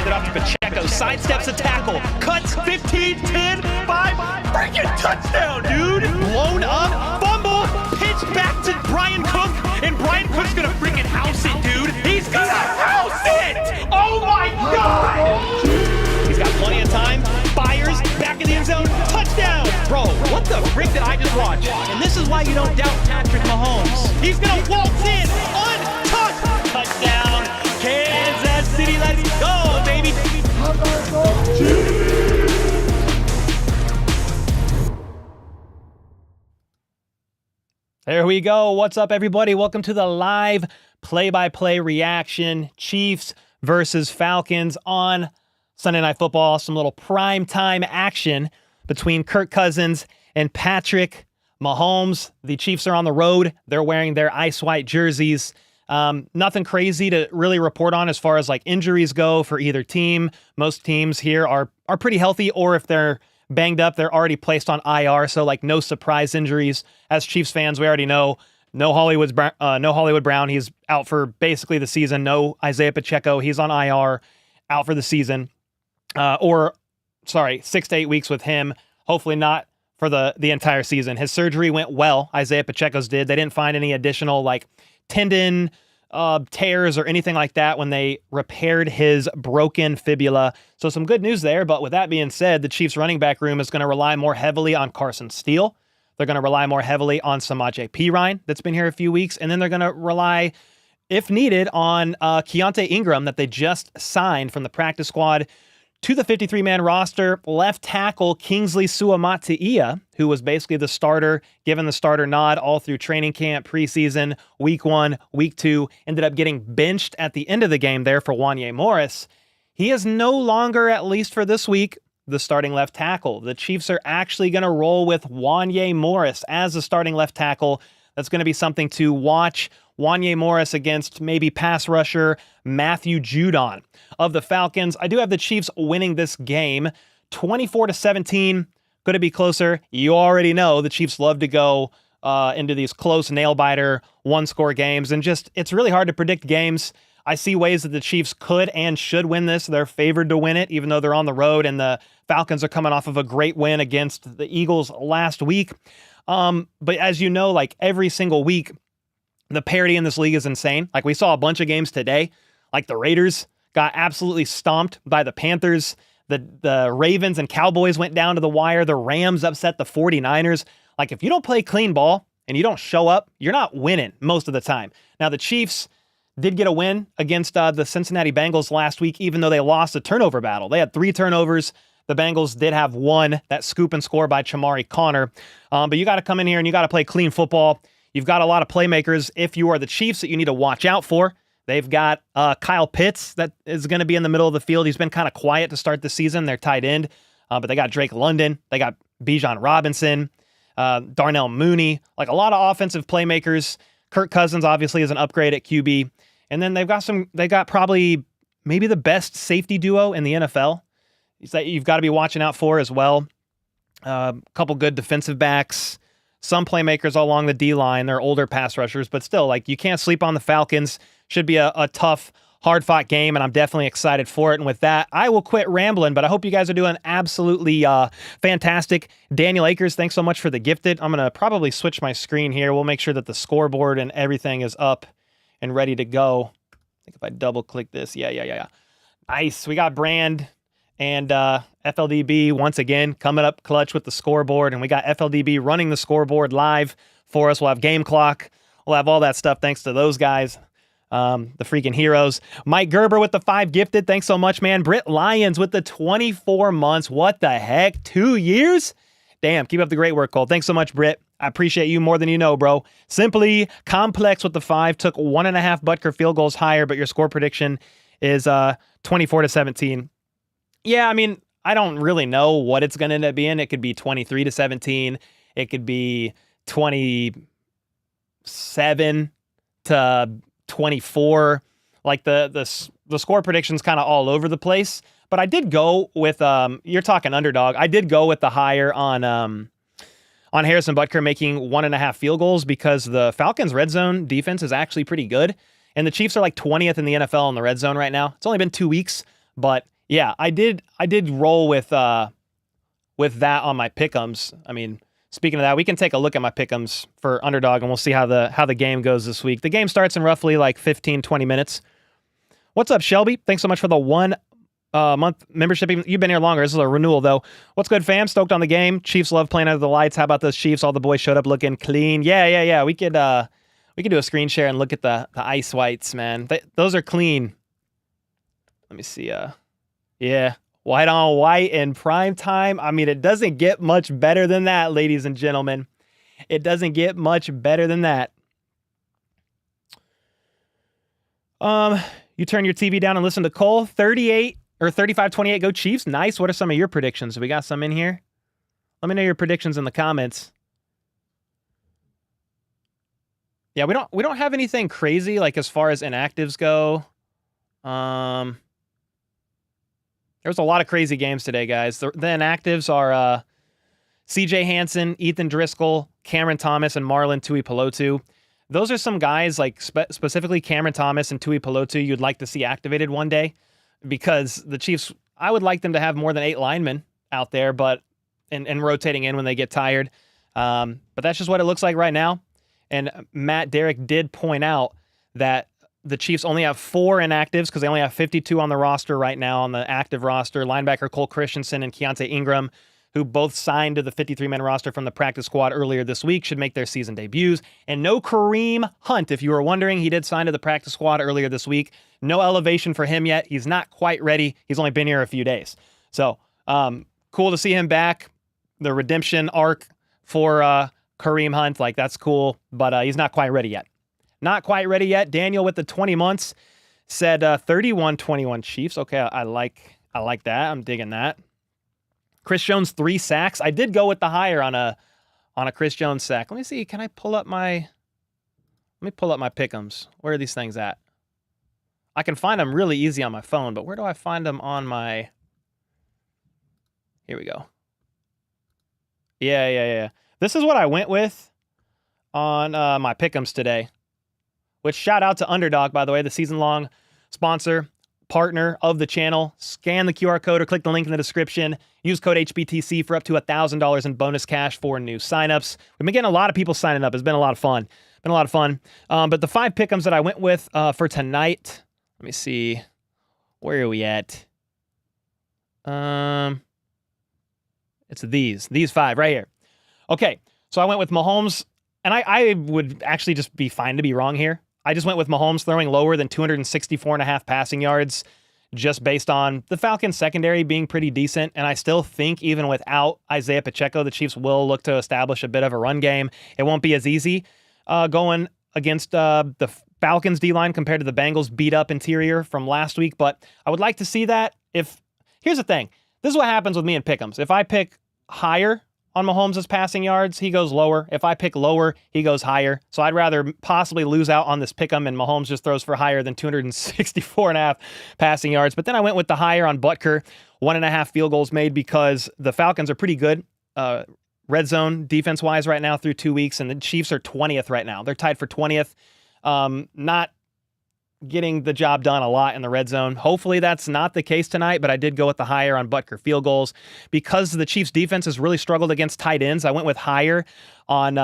it off to Pacheco, sidesteps a tackle, cuts 15, 10, 5, freaking touchdown, dude! Blown up, fumble, pitch back to Brian Cook, and Brian Cook's gonna freaking house it, dude! He's gonna house it! Oh my God! He's got plenty of time, fires, back in the end zone, touchdown! Bro, what the frick did I just watch? And this is why you don't doubt Patrick Mahomes. He's gonna waltz in, untouched, touchdown, Kansas City, let's go, baby! There we go. What's up, everybody? Welcome to the live play-by-play reaction. Chiefs versus Falcons on Sunday Night Football. Some little prime time action between Kirk Cousins and Patrick Mahomes. The Chiefs are on the road. They're wearing their ice white jerseys. Nothing crazy to really report on as far as like injuries go for either team. Most teams here are pretty healthy, or if they're banged up, they're already placed on IR. So like no surprise injuries. As Chiefs fans, we already know no Hollywood Brown. He's out for basically the season. No Isaiah Pacheco. He's on IR, out for the season. 6 to 8 weeks with him. Hopefully not for the entire season. His surgery went well. Isaiah Pacheco's did. They didn't find any additional like tendon tears or anything like that when they repaired his broken fibula. So some good news there. But with that being said, the Chiefs running back room is going to rely more heavily on Carson Steele. They're going to rely more heavily on Samaje Perine that's been here a few weeks. And then they're going to rely, if needed, on Keontae Ingram that they just signed from the practice squad to the 53-man roster. Left tackle Kingsley Suamataia, who was basically the starter, given the starter nod all through training camp, preseason, week 1, week 2, ended up getting benched at the end of the game there for Wanya Morris. He is no longer, at least for this week, the starting left tackle. The Chiefs are actually going to roll with Wanya Morris as the starting left tackle. That's going to be something to watch. Wanya Morris against maybe pass rusher Matthew Judon of the Falcons. I do have the Chiefs winning this game 24-17. Could it be closer? You already know the Chiefs love to go into these close nail-biter one-score games, and just it's really hard to predict games. I see ways that the Chiefs could and should win this. They're favored to win it, even though they're on the road, and the Falcons are coming off of a great win against the Eagles last week. But as you know, like every single week, the parity in this league is insane. Like we saw a bunch of games today, like the Raiders got absolutely stomped by the Panthers. The Ravens and Cowboys went down to the wire. The Rams upset the 49ers. Like if you don't play clean ball and you don't show up, you're not winning most of the time. Now the Chiefs did get a win against the Cincinnati Bengals last week, even though they lost a turnover battle. They had 3 turnovers. The Bengals did have 1, that scoop and score by Chamari Connor. But you got to come in here and you got to play clean football. You've got a lot of playmakers if you are the Chiefs that you need to watch out for. They've got Kyle Pitts that is going to be in the middle of the field. He's been kind of quiet to start the season. They're tight end. But they got Drake London. They got Bijan Robinson, Darnell Mooney. Like a lot of offensive playmakers. Kirk Cousins obviously is an upgrade at QB. And then they got probably maybe the best safety duo in the NFL. That you've got to be watching out for as well. A couple good defensive backs. Some playmakers all along the D-line. They're older pass rushers, but still, like, you can't sleep on the Falcons. Should be a tough, hard-fought game, and I'm definitely excited for it. And with that, I will quit rambling, but I hope you guys are doing absolutely fantastic. Daniel Akers, thanks so much for the gifted. I'm going to probably switch my screen here. We'll make sure that the scoreboard and everything is up and ready to go. I think if I double-click this, yeah. Nice. We got Brand and FLDB once again coming up clutch with the scoreboard, and we got FLDB running the scoreboard live for us. We'll have game clock. We'll have all that stuff thanks to those guys, the freaking heroes. Mike Gerber with the 5 gifted. Thanks so much, man. Britt Lyons with the 24 months. What the heck? 2 years? Damn, keep up the great work, Cole. Thanks so much, Britt. I appreciate you more than you know, bro. Simply Complex with the 5. Took 1.5 Butker field goals higher, but your score prediction is 24-17. Yeah, I mean, I don't really know what it's going to end up being. It could be 23-17. It could be 27-24. Like the score prediction's kind of all over the place. But I did go with you're talking underdog. I did go with the higher on Harrison Butker making 1.5 field goals because the Falcons' red zone defense is actually pretty good. And the Chiefs are like 20th in the NFL in the red zone right now. It's only been 2 weeks, but Yeah, I did roll with that on my pick'ems. I mean, speaking of that, we can take a look at my pick'ems for underdog, and we'll see how the game goes this week. The game starts in roughly like 15, 20 minutes. What's up, Shelby? Thanks so much for the 1 month membership. You've been here longer. This is a renewal, though. What's good, fam? Stoked on the game. Chiefs love playing under the lights. How about those Chiefs? All the boys showed up looking clean. Yeah. We could do a screen share and look at the ice whites, man. Those are clean. Let me see. Yeah, white on white in prime time. I mean, it doesn't get much better than that, ladies and gentlemen. It doesn't get much better than that. You turn your TV down and listen to Cole. 35-28, go Chiefs. Nice. What are some of your predictions? We got some in here. Let me know your predictions in the comments. Yeah, we don't have anything crazy like as far as inactives go. There was a lot of crazy games today, guys. The inactives are CJ Hansen, Ethan Driscoll, Cameron Thomas, and Marlon Tuipulotu. Those are some guys, like specifically Cameron Thomas and Tuipulotu, you'd like to see activated one day, because the Chiefs, I would like them to have more than 8 linemen out there, but and rotating in when they get tired. But that's just what it looks like right now. And Matt Derrick did point out that the Chiefs only have 4 inactives because they only have 52 on the roster right now on the active roster. Linebacker Cole Christensen and Keontae Ingram, who both signed to the 53-man roster from the practice squad earlier this week, should make their season debuts. And no Kareem Hunt, if you were wondering. He did sign to the practice squad earlier this week. No elevation for him yet. He's not quite ready. He's only been here a few days. So cool to see him back. The redemption arc for Kareem Hunt, like, that's cool, but he's not quite ready yet. Not quite ready yet. Daniel with the 20 months said 31-21 Chiefs. Okay, I like that. I'm digging that. Chris Jones 3 sacks. I did go with the higher on a Chris Jones sack. Let me see. Can I pull up my? Let me pull up my pick'ems. Where are these things at? I can find them really easy on my phone, but where do I find them on my? Here we go. Yeah. This is what I went with on my pick'ems today. Which, shout out to Underdog, by the way, the season-long sponsor, partner of the channel. Scan the QR code or click the link in the description. Use code HBTC for up to $1,000 in bonus cash for new signups. We've been getting a lot of people signing up. It's been a lot of fun. But the 5 pick'ems that I went with for tonight, let me see. Where are we at? It's these 5 right here. Okay, so I went with Mahomes, and I would actually just be fine to be wrong here. I just went with Mahomes throwing lower than 264.5 passing yards, just based on the Falcons secondary being pretty decent. And I still think even without Isaiah Pacheco, the Chiefs will look to establish a bit of a run game. It won't be as easy going against the Falcons D-line compared to the Bengals beat up interior from last week. But I would like to see that. Here's the thing. This is what happens with me in pick'ems. If I pick higher on Mahomes' passing yards, he goes lower. If I pick lower, he goes higher. So I'd rather possibly lose out on this pick'em and Mahomes just throws for higher than 264.5 passing yards. But then I went with the higher on Butker, 1.5 field goals made, because the Falcons are pretty good red zone defense-wise right now through 2 weeks, and the Chiefs are 20th right now. They're tied for 20th. Not getting the job done a lot in the red zone. Hopefully that's not the case tonight, but I did go with the higher on Butker field goals. Because the Chiefs defense has really struggled against tight ends, I went with higher on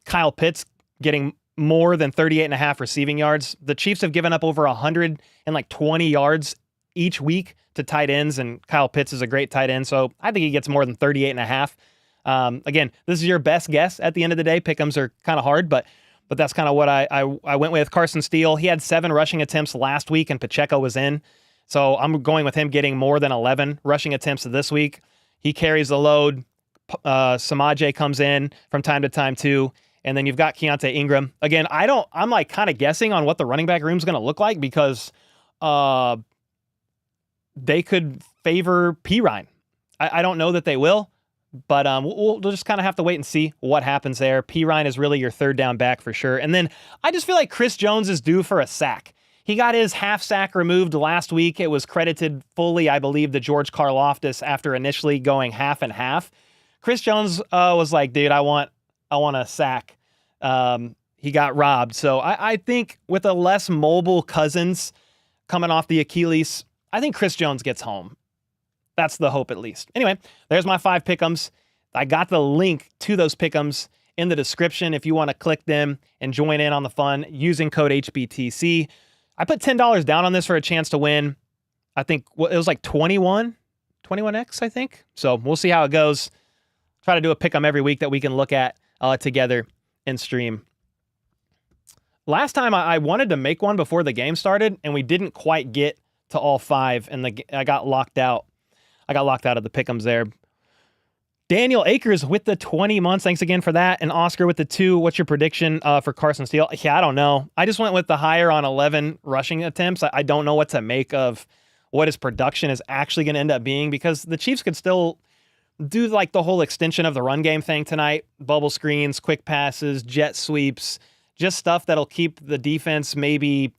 Kyle Pitts getting more than 38.5 receiving yards. The Chiefs have given up over 120 yards each week to tight ends, and Kyle Pitts is a great tight end, so I think he gets more than 38.5. Again, this is your best guess at the end of the day. Pick'ems are kind of hard, but that's kind of what I went with. Carson Steele, he had 7 rushing attempts last week, and Pacheco was in. So I'm going with him getting more than 11 rushing attempts this week. He carries the load. Samaje comes in from time to time too. And then you've got Keontae Ingram. Again, I'm like kind of guessing on what the running back room is going to look like, because they could favor Pirine. I don't know that they will. But we'll just kind of have to wait and see what happens there. Pirine is really your third down back for sure. And then I just feel like Chris Jones is due for a sack. He got his half sack removed last week. It was credited fully, I believe, to George Karlaftis after initially going half and half. Chris Jones was like, dude, I want a sack. He got robbed. So I think with a less mobile Cousins coming off the Achilles, I think Chris Jones gets home. That's the hope, at least. Anyway, there's my 5 pick'ems. I got the link to those pick'ems in the description if you want to click them and join in on the fun using code HBTC. I put $10 down on this for a chance to win. I think it was like 21x, I think. So we'll see how it goes. Try to do a pick'em every week that we can look at together in stream. Last time I wanted to make one before the game started, and we didn't quite get to all 5, and I got locked out. I got locked out of the pick'ems there. Daniel Akers with the 20 months. Thanks again for that. And Oscar with the 2. What's your prediction for Carson Steele? Yeah, I don't know. I just went with the higher on 11 rushing attempts. I don't know what to make of what his production is actually going to end up being, because the Chiefs could still do like the whole extension of the run game thing tonight. Bubble screens, quick passes, jet sweeps, just stuff that'll keep the defense maybe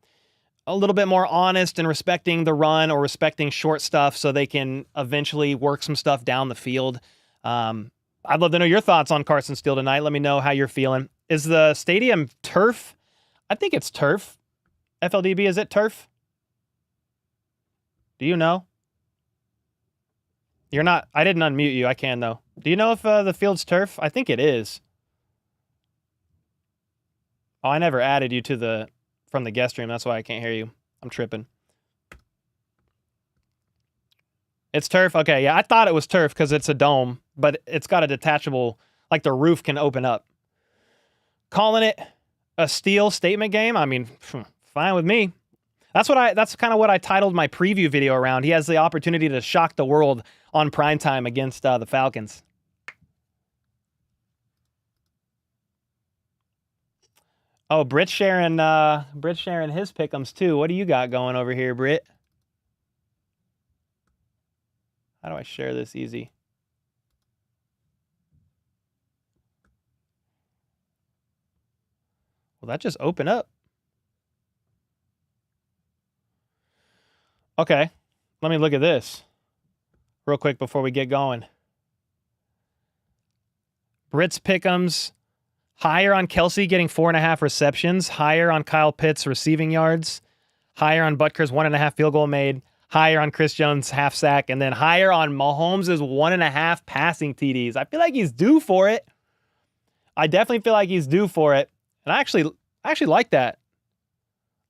a little bit more honest and respecting the run or respecting short stuff so they can eventually work some stuff down the field. I'd love to know your thoughts on Carson Steele tonight. Let me know how you're feeling. Is the stadium turf? I think it's turf. FLDB, is it turf? Do you know? You're not. I didn't unmute you. I can, though. Do you know if the field's turf? I think it is. Oh, I never added you to from the guest room. That's why I can't hear you. I'm tripping. It's turf? Okay, yeah. I thought it was turf because it's a dome, but it's got a detachable, like the roof can open up. Calling it a Steele statement game? I mean, fine with me. That's kind of what I titled my preview video around. He has the opportunity to shock the world on primetime against the Falcons. Oh, Britt's sharing his pick'ems too. What do you got going over here, Britt? How do I share this easy? Will that just open up? Okay, let me look at this real quick before we get going. Britt's pick'ems. Higher on Kelsey getting 4.5 receptions. Higher on Kyle Pitts receiving yards. Higher on Butker's 1.5 field goal made. Higher on Chris Jones half sack. And then higher on Mahomes' 1.5 passing TDs. I feel like he's due for it. I definitely feel like he's due for it. And I actually like that.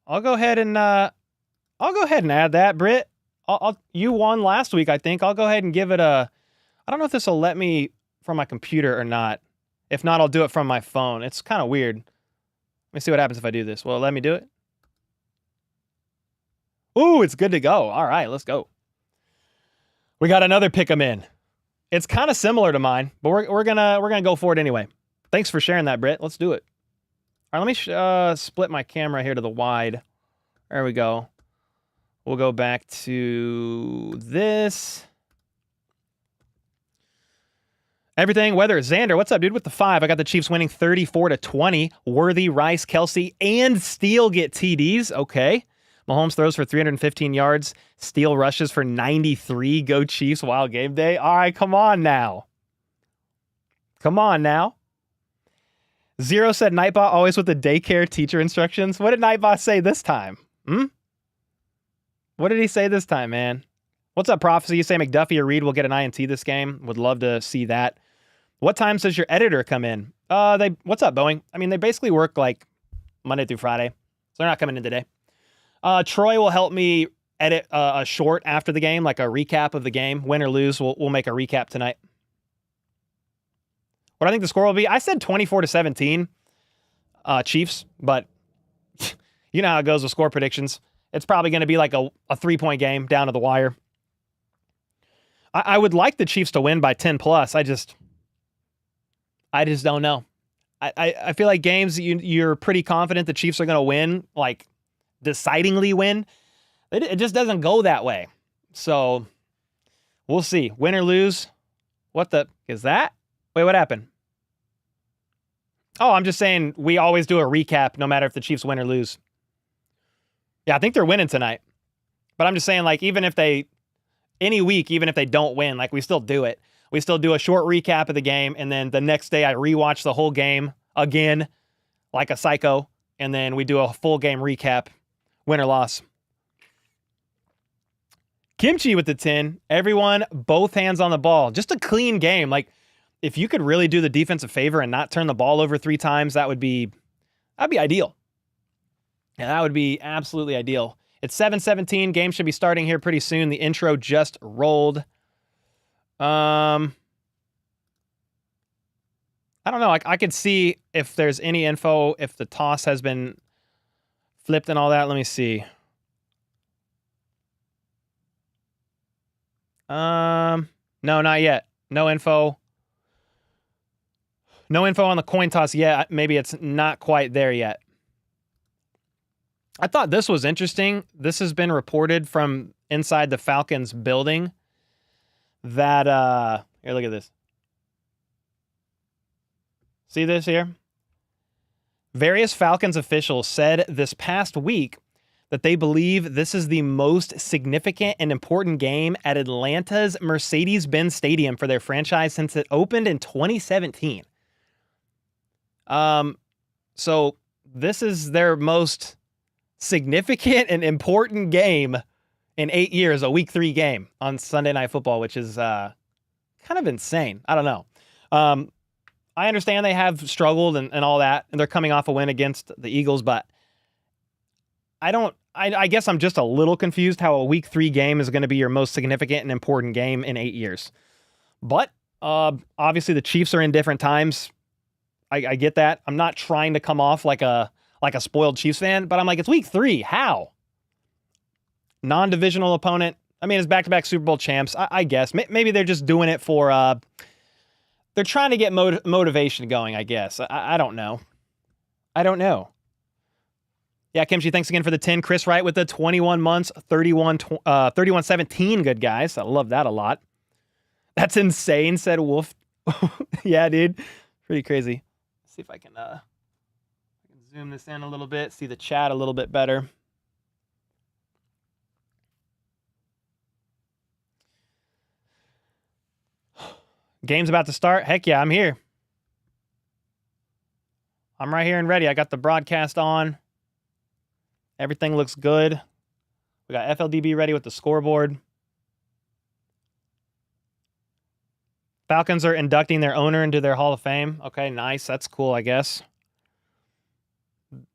I'll go ahead and add that, Britt. You won last week, I think. I'll go ahead and give it a... I don't know if this will let me from my computer or not. If not, I'll do it from my phone. It's kind of weird. Let me see what happens if I do this. Will it let me do it? Ooh, it's good to go. All right, let's go. We got another pick'em in. It's kind of similar to mine, but we're gonna go for it anyway. Thanks for sharing that, Britt. Let's do it. All right, let me split my camera here to the wide. There we go. We'll go back to this. Everything, weather. Xander, what's up, dude? With the 5, I got the Chiefs winning 34-20. Worthy, Rice, Kelsey, and Steele get TDs. Okay. Mahomes throws for 315 yards. Steele rushes for 93. Go Chiefs, wild game day. All right, come on now. Come on now. Zero said Nightbot always with the daycare teacher instructions. What did Nightbot say this time? What did he say this time, man? What's up, Prophecy? You say McDuffie or Reed will get an INT this game. Would love to see that. What times does your editor come in? What's up, Boeing? I mean, they basically work like Monday through Friday, so they're not coming in today. Troy will help me edit a short after the game, like a recap of the game. Win or lose, we'll make a recap tonight. What I think the score will be? I said 24-17 Chiefs, but you know how it goes with score predictions. It's probably going to be like a 3-point game down to the wire. I would like the Chiefs to win by 10 plus. I just don't know. I feel like games you're pretty confident the Chiefs are going to win, like decidingly win. It just doesn't go that way. So we'll see. Win or lose. What the is that? Wait, what happened? Oh, I'm just saying we always do a recap no matter if the Chiefs win or lose. Yeah, I think they're winning tonight. But I'm just saying, like, any week, even if they don't win, like, we still do it. We still do a short recap of the game, and then the next day I rewatch the whole game again, like a psycho, and then we do a full game recap, win or loss. Kimchi with the 10. Everyone, both hands on the ball. Just a clean game. Like, if you could really do the defense a favor and not turn the ball over 3 times, that'd be ideal. Yeah, that would be absolutely ideal. It's 7:17. Game should be starting here pretty soon. The intro just rolled. I don't know. I could see if there's any info, if the toss has been flipped and all that. Let me see. No, not yet. No info. No info on the coin toss yet. Maybe it's not quite there yet. I thought this was interesting. This has been reported from inside the Falcons building that, here, look at this. See this here? Various Falcons officials said this past week that they believe this is the most significant and important game at Atlanta's Mercedes-Benz Stadium for their franchise since it opened in 2017. So this is their most significant and important game in 8 years, a week 3 game on Sunday Night Football, which is kind of insane. I don't know. I understand they have struggled and all that, and they're coming off a win against the Eagles, but I guess I'm just a little confused how a week 3 game is going to be your most significant and important game in 8 years. But obviously the Chiefs are in different times. I get that. I'm not trying to come off like a spoiled Chiefs fan, but I'm like, it's week 3. How? Non-divisional opponent. I mean, it's back-to-back Super Bowl champs. I guess. Maybe they're just doing it for, they're trying to get motivation going, I guess. I don't know. I don't know. Yeah, Kimchi, thanks again for the 10. Chris Wright with the 21 months, 31-17. Good guys. I love that a lot. That's insane, said Wolf. Yeah, dude. Pretty crazy. Let's see if I can zoom this in a little bit, see the chat a little bit better. Game's about to start. Heck yeah, I'm here. I'm right here and ready. I got the broadcast on. Everything looks good. We got FLDB ready with the scoreboard. Falcons are inducting their owner into their Hall of Fame. Okay, nice. That's cool, I guess.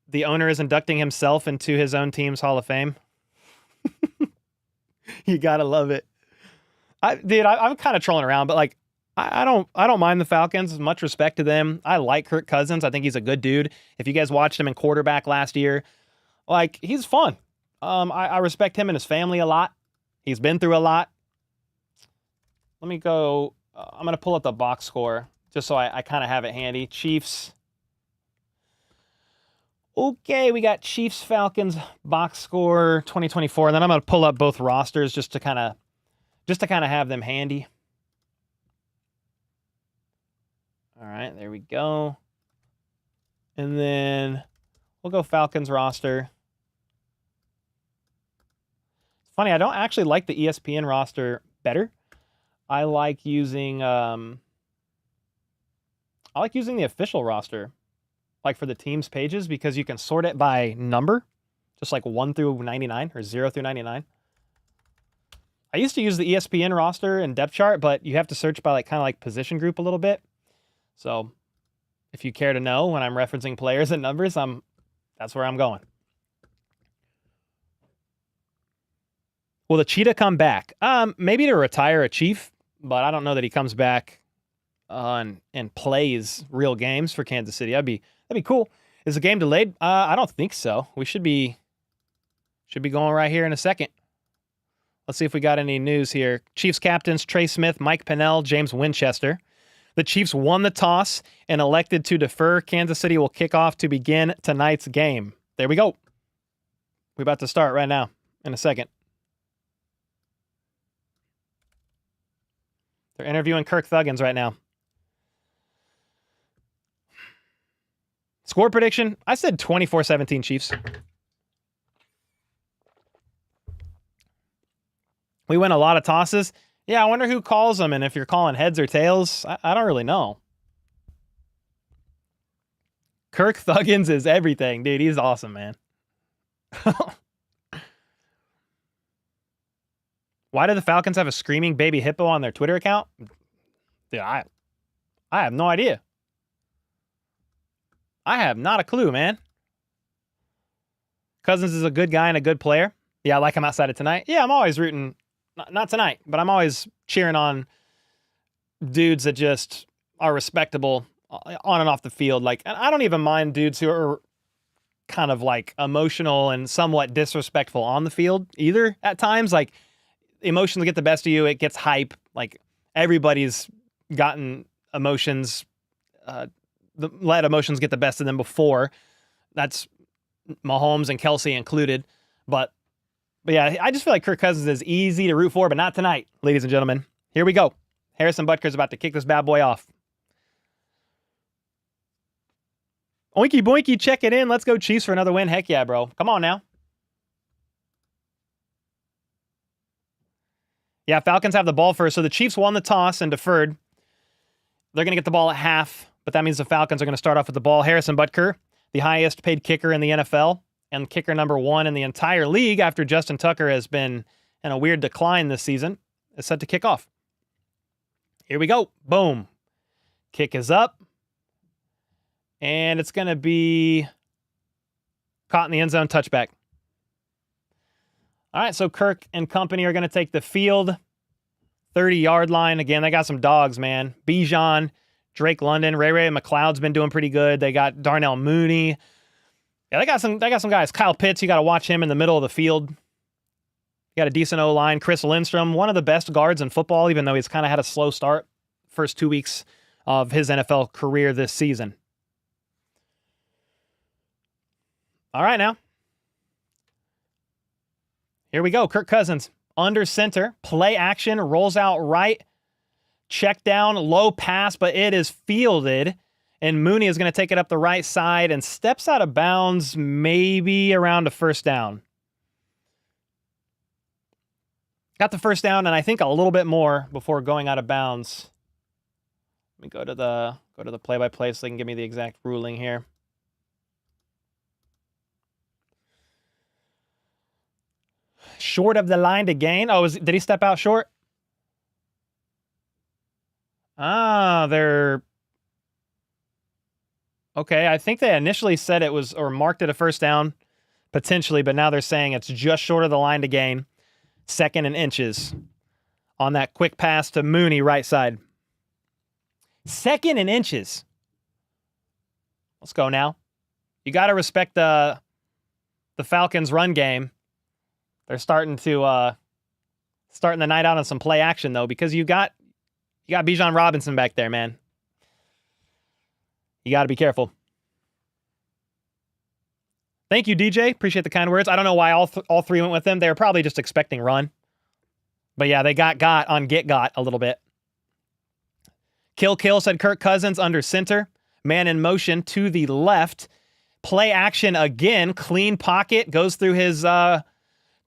The owner is inducting himself into his own team's Hall of Fame. You gotta love it. I'm kind of trolling around, but like, I don't mind the Falcons. Much respect to them. I like Kirk Cousins. I think he's a good dude. If you guys watched him in quarterback last year, like, he's fun. I respect him and his family a lot. He's been through a lot. Let me go. I'm going to pull up the box score just so I kind of have it handy. Chiefs. Okay, we got Chiefs Falcons box score 2024. And then I'm going to pull up both rosters just to kind of have them handy. All right, there we go. And then we'll go Falcons roster. It's funny, I don't actually like the ESPN roster better. I like using the official roster, like for the team's pages, because you can sort it by number, just like 1 through 99 or 0 through 99. I used to use the ESPN roster and depth chart, but you have to search by like kind of like position group a little bit. So if you care to know when I'm referencing players and numbers, that's where I'm going. Will the Cheetah come back? Maybe to retire a Chief, but I don't know that he comes back and plays real games for Kansas City. That'd be cool. Is the game delayed? I don't think so. We should be going right here in a second. Let's see if we got any news here. Chiefs captains Trey Smith, Mike Pennell, James Winchester. The Chiefs won the toss and elected to defer. Kansas City will kick off to begin tonight's game. There we go. We're about to start right now in a second. They're interviewing Kirk Thuggins right now. Score prediction? I said 24-17 Chiefs. We win a lot of tosses. Yeah, I wonder who calls them and if you're calling heads or tails. I don't really know. Kirk Thuggins is everything, dude. He's awesome, man. Why do the Falcons have a screaming baby hippo on their Twitter account? Dude, I have no idea. I have not a clue, man. Cousins is a good guy and a good player. Yeah, I like him outside of tonight. Yeah, I'm always rooting, not tonight, but I'm always cheering on dudes that just are respectable on and off the field. Like, and I don't even mind dudes who are kind of like emotional and somewhat disrespectful on the field either at times. Like, emotions get the best of you. It gets hype. Like, everybody's gotten emotions, let emotions get the best of them before. That's Mahomes and Kelsey included. But yeah, I just feel like Kirk Cousins is easy to root for, but not tonight, ladies and gentlemen. Here we go. Harrison Butker's about to kick this bad boy off. Oinky boinky, check it in. Let's go Chiefs for another win. Heck yeah, bro. Come on now. Yeah, Falcons have the ball first. So the Chiefs won the toss and deferred. They're going to get the ball at half, but that means the Falcons are going to start off with the ball. Harrison Butker, the highest paid kicker in the NFL and kicker number 1 in the entire league after Justin Tucker has been in a weird decline this season, is set to kick off. Here we go. Boom. Kick is up. And it's going to be caught in the end zone, touchback. All right, so Kirk and company are going to take the field. 30-yard line. Again, they got some dogs, man. Bijan, Drake London, Ray McLeod's been doing pretty good. They got Darnell Mooney. Yeah, they got some guys. Kyle Pitts, you got to watch him in the middle of the field. You got a decent O-line. Chris Lindstrom, one of the best guards in football, even though he's kind of had a slow start first 2 weeks of his NFL career this season. All right, now. Here we go. Kirk Cousins under center. Play action. Rolls out right. Check down. Low pass, but it is fielded. And Mooney is going to take it up the right side and steps out of bounds maybe around a first down. Got the first down, and I think a little bit more before going out of bounds. Let me go to the play-by-play so they can give me the exact ruling here. Short of the line to gain. Oh, did he step out short? They're... Okay, I think they initially said it was, or marked it a first down, potentially, but now they're saying it's just short of the line to gain. 2nd and inches on that quick pass to Mooney, right side. 2nd and inches. Let's go now. You got to respect the Falcons' run game. They're starting the night out on some play action though, because you got Bijan Robinson back there, man. You got to be careful. Thank you, DJ. Appreciate the kind words. I don't know why all three went with them. They were probably just expecting run. But yeah, they got on get got a little bit. Kill, said Kirk Cousins under center. Man in motion to the left. Play action again. Clean pocket. Goes through his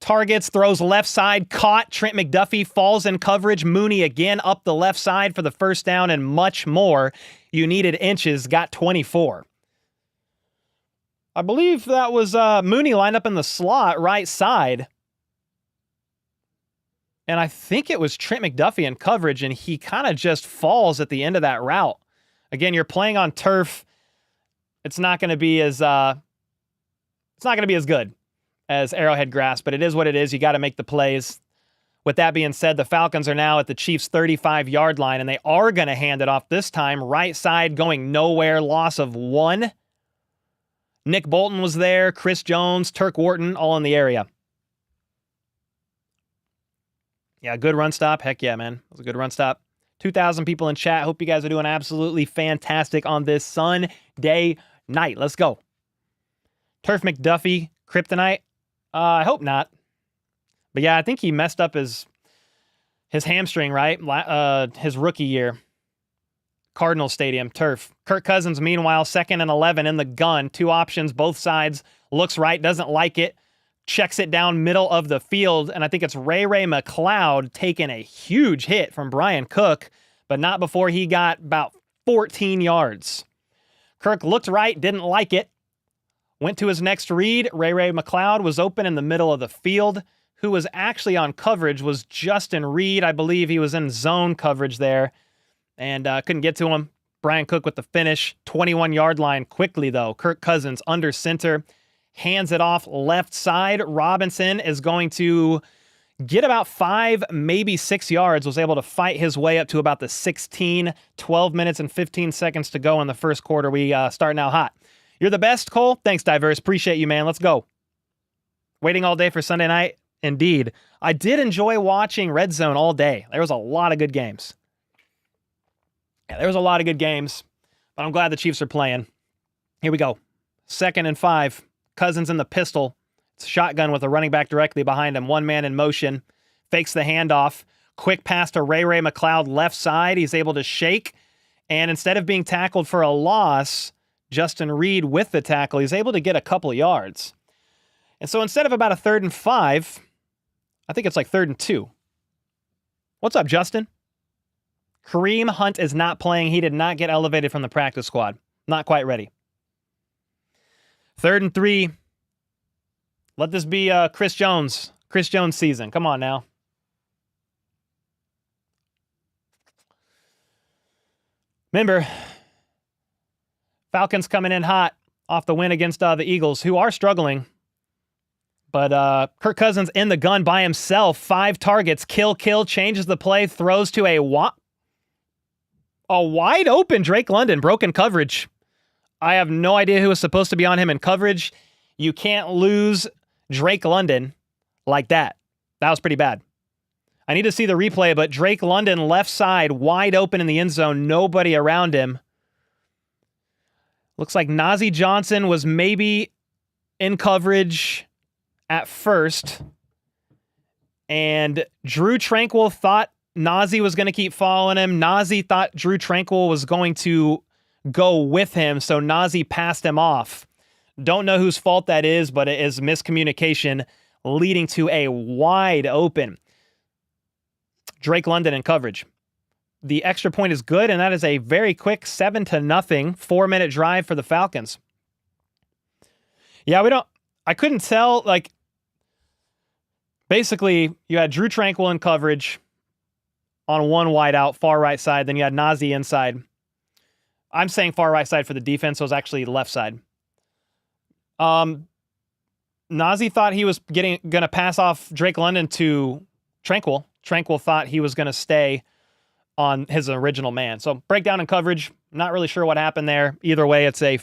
targets. Throws left side. Caught. Trent McDuffie falls in coverage. Mooney again up the left side for the first down and much more. You needed inches. Got 24. I believe that was Mooney lined up in the slot right side. And I think it was Trent McDuffie in coverage, and he kind of just falls at the end of that route. Again, you're playing on turf. It's not going to be as good as Arrowhead grass, but it is what it is. You got to make the plays. With that being said, the Falcons are now at the Chiefs' 35-yard line, and they are going to hand it off this time. Right side going nowhere, loss of 1. Nick Bolton was there, Chris Jones, Turk Wharton, all in the area. Yeah, good run stop. Heck yeah, man. That was a good run stop. 2,000 people in chat. Hope you guys are doing absolutely fantastic on this Sunday night. Let's go. Turf McDuffie, Kryptonite. I hope not. But yeah, I think he messed up his hamstring, right? His rookie year. Cardinal Stadium, turf. Kirk Cousins, meanwhile, 2nd and 11 in the gun. 2 options, both sides. Looks right, doesn't like it. Checks it down middle of the field. And I think it's Ray McLeod taking a huge hit from Brian Cook, but not before he got about 14 yards. Kirk looked right, didn't like it. Went to his next read. Ray McLeod was open in the middle of the field. who was actually on coverage was Justin Reed. I believe he was in zone coverage there and couldn't get to him. Brian Cook with the finish. 21-yard line quickly, though. Kirk Cousins under center. Hands it off left side. Robinson is going to get about 5, maybe 6 yards. Was able to fight his way up to about the 16. 12 minutes and 15 seconds to go in the first quarter. We start now hot. You're the best, Cole. Thanks, DeRuse. Appreciate you, man. Let's go. Waiting all day for Sunday night. Indeed. I did enjoy watching Red Zone all day. There was a lot of good games. Yeah, there was a lot of good games, but I'm glad the Chiefs are playing. Here we go. 2nd and 5. Cousins in the pistol. It's a shotgun with a running back directly behind him. One man in motion. Fakes the handoff. Quick pass to Ray McLeod left side. He's able to shake. And instead of being tackled for a loss, Justin Reed with the tackle, he's able to get a couple yards. And so instead of about a 3rd and 5, I think it's like 3rd and 2. What's up, Justin? Kareem Hunt is not playing. He did not get elevated from the practice squad. Not quite ready. 3rd and 3. Let this be Chris Jones season. Come on now. Remember, Falcons coming in hot off the win against the Eagles, who are struggling. But Kirk Cousins in the gun by himself. 5 targets. Kill. Changes the play. Throws to a wide open Drake London. Broken coverage. I have no idea who was supposed to be on him in coverage. You can't lose Drake London like that. That was pretty bad. I need to see the replay, but Drake London left side, wide open in the end zone. Nobody around him. Looks like Najee Johnson was maybe in coverage at first. And Drew Tranquil thought Najee was going to keep following him. Najee thought Drew Tranquil was going to go with him, so Najee passed him off. Don't know whose fault that is, but it is miscommunication leading to a wide open Drake London in coverage. The extra point is good, and that is a very quick 7-0, 4-minute drive for the Falcons. Yeah, I couldn't tell, basically, you had Drew Tranquil in coverage on one wide out, far right side, then you had Najee inside. I'm saying far right side for the defense, so it was actually left side. Najee thought he was going to pass off Drake London to Tranquil. Tranquil thought he was going to stay on his original man. So breakdown in coverage. Not really sure what happened there. Either way, it's a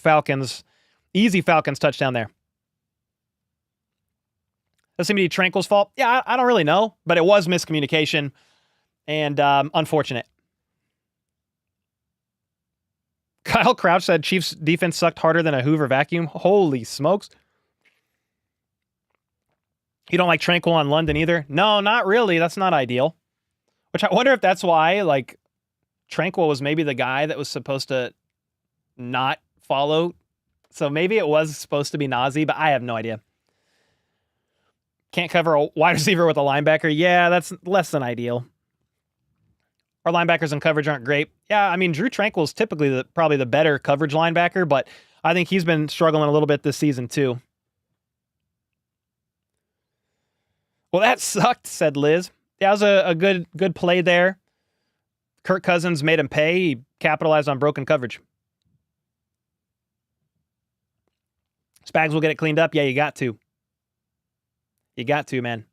easy Falcons touchdown there. Does it seem to be Tranquil's fault? Yeah, I don't really know, but it was miscommunication and unfortunate. Kyle Crouch said Chiefs defense sucked harder than a Hoover vacuum. Holy smokes. You don't like Tranquil on London either? No, not really. That's not ideal. Which I wonder if that's why, Tranquil was maybe the guy that was supposed to not follow. So maybe it was supposed to be Najee, but I have no idea. Can't cover a wide receiver with a linebacker. Yeah, that's less than ideal. Our linebackers in coverage aren't great. Yeah, I mean, Drew Tranquil is typically probably the better coverage linebacker, but I think he's been struggling a little bit this season too. Well, that sucked, said Liz. Yeah, it was a good play there. Kirk Cousins made him pay. He capitalized on broken coverage. Spags will get it cleaned up. Yeah, you got to. You got to, man.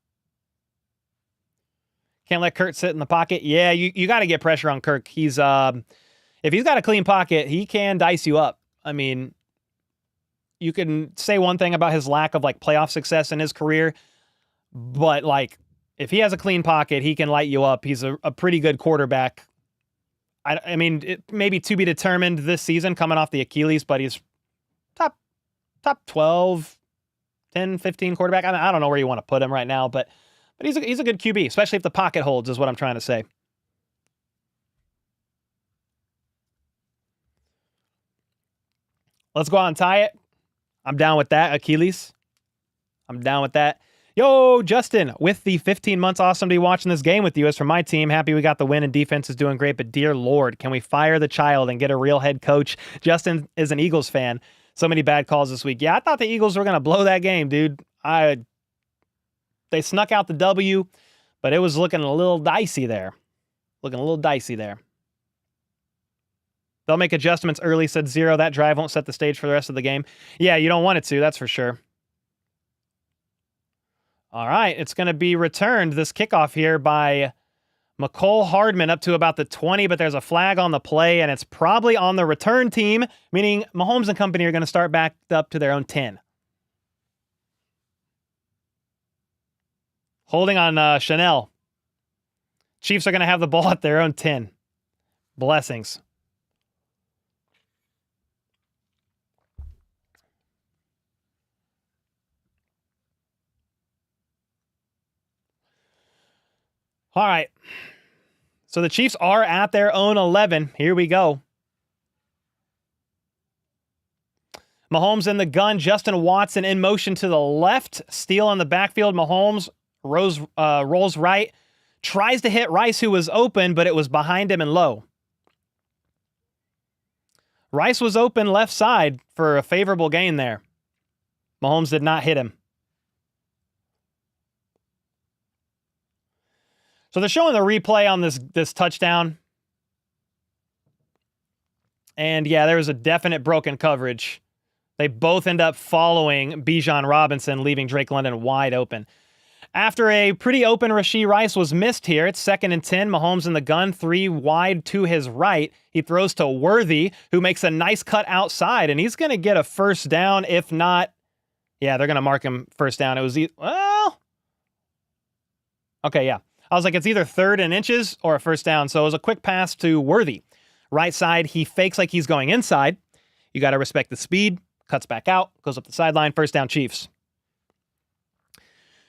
Can't let Kurt sit in the pocket. Yeah, you got to get pressure on Kirk. He's if he's got a clean pocket, he can dice you up. I mean, you can say one thing about his lack of playoff success in his career, but if he has a clean pocket, he can light you up. He's a pretty good quarterback. I mean, it may be to be determined this season coming off the Achilles, but he's top 12, 10, 15 quarterback. I don't know where you want to put him right now, but he's a good QB, especially if the pocket holds, is what I'm trying to say. Let's go out and tie it. I'm down with that, Achilles. I'm down with that. Yo, Justin, with the 15 months, awesome to be watching this game with you. As for my team, happy we got the win and defense is doing great, but dear Lord, can we fire the child and get a real head coach? Justin is an Eagles fan. So many bad calls this week. Yeah, I thought the Eagles were going to blow that game, dude. They snuck out the W, but it was looking a little dicey there. They'll make adjustments early, said Zero. That drive won't set the stage for the rest of the game. Yeah, you don't want it to, that's for sure. All right, it's going to be returned, this kickoff here, by McCole Hardman up to about the 20, but there's a flag on the play, and it's probably on the return team, meaning Mahomes and company are going to start back up to their own 10. Holding on Chanel. Chiefs are going to have the ball at their own 10. Blessings. All right. So the Chiefs are at their own 11. Here we go. Mahomes in the gun. Justin Watson in motion to the left. Steele on the backfield. Mahomes rolls right. Tries to hit Rice, who was open, but it was behind him and low. Rice was open left side for a favorable gain there. Mahomes did not hit him. So they're showing the replay on this touchdown. And yeah, there was a definite broken coverage. They both end up following Bijan Robinson, leaving Drake London wide open. After a pretty open Rashee Rice was missed here, it's 2nd and 10. Mahomes in the gun, 3 wide to his right. He throws to Worthy, who makes a nice cut outside, and he's going to get a first down. If not, yeah, they're going to mark him first down. It was, well, okay, yeah. I was like, it's either 3rd and inches or a first down. So it was a quick pass to Worthy. Right side, he fakes like he's going inside. You got to respect the speed. Cuts back out, goes up the sideline. First down, Chiefs.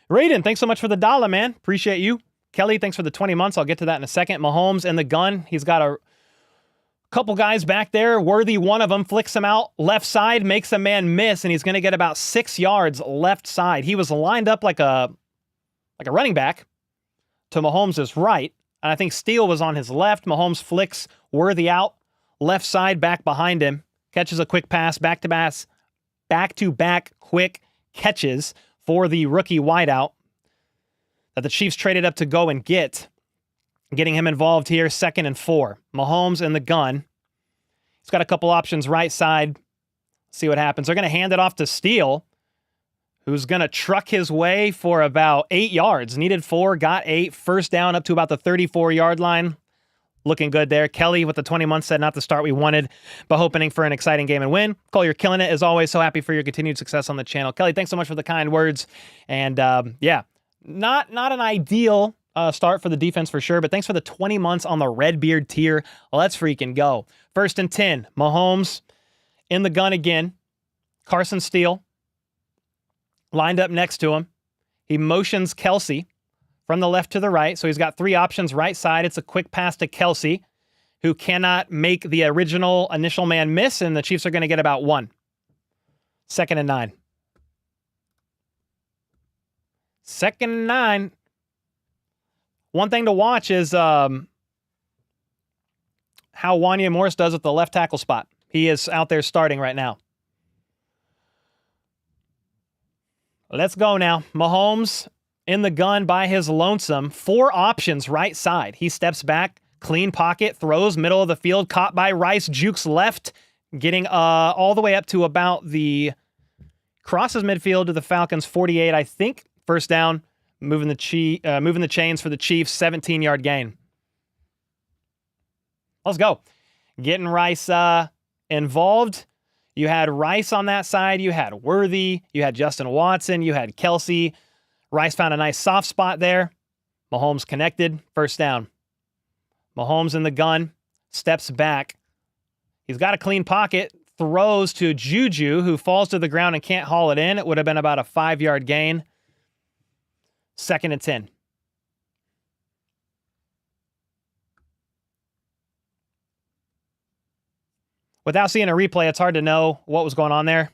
Raiden, thanks so much for the $1, man. Appreciate you. Kelly, thanks for the 20 months. I'll get to that in a second. Mahomes in the gun. He's got a couple guys back there. Worthy, one of them, flicks him out left side, makes a man miss, and he's going to get about 6 yards left side. He was lined up like a running back to Mahomes' right, and I think Steele was on his left. Mahomes flicks Worthy out, left side, back behind him, catches a quick pass, back-to-back quick catches for the rookie wideout that the Chiefs traded up to go and get. Getting him involved here, 2nd and 4. Mahomes in the gun. He's got a couple options right side. See what happens. They're going to hand it off to Steele, who's going to truck his way for about 8 yards. Needed 4, got 8. First down up to about the 34-yard line. Looking good there. Kelly with the 20 months said not the start we wanted, but hoping for an exciting game and win. Cole, you're killing it as always. So happy for your continued success on the channel. Kelly, thanks so much for the kind words. And yeah, not an ideal start for the defense for sure, but thanks for the 20 months on the Redbeard tier. Let's freaking go. 1st and 10. Mahomes in the gun again. Carson Steele lined up next to him. He motions Kelsey from the left to the right. So he's got 3 options right side. It's a quick pass to Kelsey, who cannot make the initial man miss, and the Chiefs are going to get about 1. 2nd and 9. 2nd and 9. One thing to watch is how Wanya Morris does at the left tackle spot. He is out there starting right now. Let's go now. Mahomes in the gun by his lonesome. 4 options right side. He steps back, clean pocket, throws middle of the field, caught by Rice, jukes left, getting all the way up to about the crosses midfield to the Falcons 48, I think. First down, moving the chains for the Chiefs, 17-yard gain. Let's go. Getting Rice involved. You had Rice on that side. You had Worthy. You had Justin Watson. You had Kelsey. Rice found a nice soft spot there. Mahomes connected. First down. Mahomes in the gun. Steps back. He's got a clean pocket. Throws to Juju, who falls to the ground and can't haul it in. It would have been about a 5-yard gain. 2nd and 10. Without seeing a replay, it's hard to know what was going on there.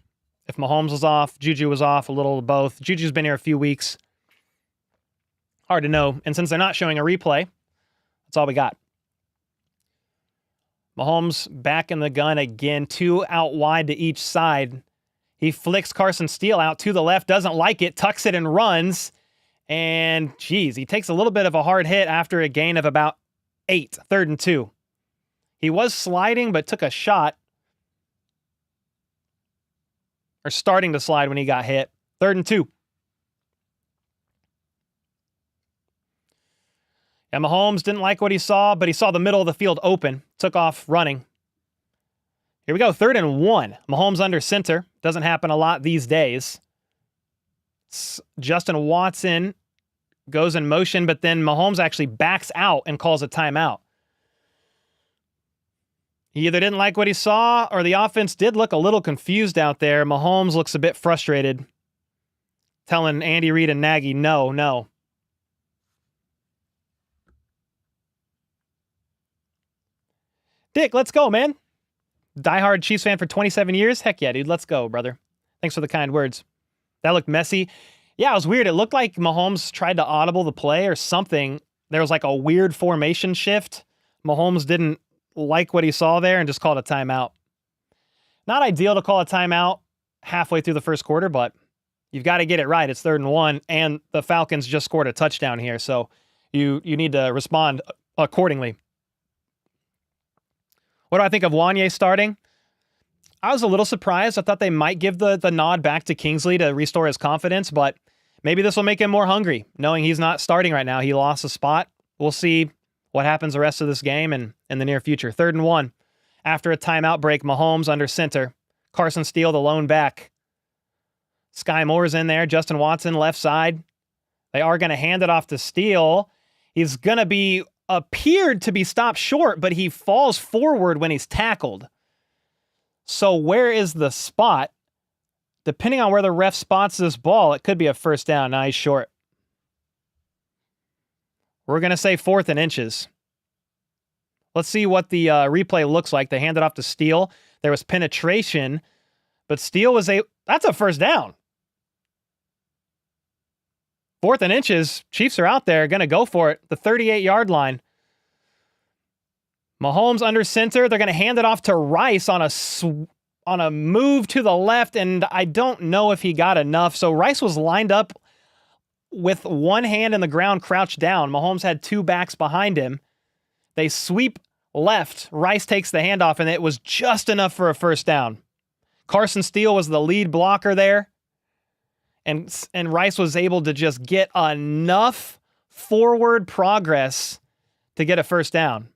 If Mahomes was off, Juju was off, a little of both. Juju's been here a few weeks. Hard to know. And since they're not showing a replay, that's all we got. Mahomes back in the gun again, 2 out wide to each side. He flicks Carson Steele out to the left, doesn't like it, tucks it and runs. And, geez, he takes a little bit of a hard hit after a gain of about 8, 3rd and 2. He was sliding, but took a shot. Or starting to slide when he got hit. 3rd and 2. And Mahomes didn't like what he saw, but he saw the middle of the field open. Took off running. Here we go, 3rd and 1. Mahomes under center. Doesn't happen a lot these days. Justin Watson goes in motion, but then Mahomes actually backs out and calls a timeout. He either didn't like what he saw, or the offense did look a little confused out there. Mahomes looks a bit frustrated, telling Andy Reid and Nagy, no. Dick, let's go, man. Diehard Chiefs fan for 27 years? Heck yeah, dude. Let's go, brother. Thanks for the kind words. That looked messy. Yeah, it was weird. It looked like Mahomes tried to audible the play or something. There was like a weird formation shift. Mahomes didn't like what he saw there and just called a timeout. Not ideal to call a timeout halfway through the first quarter, but you've got to get it right. It's 3rd and 1, and the Falcons just scored a touchdown here, so you need to respond accordingly. What do I think of Wanye starting? I was a little surprised. I thought they might give the nod back to Kingsley to restore his confidence, but maybe this will make him more hungry, knowing he's not starting right now. He lost a spot. We'll see what happens the rest of this game and in the near future. 3rd and 1. After a timeout break, Mahomes under center. Carson Steele, the lone back. Sky Moore's in there. Justin Watson, left side. They are going to hand it off to Steele. He's going to appeared to be stopped short, but he falls forward when he's tackled. So where is the spot? Depending on where the ref spots this ball, it could be a first down. Now he's short. We're going to say 4th and inches. Let's see what the replay looks like. They hand it off to Steele. There was penetration, but Steele was that's a first down. 4th and inches. Chiefs are out there, going to go for it. The 38-yard line. Mahomes under center. They're going to hand it off to Rice on a move to the left, and I don't know if he got enough. So Rice was lined up with one hand in the ground, crouched down. Mahomes had 2 backs behind him. They sweep left. Rice takes the handoff, and it was just enough for a first down. Carson Steele was the lead blocker there. And Rice was able to just get enough forward progress to get a first down.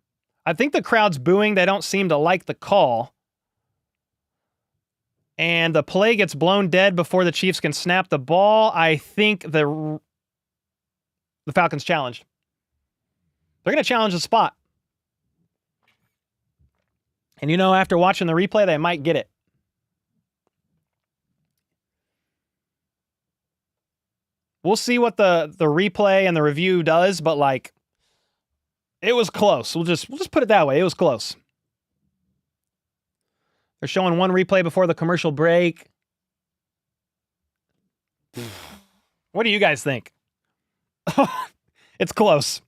I think the crowd's booing. They don't seem to like the call. And the play gets blown dead before the Chiefs can snap the ball. I think the Falcons challenged. They're going to challenge the spot. And after watching the replay, they might get it. We'll see what the replay and the review does, but it was close. We'll just put it that way. It was close. They're showing one replay before the commercial break. What do you guys think? It's close.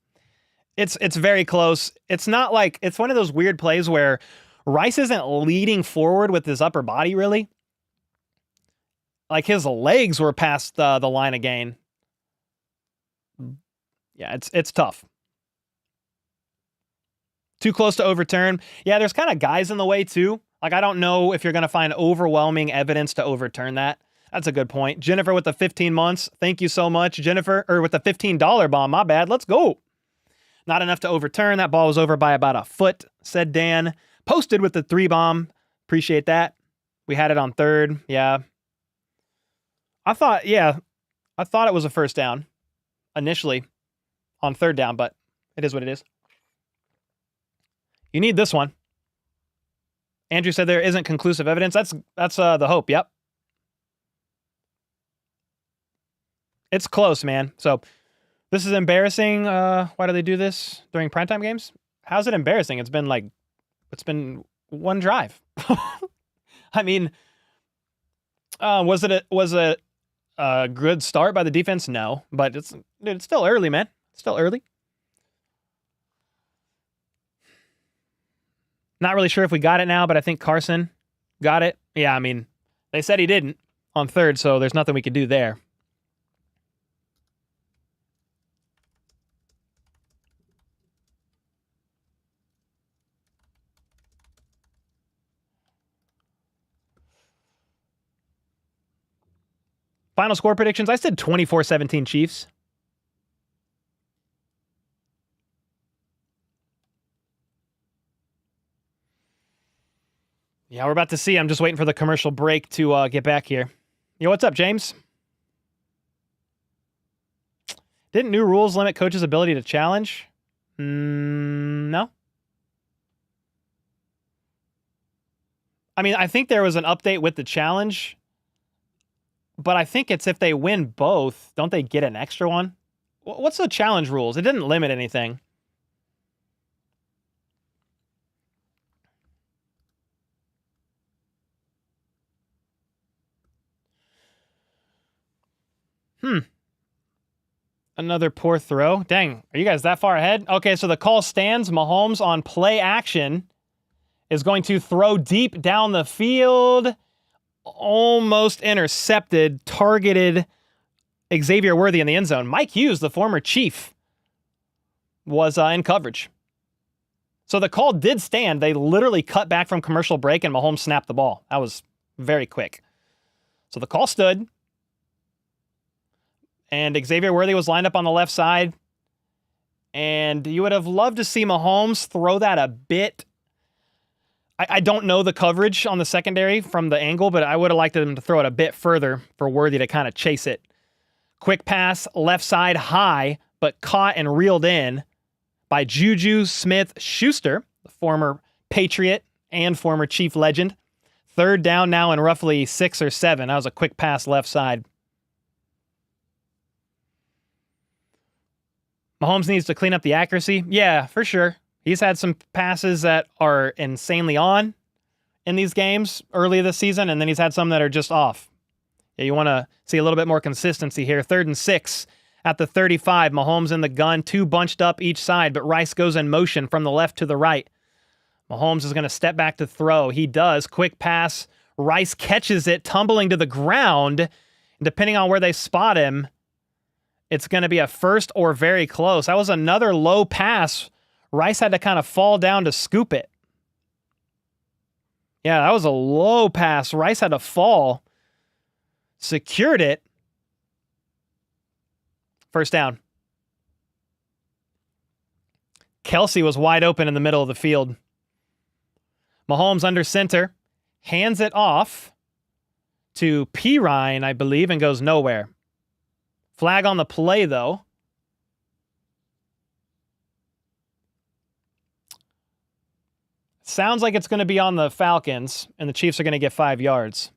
It's very close. It's not it's one of those weird plays where Rice isn't leading forward with his upper body, really. His legs were past the line of gain. Yeah, it's tough. Too close to overturn. Yeah, there's kind of guys in the way, too. I don't know if you're going to find overwhelming evidence to overturn that. That's a good point. Jennifer with the 15 months. Thank you so much, Jennifer. Or with the $15 bomb. My bad. Let's go. Not enough to overturn. That ball was over by about a foot, said Dan. Posted with the 3 bomb. Appreciate that. We had it on 3rd. Yeah. I thought it was a first down initially on 3rd down, but it is what it is. You need this one. Andrew said there isn't conclusive evidence. That's the hope. Yep. It's close, man. So this is embarrassing. Why do they do this during primetime games? How's it embarrassing? It's been one drive. I mean, was it a good start by the defense? No, but it's still early, man. It's still early. Not really sure if we got it now, but I think Carson got it. Yeah, I mean, they said he didn't on 3rd, so there's nothing we could do there. Final score predictions. I said 24-17 Chiefs. Yeah, we're about to see. I'm just waiting for the commercial break to get back here. Yo, what's up, James? Didn't new rules limit coaches' ability to challenge? No. I mean, I think there was an update with the challenge, but I think it's if they win both, don't they get an extra one? What's the challenge rules? It didn't limit anything. Another poor throw. Dang, are you guys that far ahead? Okay, so the call stands. Mahomes on play action is going to throw deep down the field. Almost intercepted, targeted Xavier Worthy in the end zone. Mike Hughes, the former Chief, was in coverage. So the call did stand. They literally cut back from commercial break and Mahomes snapped the ball. That was very quick. So the call stood. And Xavier Worthy was lined up on the left side. And you would have loved to see Mahomes throw that a bit. I don't know the coverage on the secondary from the angle, but I would have liked him to throw it a bit further for Worthy to kind of chase it. Quick pass, left side high, but caught and reeled in by Juju Smith-Schuster, the former Patriot and former Chief legend. Third down now in roughly 6 or 7. That was a quick pass left side. Mahomes needs to clean up the accuracy. Yeah, for sure. He's had some passes that are insanely on in these games early this season, and then he's had some that are just off. Yeah, you want to see a little bit more consistency here. 3rd and 6 at the 35. Mahomes in the gun, 2 bunched up each side, but Rice goes in motion from the left to the right. Mahomes is going to step back to throw. He does. Quick pass. Rice catches it, tumbling to the ground. And depending on where they spot him, it's going to be a first or very close. That was another low pass. Rice had to kind of fall down to scoop it. Yeah, that was a low pass. Rice had to fall. Secured it. First down. Kelsey was wide open in the middle of the field. Mahomes under center. Hands it off to Pirine, I believe, and goes nowhere. Flag on the play, though. Sounds like it's going to be on the Falcons, and the Chiefs are going to get 5 yards.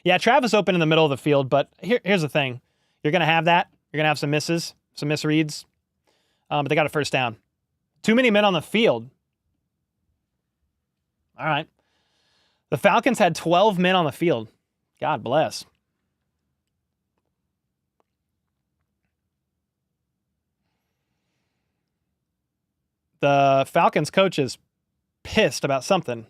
Yeah, Travis open in the middle of the field, but here's the thing. You're going to have that. You're going to have some misses, some misreads, but they got a first down. Too many men on the field. All right. The Falcons had 12 men on the field. God bless. The Falcons coach is pissed about something.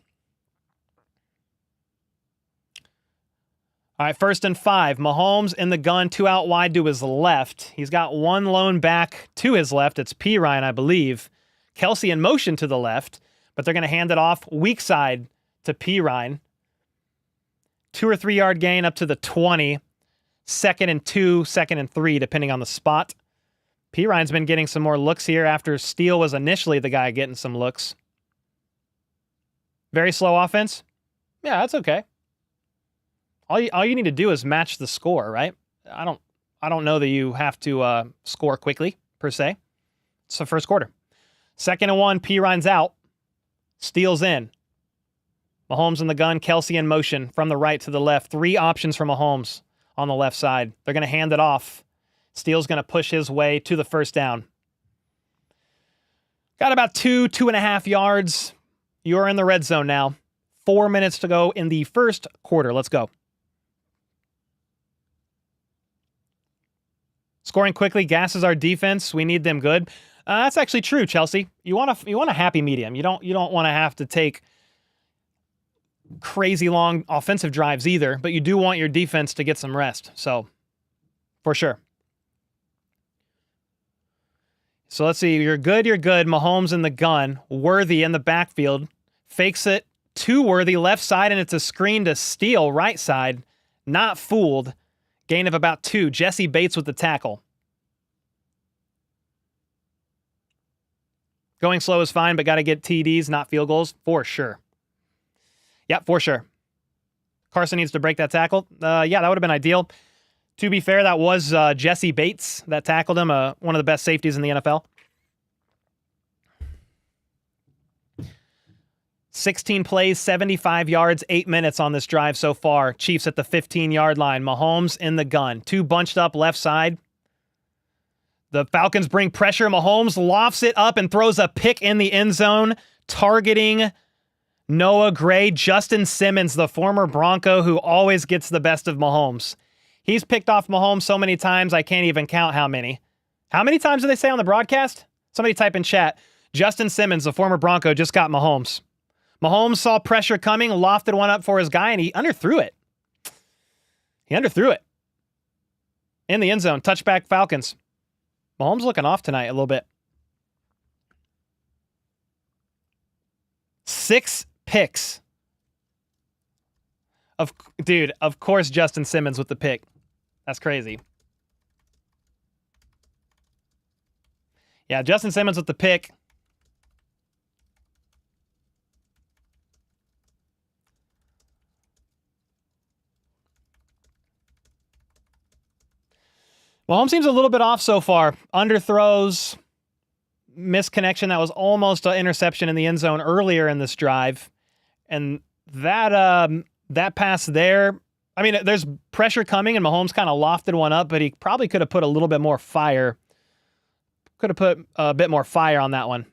All right, 1st and 5. Mahomes in the gun, 2 out wide to his left. He's got 1 lone back to his left. It's Pirine, I believe. Kelsey in motion to the left, but they're going to hand it off weak side to Pirine. 2 or 3 yard gain up to the 20. 2nd and 2, 2nd and 3, depending on the spot. Pirine's been getting some more looks here after Steele was initially the guy getting some looks. Very slow offense. Yeah, that's okay. All you need to do is match the score, right? I don't know that you have to score quickly, per se. It's the first quarter. 2nd and 1, Pirine's out. Steele's in. Mahomes in the gun, Kelsey in motion from the right to the left. 3 options for Mahomes on the left side. They're going to hand it off. Steele's going to push his way to the first down. Got about 2.5 yards. You're in the red zone now. 4 minutes to go in the first quarter. Let's go. Scoring quickly gasses our defense. We need them good. That's actually true, Chelsea. You want a happy medium. You don't want to have to take crazy long offensive drives either, but you do want your defense to get some rest. So, for sure. So let's see. You're good. Mahomes in the gun. Worthy in the backfield. Fakes it Too worthy left side, and it's a screen to steal right side. Not fooled. Gain of about 2. Jesse Bates with the tackle. Going slow is fine, but got to get TDs, not field goals, for sure. Yep, for sure. Carson needs to break that tackle. Yeah, that would have been ideal. To be fair, that was Jesse Bates that tackled him, one of the best safeties in the NFL. 16 plays, 75 yards, 8 minutes on this drive so far. Chiefs at the 15-yard line. Mahomes in the gun. 2 bunched up left side. The Falcons bring pressure. Mahomes lofts it up and throws a pick in the end zone, targeting Noah Gray. Justin Simmons, the former Bronco who always gets the best of Mahomes. He's picked off Mahomes so many times, I can't even count how many. How many times do they say on the broadcast? Somebody type in chat. Justin Simmons, the former Bronco, just got Mahomes. Mahomes saw pressure coming, lofted one up for his guy, and he underthrew it. In the end zone. Touchback Falcons. Mahomes looking off tonight a little bit. 6 picks. Of course Justin Simmons with the pick. That's crazy. Yeah, Justin Simmons with the pick. Mahomes seems a little bit off so far. Underthrows, missed connection that was almost an interception in the end zone earlier in this drive. And that pass there, I mean, there's pressure coming and Mahomes kind of lofted one up, but he probably could have put a little bit more fire. Could have put a bit more fire on that one.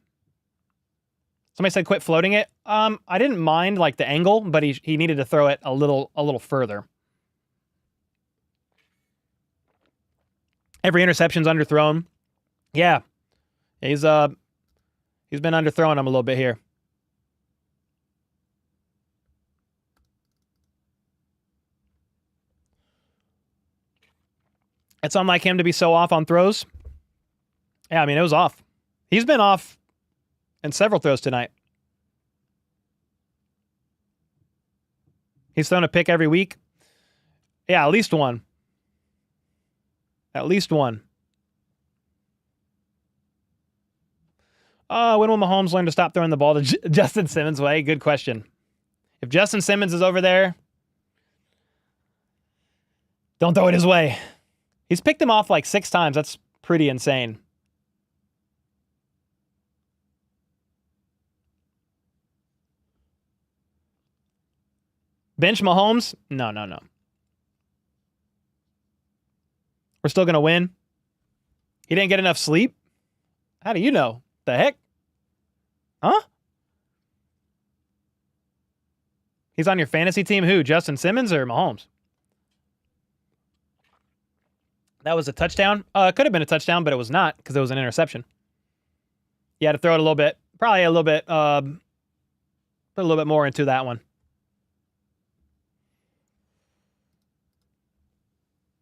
Somebody said quit floating it. I didn't mind like the angle, but he needed to throw it a little further. Every interception's underthrown. Yeah. He's been underthrowing him a little bit here. It's unlike him to be so off on throws. Yeah, I mean, it was off. He's been off in several throws tonight. He's thrown a pick every week. Yeah, at least one. At least one. When will Mahomes learn to stop throwing the ball to Justin Simmons' way? Good question. If Justin Simmons is over there, don't throw it his way. He's picked him off like 6 times. That's pretty insane. Bench Mahomes? No. We're still going to win. He didn't get enough sleep? How do you know? The heck? Huh? He's on your fantasy team? Who? Justin Simmons or Mahomes? That was a touchdown? It could have been a touchdown, but it was not because it was an interception. You had to throw it a little bit. Probably a little bit, put a little bit more into that one.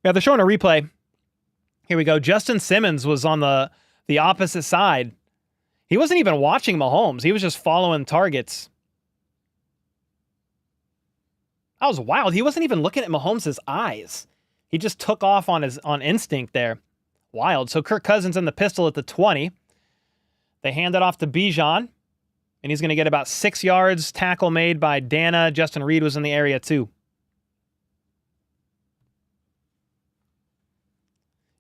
Yeah, they're showing a replay. Here we go. Justin Simmons was on the opposite side. He wasn't even watching Mahomes. He was just following targets. That was wild. He wasn't even looking at Mahomes' eyes. He just took off on instinct there. Wild. So Kirk Cousins in the pistol at the 20. They hand it off to Bijan, and he's going to get about 6 yards. Tackle made by Dana. Justin Reed was in the area too.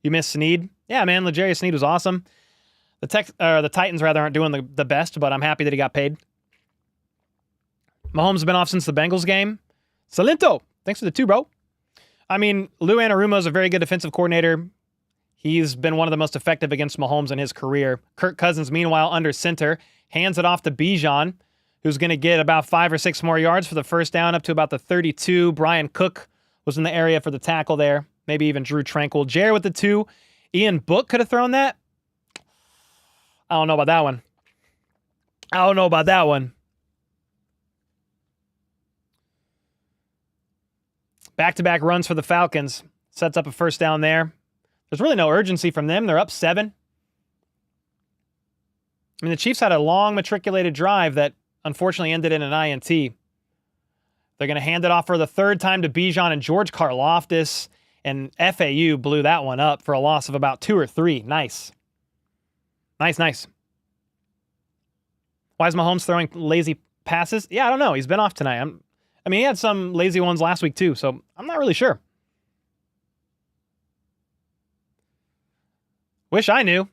You missed Snead? Yeah, man. L'Jarius Snead was awesome. The Titans rather aren't doing the best, but I'm happy that he got paid. Mahomes has been off since the Bengals game. Salento, thanks for the 2, bro. I mean, Lou Anarumo is a very good defensive coordinator. He's been one of the most effective against Mahomes in his career. Kirk Cousins, meanwhile, under center, hands it off to Bijan, who's going to get about 5 or 6 more yards for the first down, up to about the 32. Brian Cook was in the area for the tackle there. Maybe even Drew Tranquil. Jared with the 2. Ian Book could have thrown that. I don't know about that one. Back-to-back runs for the Falcons. Sets up a first down there. There's really no urgency from them. They're up 7. I mean, the Chiefs had a long matriculated drive that unfortunately ended in an INT. They're going to hand it off for the third time to Bijan and George Karlaftis, and FAU blew that one up for a loss of about 2 or 3. Nice. Nice. Why is Mahomes throwing lazy passes? Yeah, I don't know. He's been off tonight. I mean, he had some lazy ones last week too, so I'm not really sure. Wish I knew.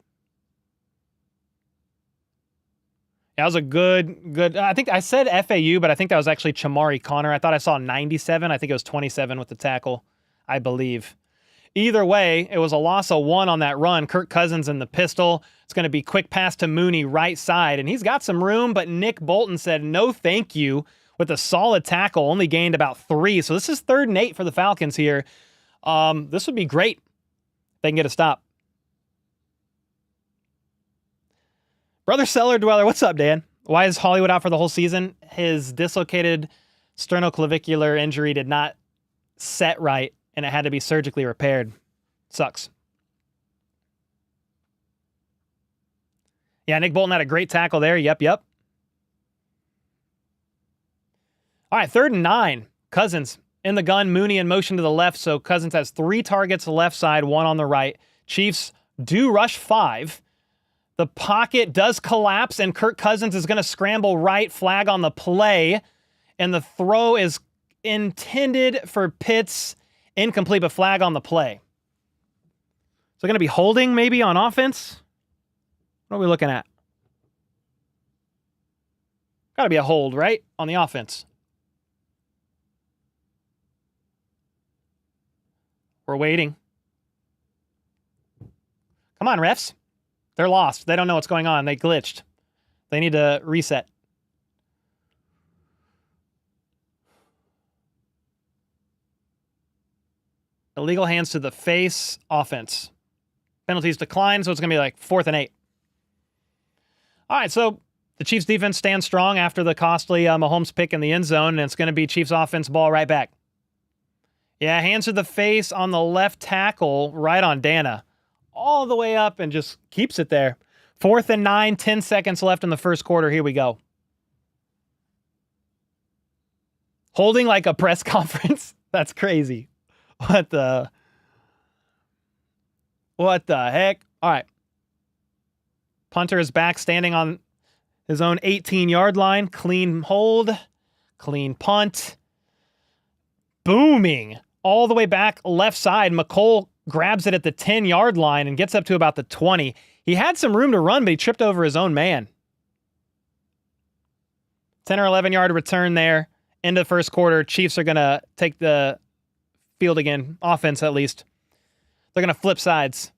That was a good. I think I said FAU, but I think that was actually Chamari Connor. I thought I saw 97. I think it was 27 with the tackle, I believe. Either way, it was a loss of 1 on that run. Kirk Cousins in the pistol. It's going to be quick pass to Mooney right side, and he's got some room, but Nick Bolton said no thank you with a solid tackle, only gained about 3. So this is 3rd and 8 for the Falcons here. This would be great if they can get a stop. Brother Cellar Dweller, what's up, Dan? Why is Hollywood out for the whole season? His dislocated sternoclavicular injury did not set right, and it had to be surgically repaired. Sucks. Yeah, Nick Bolton had a great tackle there. Yep. All right, 3rd and 9. Cousins in the gun, Mooney in motion to the left, so Cousins has 3 targets left side, 1 on the right. Chiefs do rush 5. The pocket does collapse, and Kirk Cousins is going to scramble right, flag on the play, and the throw is intended for Pitts, incomplete, but flag on the play. So going to be holding maybe on offense? What are we looking at? Got to be a hold, right? On the offense. We're waiting. Come on, refs. They're lost. They don't know what's going on. They glitched. They need to reset. Illegal hands to the face. Offense. Penalties decline, so it's going to be like 4th and 8. All right, so the Chiefs defense stands strong after the costly Mahomes pick in the end zone, and it's going to be Chiefs offense ball right back. Yeah, hands to the face on the left tackle, right on Dana. All the way up and just keeps it there. 4th and 9, 10 seconds left in the first quarter. Here we go. Holding like a press conference. That's crazy. What the heck? All right. Punter is back, standing on his own 18-yard line. Clean hold. Clean punt. Booming. All the way back left side. McCole grabs it at the 10-yard line and gets up to about the 20. He had some room to run, but he tripped over his own man. 10 or 11-yard return there. End of the first quarter. Chiefs are going to take the field again. Offense, at least. They're going to flip sides.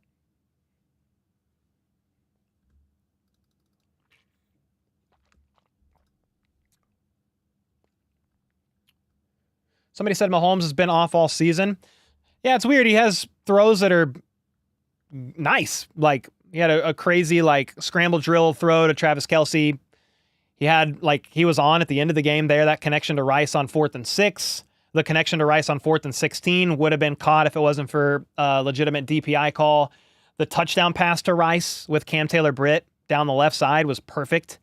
Somebody said Mahomes has been off all season. Yeah, it's weird. He has throws that are nice. Like, he had a crazy, like, scramble drill throw to Travis Kelce. He had, like, he was on at the end of the game there. That connection to Rice on 4th and 6. The connection to Rice on 4th and 16 would have been caught if it wasn't for a legitimate DPI call. The touchdown pass to Rice with Cam Taylor-Britt down the left side was perfect.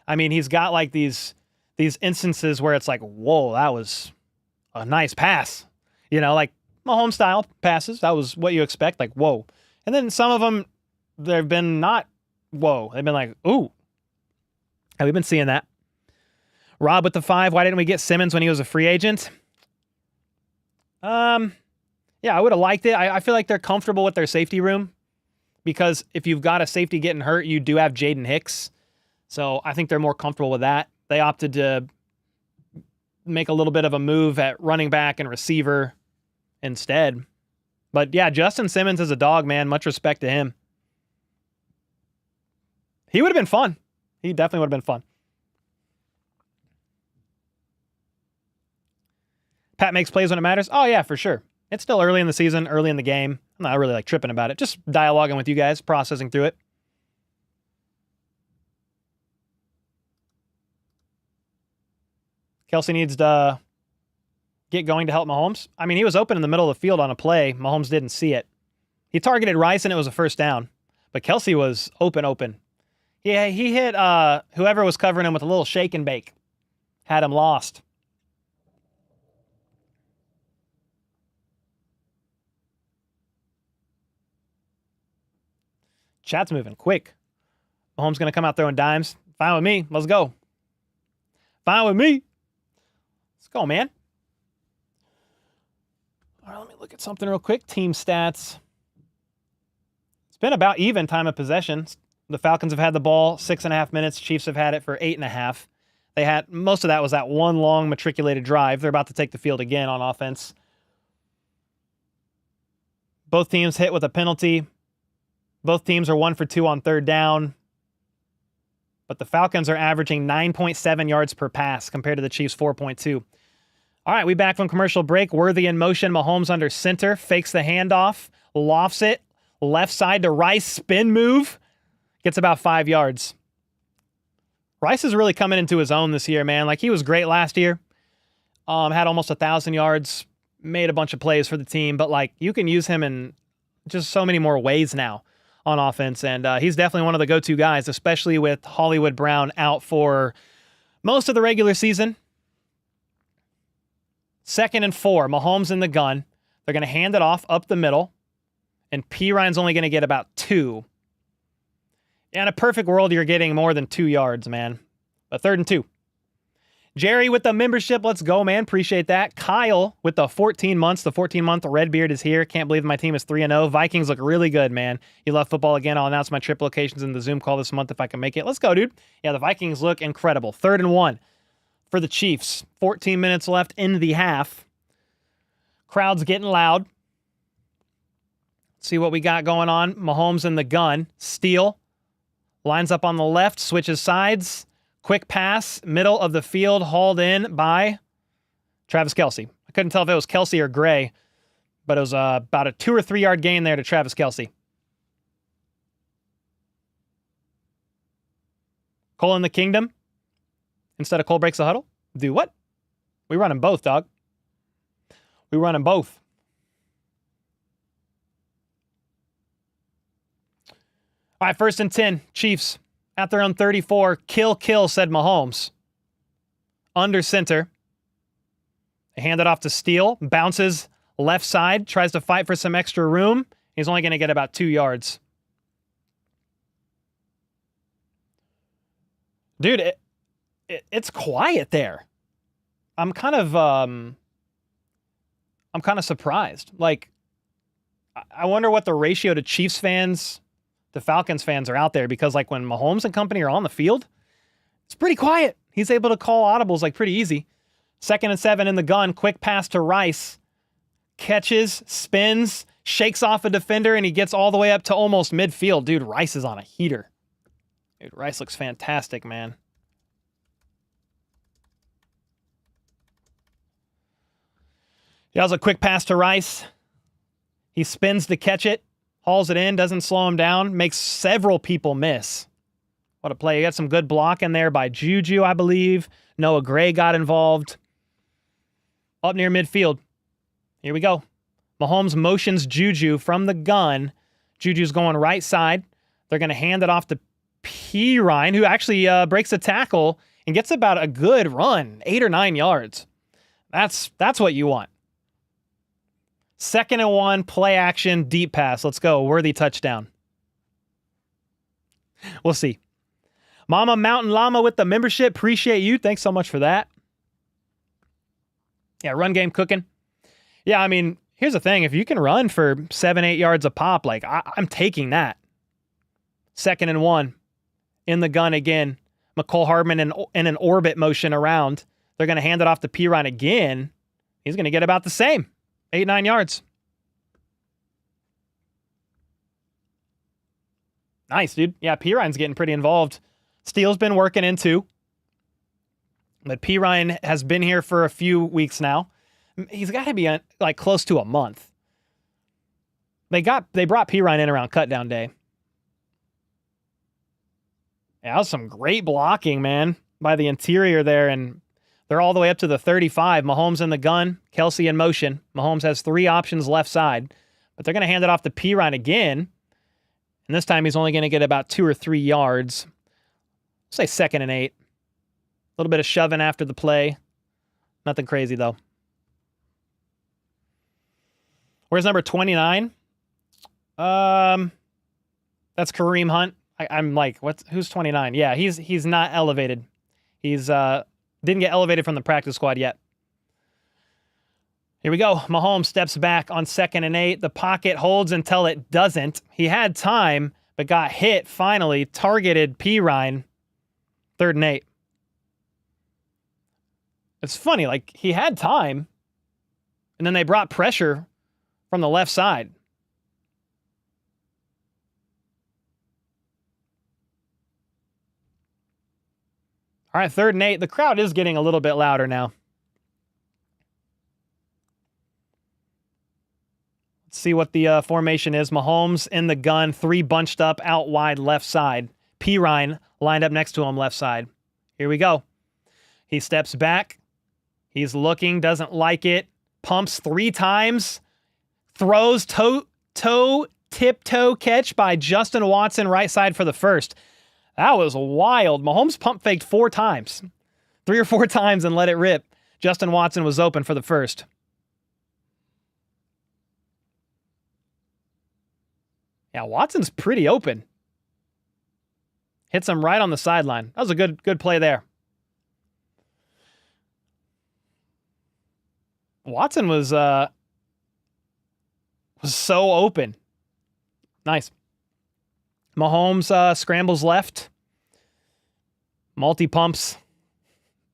I mean, he's got, like, these instances where it's like, whoa, that was a nice pass. You know, like, Mahomes style passes. That was what you expect. Like, whoa. And then some of them, they've been not whoa. They've been like, ooh. And we've been seeing that. Rob with the 5. Why didn't we get Simmons when he was a free agent? Yeah, I would have liked it. I feel like they're comfortable with their safety room because if you've got a safety getting hurt, you do have Jaden Hicks. So I think they're more comfortable with that. They opted to make a little bit of a move at running back and receiver instead. But yeah, Justin Simmons is a dog, man. Much respect to him. He would have been fun. He definitely would have been fun. Pat makes plays when it matters. Oh yeah, for sure. It's still early in the season, early in the game. I'm not really like tripping about it. Just dialoguing with you guys, processing through it. Kelce needs to get going to help Mahomes. I mean, he was open in the middle of the field on a play. Mahomes didn't see it. He targeted Rice and it was a first down. But Kelce was open. Yeah, he hit whoever was covering him with a little shake and bake. Had him lost. Chat's moving quick. Mahomes going to come out throwing dimes. Fine with me. Let's go. Fine with me. Let's go, man. All right, let me look at something real quick. Team stats. It's been about even time of possession. The Falcons have had the ball 6.5 minutes. Chiefs have had it for 8.5. They had most of that was that one long matriculated drive. They're about to take the field again on offense. Both teams hit with a penalty. Both teams are 1 for 2 on third down. But the Falcons are averaging 9.7 yards per pass compared to the Chiefs' 4.2. All right, we back from commercial break. Worthy in motion. Mahomes under center. Fakes the handoff. Lofts it. Left side to Rice. Spin move. Gets about 5 yards. Rice is really coming into his own this year, man. Like, he was great last year. Had almost 1,000 yards. Made a bunch of plays for the team. But, like, you can use him in just so many more ways now on offense. And he's definitely one of the go-to guys, especially with Hollywood Brown out for most of the regular season. 2nd and 4. Mahomes in the gun. They're going to hand it off up the middle. And Ryan's only going to get about 2. In a perfect world, you're getting more than 2 yards, man. But 3rd and 2. Jerry with the membership. Let's go, man. Appreciate that. Kyle with the 14 months. The 14-month Redbeard is here. Can't believe my team is 3-0. Vikings look really good, man. You love football again. I'll announce my trip locations in the Zoom call this month if I can make it. Let's go, dude. Yeah, the Vikings look incredible. 3rd and 1 for the Chiefs. 14 minutes left in the half. Crowd's getting loud. See what we got going on. Mahomes in the gun. Steal. Lines up on the left. Switches sides. Quick pass. Middle of the field. Hauled in by Travis Kelce. I couldn't tell if it was Kelce or Gray, but it was about a 2 or 3 yard gain there to Travis Kelce. Cole in the kingdom. Instead of Cole breaks the huddle. Do what? We run them both, dog. We run them both. All right, 1st and 10. Chiefs at their own 34. Kill, said Mahomes. Under center. They hand it off to Steele. Bounces left side. Tries to fight for some extra room. He's only going to get about 2 yards. Dude, it's quiet there. I'm kind of surprised. Like, I wonder what the ratio to Chiefs fans to Falcons fans are out there, because like when Mahomes and company are on the field, it's pretty quiet. He's able to call audibles like pretty easy. 2nd and 7 in the gun. Quick pass to Rice. Catches, spins, shakes off a defender, and he gets all the way up to almost midfield. Dude, Rice is on a heater. Dude, Rice looks fantastic, man. He has a quick pass to Rice. He spins to catch it. Hauls it in, doesn't slow him down, makes several people miss. What a play. You got some good blocking there by Juju, I believe. Noah Gray got involved. Up near midfield. Here we go. Mahomes motions Juju from the gun. Juju's going right side. They're going to hand it off to Ryan, who actually breaks a tackle and gets about a good run, 8 or 9 yards. That's what you want. 2nd and 1, play action, deep pass. Let's go. Worthy touchdown. We'll see. Mama Mountain Llama with the membership. Appreciate you. Thanks so much for that. Yeah, run game cooking. Yeah, I mean, here's the thing. If you can run for 7, 8 yards a pop, like, I'm taking that. 2nd and 1. In the gun again. McCole Hardman in an orbit motion around. They're going to hand it off to Pirine again. He's going to get about the same. 8, 9 yards. Nice, dude. Yeah, Pirine's getting pretty involved. Steele's been working in too. But Pirine has been here for a few weeks now. He's got to be like close to a month. They brought Pirine in around cutdown day. Yeah, that was some great blocking, man, by the interior there, and they're all the way up to the 35. Mahomes in the gun. Kelce in motion. Mahomes has 3 options left side. But they're going to hand it off to Pirine again. And this time he's only going to get about 2 or 3 yards. Say 2nd and 8. A little bit of shoving after the play. Nothing crazy, though. Where's number 29? That's Kareem Hunt. I'm like, who's 29? Yeah, he's not elevated. He's didn't get elevated from the practice squad yet. Here we go. Mahomes steps back on 2nd and 8. The pocket holds until it doesn't. He had time, but got hit finally. Targeted Pirine. 3rd and 8. It's funny, like, he had time, and then they brought pressure from the left side. All right, 3rd and 8. The crowd is getting a little bit louder now. Let's see what the formation is. Mahomes in the gun, 3 bunched up out wide left side. Pirine lined up next to him left side. Here we go. He steps back. He's looking, doesn't like it. Pumps 3 times. Throws tiptoe catch by Justin Watson right side for the first. That was wild. Mahomes pump faked 4 times. 3 or 4 times and let it rip. Justin Watson was open for the first. Yeah, Watson's pretty open. Hits him right on the sideline. That was a good play there. Watson was so open. Nice. Mahomes scrambles left. Multi-pumps.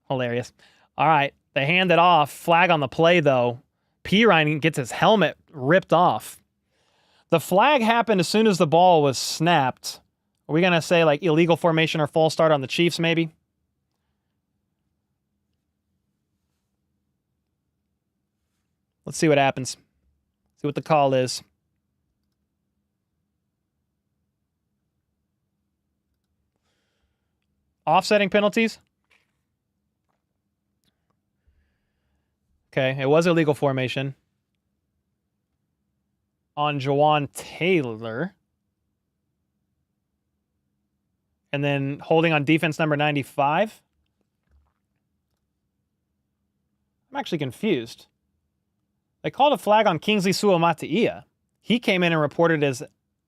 Hilarious. All right. They hand it off. Flag on the play, though. Pirine gets his helmet ripped off. The flag happened as soon as the ball was snapped. Are we going to say, like, illegal formation or false start on the Chiefs, maybe? Let's see what happens. See what the call is. Offsetting penalties? Okay, it was illegal formation on Jawan Taylor. And then holding on defense number 95. I'm actually confused. They called a flag on Kingsley Suamataia. He came in and reported as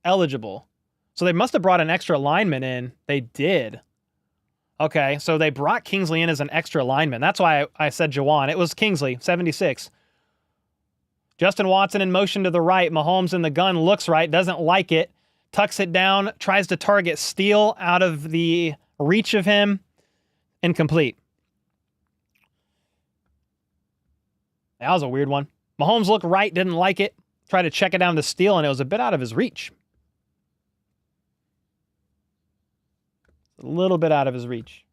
eligible. So they must have brought an extra lineman in. They did. Okay, so they brought Kingsley in as an extra lineman. That's why I said Jawan. It was Kingsley, 76. Justin Watson in motion to the right. Mahomes in the gun, looks right, doesn't like it. Tucks it down, tries to target Steele out of the reach of him. Incomplete. That was a weird one. Mahomes looked right, didn't like it. Tried to check it down to Steele, and it was a bit out of his reach. A little bit out of his reach.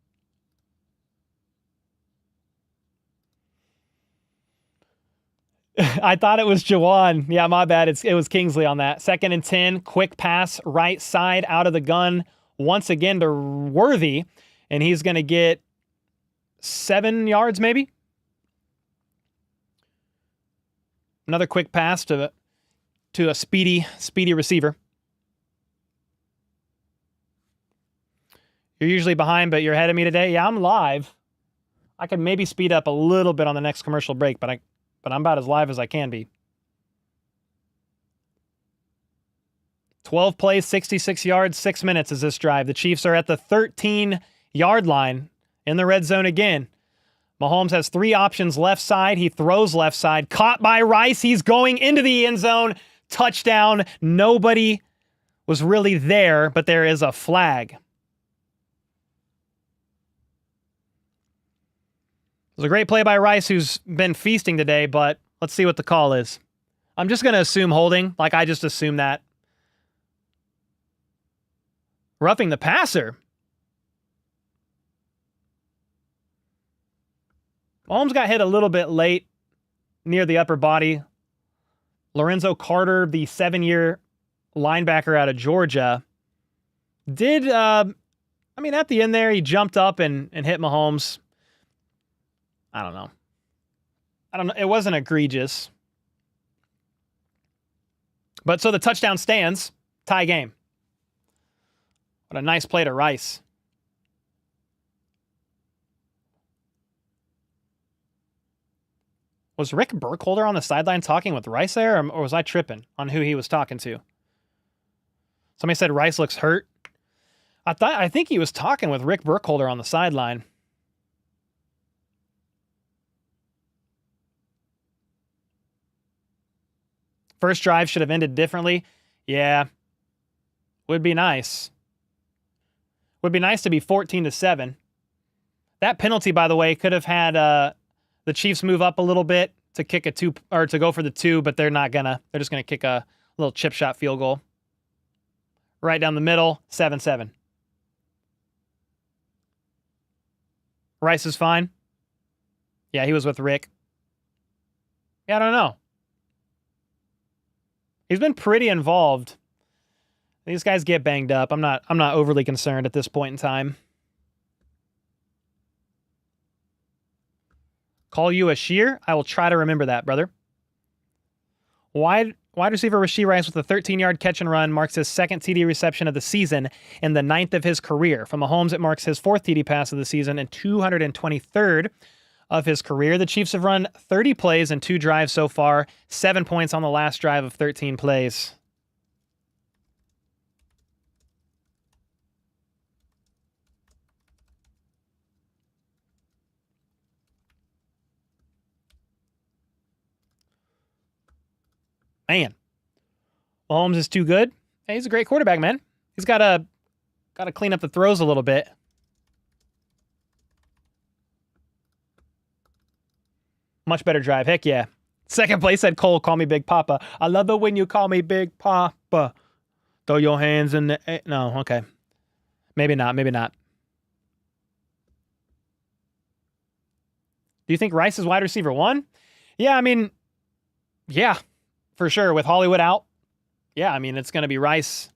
I thought it was Jawan. Yeah, my bad. It was Kingsley on that. 2nd and 10. Quick pass right side out of the gun. Once again to Worthy. And he's going to get 7 yards maybe. Another quick pass to a speedy receiver. You're usually behind, but you're ahead of me today. Yeah, I'm live. I could maybe speed up a little bit on the next commercial break, but I'm about as live as I can be. 12 plays, 66 yards, 6 minutes is this drive. The Chiefs are at the 13-yard line in the red zone again. Mahomes has 3 options left side. He throws left side. Caught by Rice. He's going into the end zone. Touchdown. Nobody was really there, but there is a flag. It was a great play by Rice, who's been feasting today, but let's see what the call is. I'm just going to assume holding, like I just assumed that. Roughing the passer. Mahomes got hit a little bit late near the upper body. Lorenzo Carter, the 7-year linebacker out of Georgia, did, at the end there, he jumped up and hit Mahomes. I don't know. It wasn't egregious. But so the touchdown stands. Tie game. What a nice play to Rice. Was Rick Burkholder on the sideline talking with Rice there, or was I tripping on who he was talking to? Somebody said Rice looks hurt. I think he was talking with Rick Burkholder on the sideline. First drive should have ended differently. Yeah. Would be nice. Would be nice to be 14-7. That penalty, by the way, could have had the Chiefs move up a little bit to kick a 2 or to go for the 2, but they're not gonna. They're just gonna kick a little chip shot field goal. Right down the middle, 7-7. Rice is fine. Yeah, he was with Rick. Yeah, I don't know. He's been pretty involved. These guys get banged up. I'm not overly concerned at this point in time. Call you a shear? I will try to remember that, brother. Wide receiver Rashee Rice with a 13-yard catch and run marks his second TD reception of the season and the 9th of his career. From Mahomes, it marks his 4th TD pass of the season and 223rd of his career. The Chiefs have run 30 plays and 2 drives so far, 7 points on the last drive of 13 plays. Man, Mahomes is too good. Hey, he's a great quarterback, man. He's got to clean up the throws a little bit. Much better drive. Heck yeah. Second place said Cole, call me Big Papa. I love it when you call me Big Papa. Throw your hands in the... No, okay. Maybe not. Maybe not. Do you think Rice is wide receiver 1? Yeah, I mean... Yeah. For sure, with Hollywood out, yeah, I mean, it's going to be Rice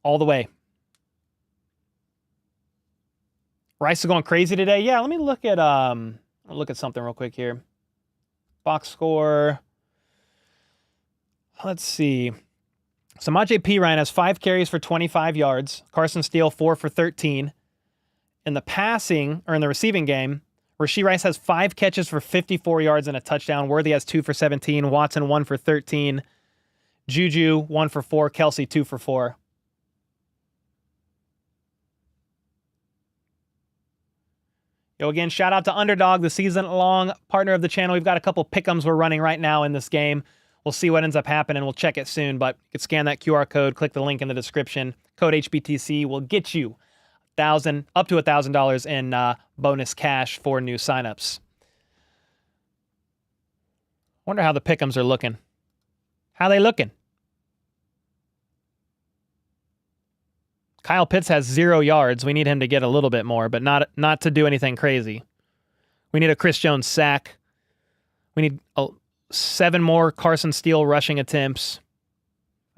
all the way. Rice is going crazy today. Yeah, let me look at something real quick here. Box score. Let's see. Samaje Perine has 5 carries for 25 yards. Carson Steele 4 for 13. In the passing, or in the receiving game, Rashee Rice has 5 catches for 54 yards and a touchdown. Worthy has 2 for 17. Watson 1 for 13. Juju 1 for 4. Kelsey 2 for 4. Yo, again, shout out to Underdog, the season-long partner of the channel. We've got a couple pick'ems we're running right now in this game. We'll see what ends up happening. We'll check it soon, but you can scan that QR code, click the link in the description. Code HBTC will get you up to $1,000 in bonus cash for new signups. Wonder how the pick'ems are looking. How they looking? Kyle Pitts has 0 yards. We need him to get a little bit more, but not to do anything crazy. We need a Chris Jones sack. We need 7 more Carson Steele rushing attempts.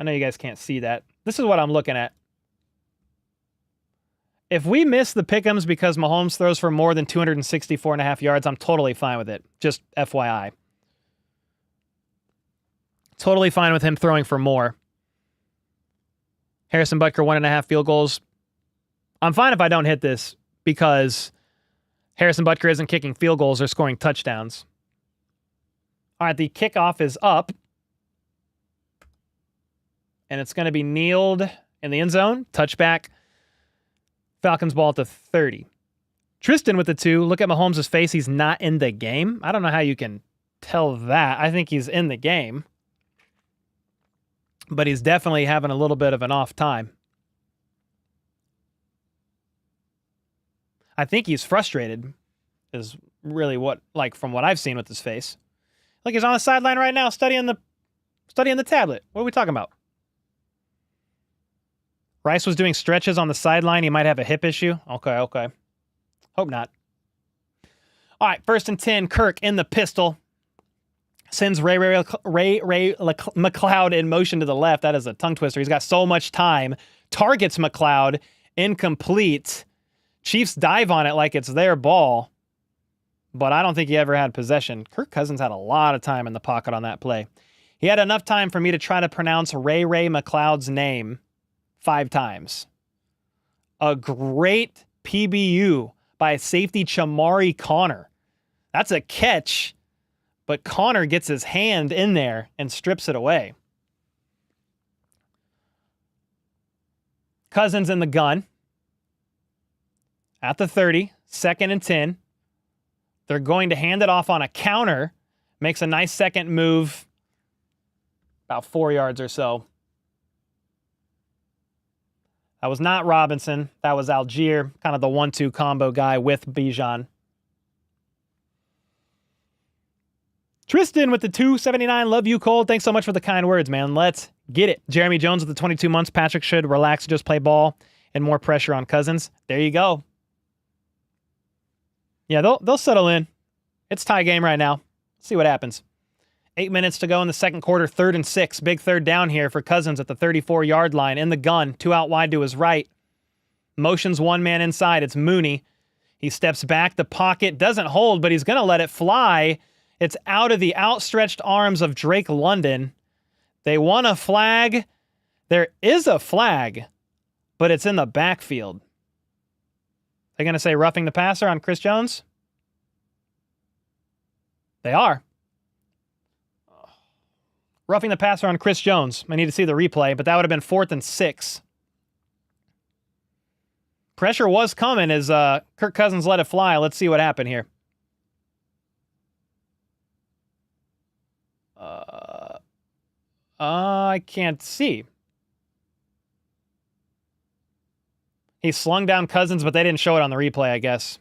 I know you guys can't see that. This is what I'm looking at. If we miss the pick'ems because Mahomes throws for more than 264.5 yards, I'm totally fine with it. Just FYI. Totally fine with him throwing for more. Harrison Butker, 1.5 field goals. I'm fine if I don't hit this because Harrison Butker isn't kicking field goals or scoring touchdowns. All right, the kickoff is up. And it's going to be kneeled in the end zone. Touchback. Falcons ball at the 30. Tristan with the 2. Look at Mahomes' face. He's not in the game. I don't know how you can tell that. I think he's in the game. But he's definitely having a little bit of an off time. I think he's frustrated is really what, like, from what I've seen with his face. Look, he's on the sideline right now studying the tablet. What are we talking about? Rice was doing stretches on the sideline. He might have a hip issue. Okay. Hope not. All right, 1st and 10. Kirk in the pistol. Sends Ray McLeod in motion to the left. That is a tongue twister. He's got so much time. Targets McLeod. Incomplete. Chiefs dive on it like it's their ball. But I don't think he ever had possession. Kirk Cousins had a lot of time in the pocket on that play. He had enough time for me to try to pronounce Ray McLeod's name 5 times. A great PBU by safety Chamari Connor. That's a catch. But Connor gets his hand in there and strips it away. Cousins in the gun at the 30, 2nd and 10. They're going to hand it off on a counter. Makes a nice second move, about 4 yards or so. That was not Robinson. That was Algier, kind of the 1-2 combo guy with Bijan. Tristan with the 279. Love you, Cole. Thanks so much for the kind words, man. Let's get it. Jeremy Jones with the 22 months. Patrick should relax, just play ball, and more pressure on Cousins. There you go. Yeah, they'll settle in. It's tie game right now. See what happens. 8 minutes to go in the second quarter, 3rd and 6. Big third down here for Cousins at the 34-yard line. In the gun, 2 out wide to his right. Motions one man inside. It's Mooney. He steps back. The pocket doesn't hold, but he's going to let it fly. It's out of the outstretched arms of Drake London. They want a flag. There is a flag, but it's in the backfield. They're going to say roughing the passer on Chris Jones? They are. Roughing the passer on Chris Jones. I need to see the replay, but that would have been 4th and 6. Pressure was coming as Kirk Cousins let it fly. Let's see what happened here. I can't see. He slung down Cousins, but they didn't show it on the replay, I guess.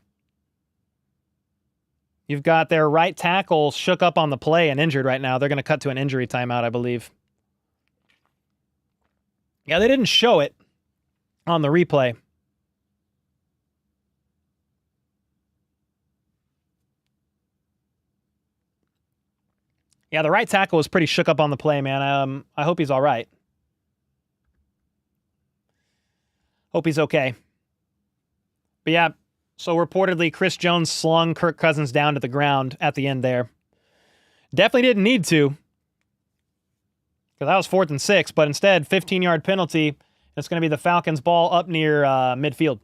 You've got their right tackle shook up on the play and injured right now. They're going to cut to an injury timeout, I believe. Yeah, they didn't show it on the replay. Yeah, the right tackle was pretty shook up on the play, man. I hope he's all right. Hope he's okay. But yeah, so reportedly Chris Jones slung Kirk Cousins down to the ground at the end there. Definitely didn't need to, because that was 4th and 6, but instead, 15-yard penalty. It's going to be the Falcons' ball up near midfield.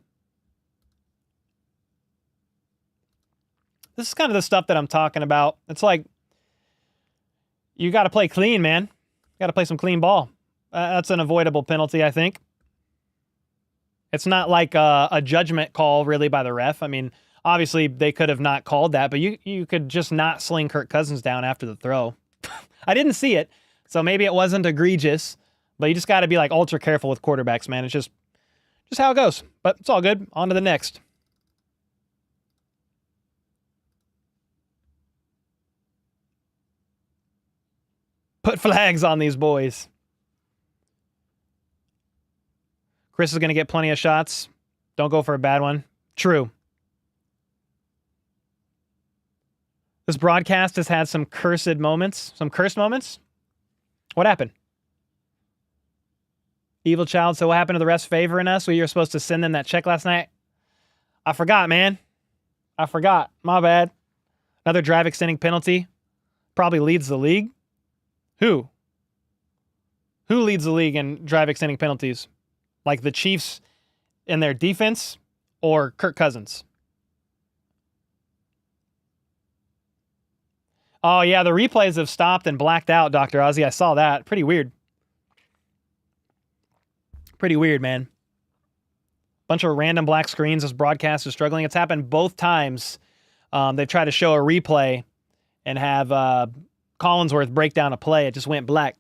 This is kind of the stuff that I'm talking about. It's like, you got to play clean, man. You got to play some clean ball. That's an avoidable penalty, I think. It's not like a judgment call, really, by the ref. I mean, obviously, they could have not called that, but you could just not sling Kirk Cousins down after the throw. I didn't see it, so maybe it wasn't egregious, but you just got to be, like, ultra careful with quarterbacks, man. It's just how it goes. But it's all good. On to the next. Put flags on these boys. Chris is going to get plenty of shots. Don't go for a bad one. True. This broadcast has had some cursed moments. Some cursed moments? What happened? Evil child, so what happened to the refs favoring us? Well, you were supposed to send them that check last night? I forgot, man. I forgot. My bad. Another drive extending penalty. Probably leads the league. Who? Who leads the league in drive extending penalties? Like the Chiefs in their defense or Kirk Cousins? Oh, yeah, the replays have stopped and blacked out, Dr. Ozzy. I saw that. Pretty weird. Pretty weird, man. Bunch of random black screens. This broadcast is struggling. It's happened both times. They've tried to show a replay and have Collinsworth break down a play. It just went black.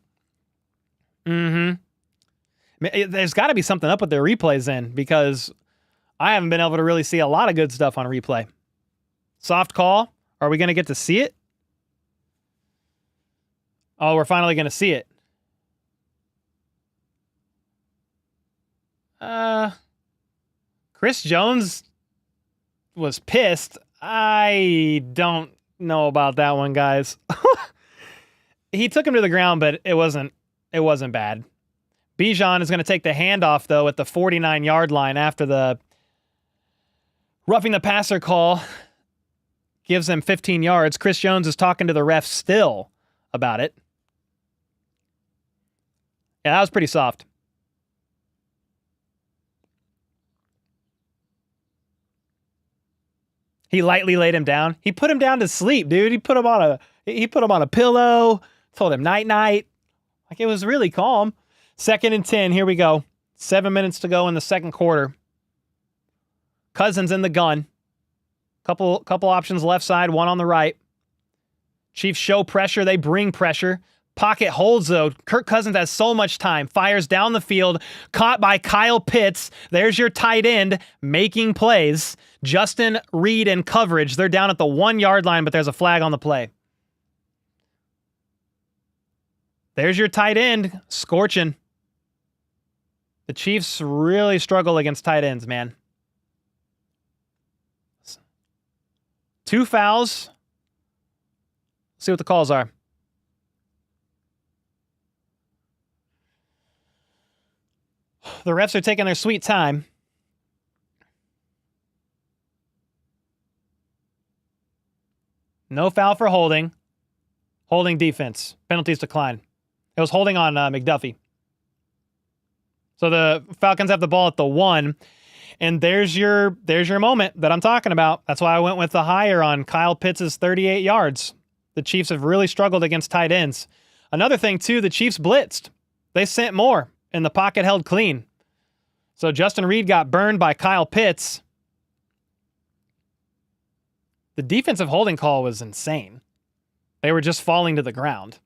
There's got to be something up with their replays then, because I haven't been able to really see a lot of good stuff on replay. Soft call. Are we going to get to see it? Oh, we're finally going to see it. Chris Jones was pissed. I don't know about that one, guys. He took him to the ground, but it wasn't bad. Bijan is going to take the handoff, though, at the 49-yard line after the roughing the passer call. Gives them 15 yards. Chris Jones is talking to the ref still about it. Yeah, that was pretty soft. He lightly laid him down. He put him down to sleep, dude. He put him on a pillow, told him night-night. Like, it was really calm. 2nd and 10, here we go. 7 minutes to go in the second quarter. Cousins in the gun. Couple options left side, one on the right. Chiefs show pressure. They bring pressure. Pocket holds, though. Kirk Cousins has so much time. Fires down the field. Caught by Kyle Pitts. There's your tight end making plays. Justin Reed in coverage. They're down at the 1 yard line, but there's a flag on the play. There's your tight end scorching. The Chiefs really struggle against tight ends, man. 2 fouls. See what the calls are. The refs are taking their sweet time. No foul for holding. Holding defense. Penalties decline. It was holding on McDuffie. So the Falcons have the ball at the 1. And there's your moment that I'm talking about. That's why I went with the higher on Kyle Pitts' 38 yards. The Chiefs have really struggled against tight ends. Another thing, too, the Chiefs blitzed. They sent more, and the pocket held clean. So Justin Reed got burned by Kyle Pitts. The defensive holding call was insane. They were just falling to the ground.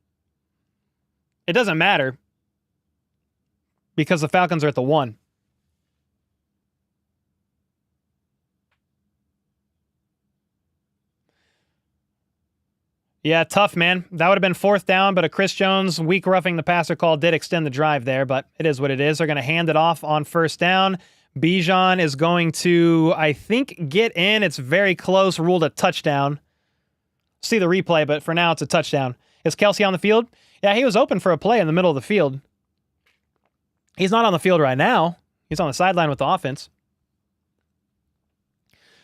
It doesn't matter because the Falcons are at the 1. Yeah, tough, man. That would have been 4th down, but a Chris Jones weak roughing the passer call did extend the drive there, but it is what it is. They're going to hand it off on 1st down. Bijan is going to, I think, get in. It's very close, ruled a touchdown. See the replay, but for now it's a touchdown. Is Kelsey on the field? Yeah, he was open for a play in the middle of the field. He's not on the field right now. He's on the sideline with the offense.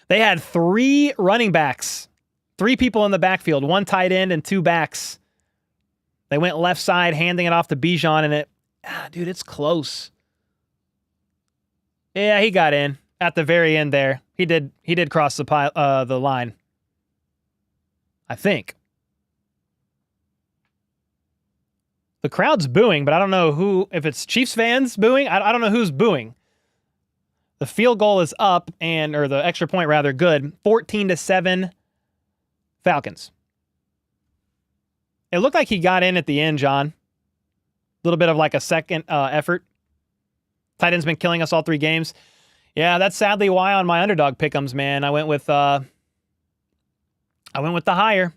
They had 3 running backs. 3 people in the backfield, 1 tight end and 2 backs. They went left side, handing it off to Bijan, and dude, it's close. Yeah, he got in at the very end there. He did cross the line. I think. The crowd's booing, but I don't know if it's Chiefs fans booing. I don't know who's booing. The field goal is up, or the extra point rather, good. 14-7. Falcons. It looked like he got in at the end, John. A little bit of like a second effort. Tight end's been killing us all 3 games. Yeah, that's sadly why on my underdog pick'ems, man, I went with the higher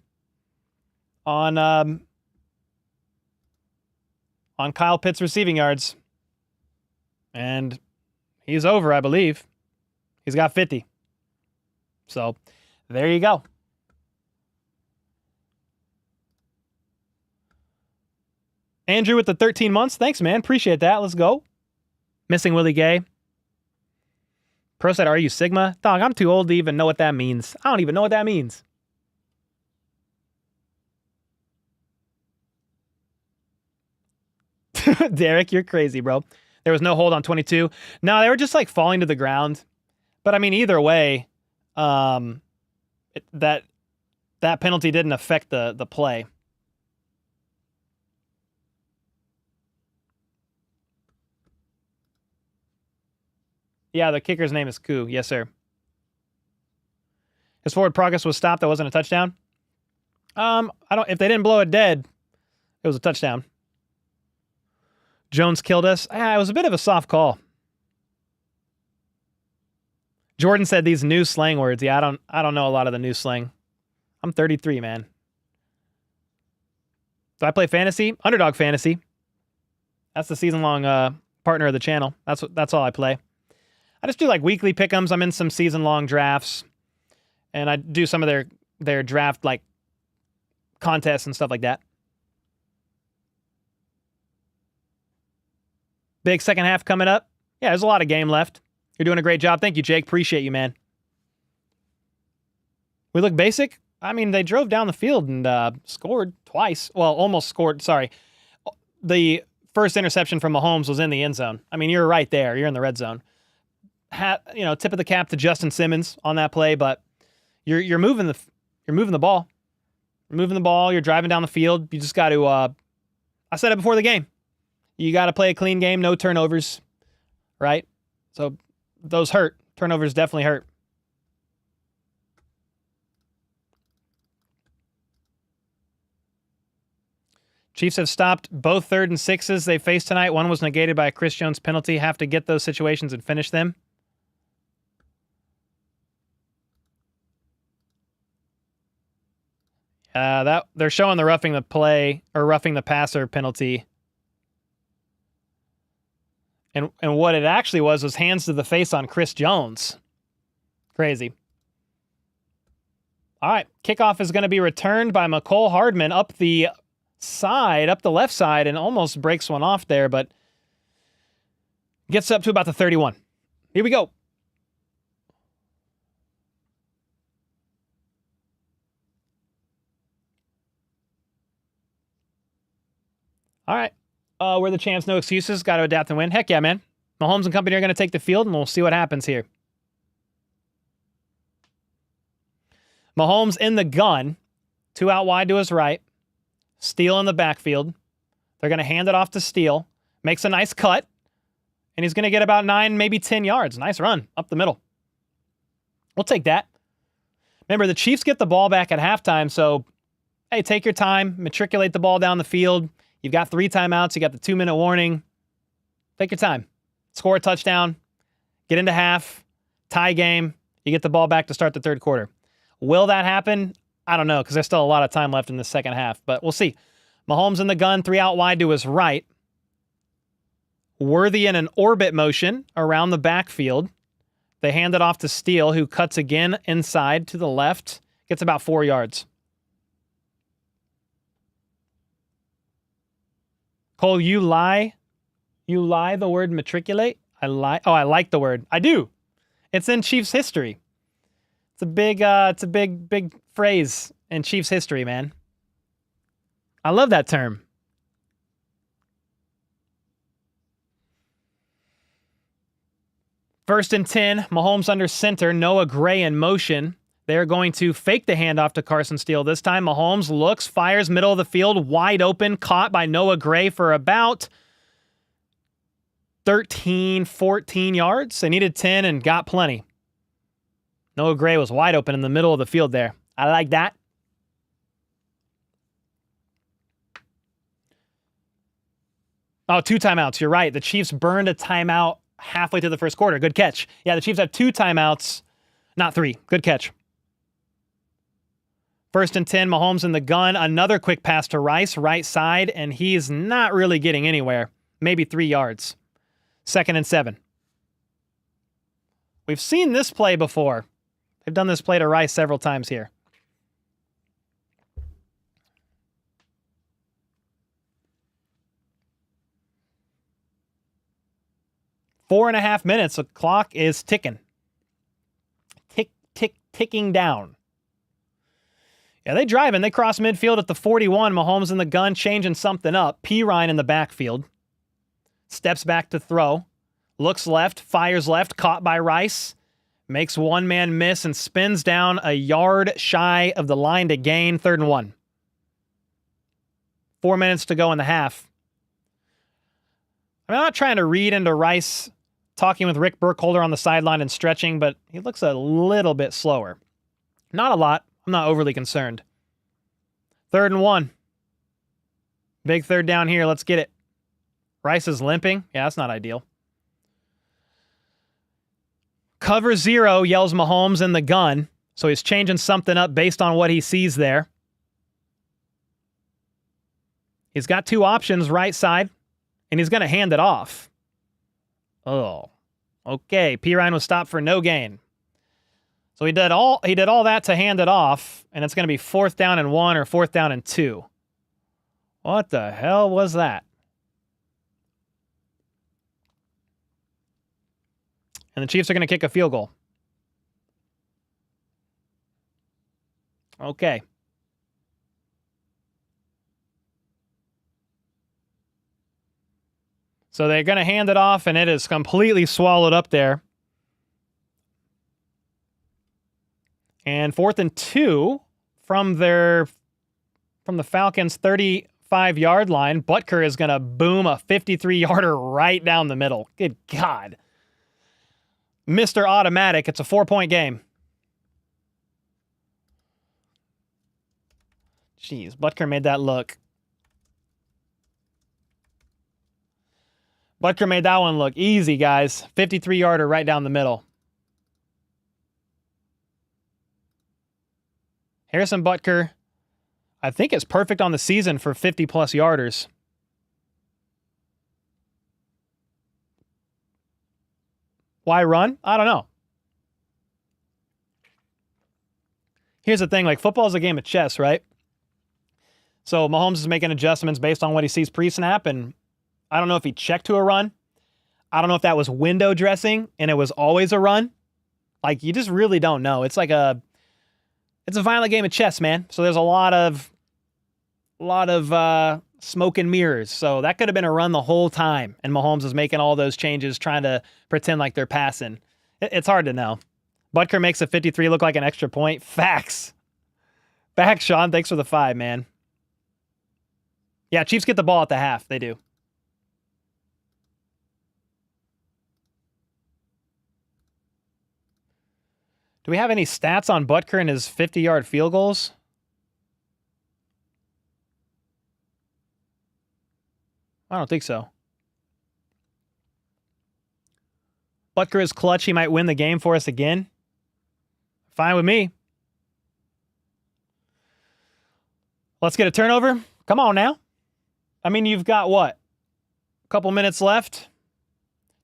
on Kyle Pitts receiving yards. And he's over, I believe. He's got 50. So, there you go. Andrew with the 13 months. Thanks, man. Appreciate that. Let's go. Missing Willie Gay. Pro said, are you Sigma? Dog, I'm too old to even know what that means. I don't even know what that means. Derek, you're crazy, bro. There was no hold on 22. No, they were just like falling to the ground. But I mean, either way, that penalty didn't affect the play. Yeah, the kicker's name is Koo. Yes, sir. His forward progress was stopped. That wasn't a touchdown. If they didn't blow it dead, it was a touchdown. Jones killed us. It was a bit of a soft call. Jordan said these new slang words. Yeah, I don't know a lot of the new slang. I'm 33, man. Do I play fantasy? Underdog fantasy. That's the season-long partner of the channel. That's all I play. I just do like weekly pick'ems. I'm in some season-long drafts, and I do some of their draft like contests and stuff like that. Big second half coming up. Yeah, there's a lot of game left. You're doing a great job. Thank you, Jake. Appreciate you, man. We look basic. I mean, they drove down the field and scored twice. Well, almost scored. Sorry. The first interception from Mahomes was in the end zone. I mean, you're right there. You're in the red zone. Tip of the cap to Justin Simmons on that play, but you're moving the ball. You're moving the ball. You're driving down the field. You just got to. I said it before the game. You got to play a clean game, no turnovers. right? So those hurt. Turnovers definitely hurt. Chiefs have stopped both 3rd and 6s they faced tonight. One was negated by a Chris Jones penalty. Have to get those situations and finish them. That they're showing the roughing the play or roughing the passer penalty. And what it actually was hands to the face on Chris Jones. Crazy. All right, kickoff is going to be returned by McCole Hardman up the left side, and almost breaks one off there, but gets up to about the 31. Here we go. All right. We're the champs, no excuses. Got to adapt and win. Heck yeah, man. Mahomes and company are going to take the field, and we'll see what happens here. Mahomes in the gun. 2 out wide to his right. Steele in the backfield. They're going to hand it off to Steele. Makes a nice cut. And he's going to get about 9, maybe 10 yards. Nice run up the middle. We'll take that. Remember, the Chiefs get the ball back at halftime, so, hey, take your time. Matriculate the ball down the field. You've got 3 timeouts. You got the 2-minute warning. Take your time. Score a touchdown. Get into half. Tie game. You get the ball back to start the 3rd quarter. Will that happen? I don't know, because there's still a lot of time left in the second half, but we'll see. Mahomes in the gun, 3 out wide to his right. Worthy in an orbit motion around the backfield. They hand it off to Steele, who cuts again inside to the left. Gets about 4 yards. Cole, you lie. You lie the word matriculate? I lie. Oh, I like the word. I do. It's in Chiefs history. It's a big phrase in Chiefs history, man. I love that term. First and 10, Mahomes under center, Noah Gray in motion. They're going to fake the handoff to Carson Steele. This time, Mahomes looks, fires middle of the field, wide open, caught by Noah Gray for about 13, 14 yards. They needed 10 and got plenty. Noah Gray was wide open in the middle of the field there. I like that. Oh, 2 timeouts. You're right. The Chiefs burned a timeout halfway through the first quarter. Good catch. Yeah, the Chiefs have 2 timeouts, not 3. Good catch. First and 10, Mahomes in the gun. Another quick pass to Rice, right side, and he's not really getting anywhere. Maybe 3 yards. 2nd and 7. We've seen this play before. They've done this play to Rice several times here. Four and a half minutes. The clock is ticking. Ticking down. Yeah, they driving. They cross midfield at the 41. Mahomes in the gun, changing something up. Pirine in the backfield. Steps back to throw. Looks left, fires left, caught by Rice. Makes one man miss and spins down a yard shy of the line to gain. 3rd and 1. 4 minutes to go in the half. I'm not trying to read into Rice talking with Rick Burkholder on the sideline and stretching, but he looks a little bit slower. Not a lot. I'm not overly concerned. 3rd and 1. Big 3rd down here. Let's get it. Rice is limping. Yeah, that's not ideal. Cover 0, yells Mahomes in the gun. So he's changing something up based on what he sees there. He's got 2 options, right side, and he's going to hand it off. Oh, okay. Pirine was stopped for no gain. So he did all that to hand it off, and it's going to be 4th down and 1 or 4th down and 2. What the hell was that? And the Chiefs are going to kick a field goal. Okay. So they're going to hand it off, and it is completely swallowed up there. And 4th and 2 from the Falcons' 35-yard line. Butker is going to boom a 53-yarder right down the middle. Good God. Mr. Automatic. It's a 4-point game. Jeez, Butker made that look. Butker made that one look easy, guys. 53-yarder right down the middle. Harrison Butker, I think it's perfect on the season for 50-plus yarders. Why run? I don't know. Here's the thing, like football is a game of chess, right? So Mahomes is making adjustments based on what he sees pre-snap, and I don't know if he checked to a run. I don't know if that was window dressing and it was always a run. Like, you just really don't know. It's a violent game of chess, man. So there's a lot of smoke and mirrors. So that could have been a run the whole time, and Mahomes is making all those changes, trying to pretend like they're passing. It's hard to know. Butker makes a 53 look like an extra point. Facts. Facts, Sean. Thanks for the 5, man. Yeah, Chiefs get the ball at the half. They do. Do we have any stats on Butker and his 50-yard field goals? I don't think so. Butker is clutch. He might win the game for us again. Fine with me. Let's get a turnover. Come on now. I mean, you've got what? A couple minutes left.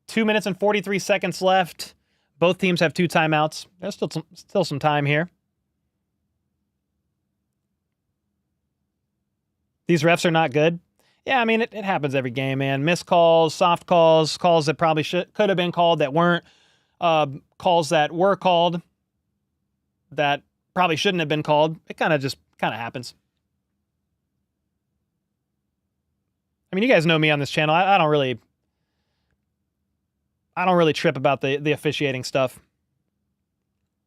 2 minutes and 43 seconds left. Both teams have 2 timeouts. There's still some time here. These refs are not good. Yeah, I mean, it happens every game, man. Missed calls, soft calls, calls that probably could have been called that weren't, calls that were called that probably shouldn't have been called. It kind of happens. I mean, you guys know me on this channel. I don't really trip about the officiating stuff.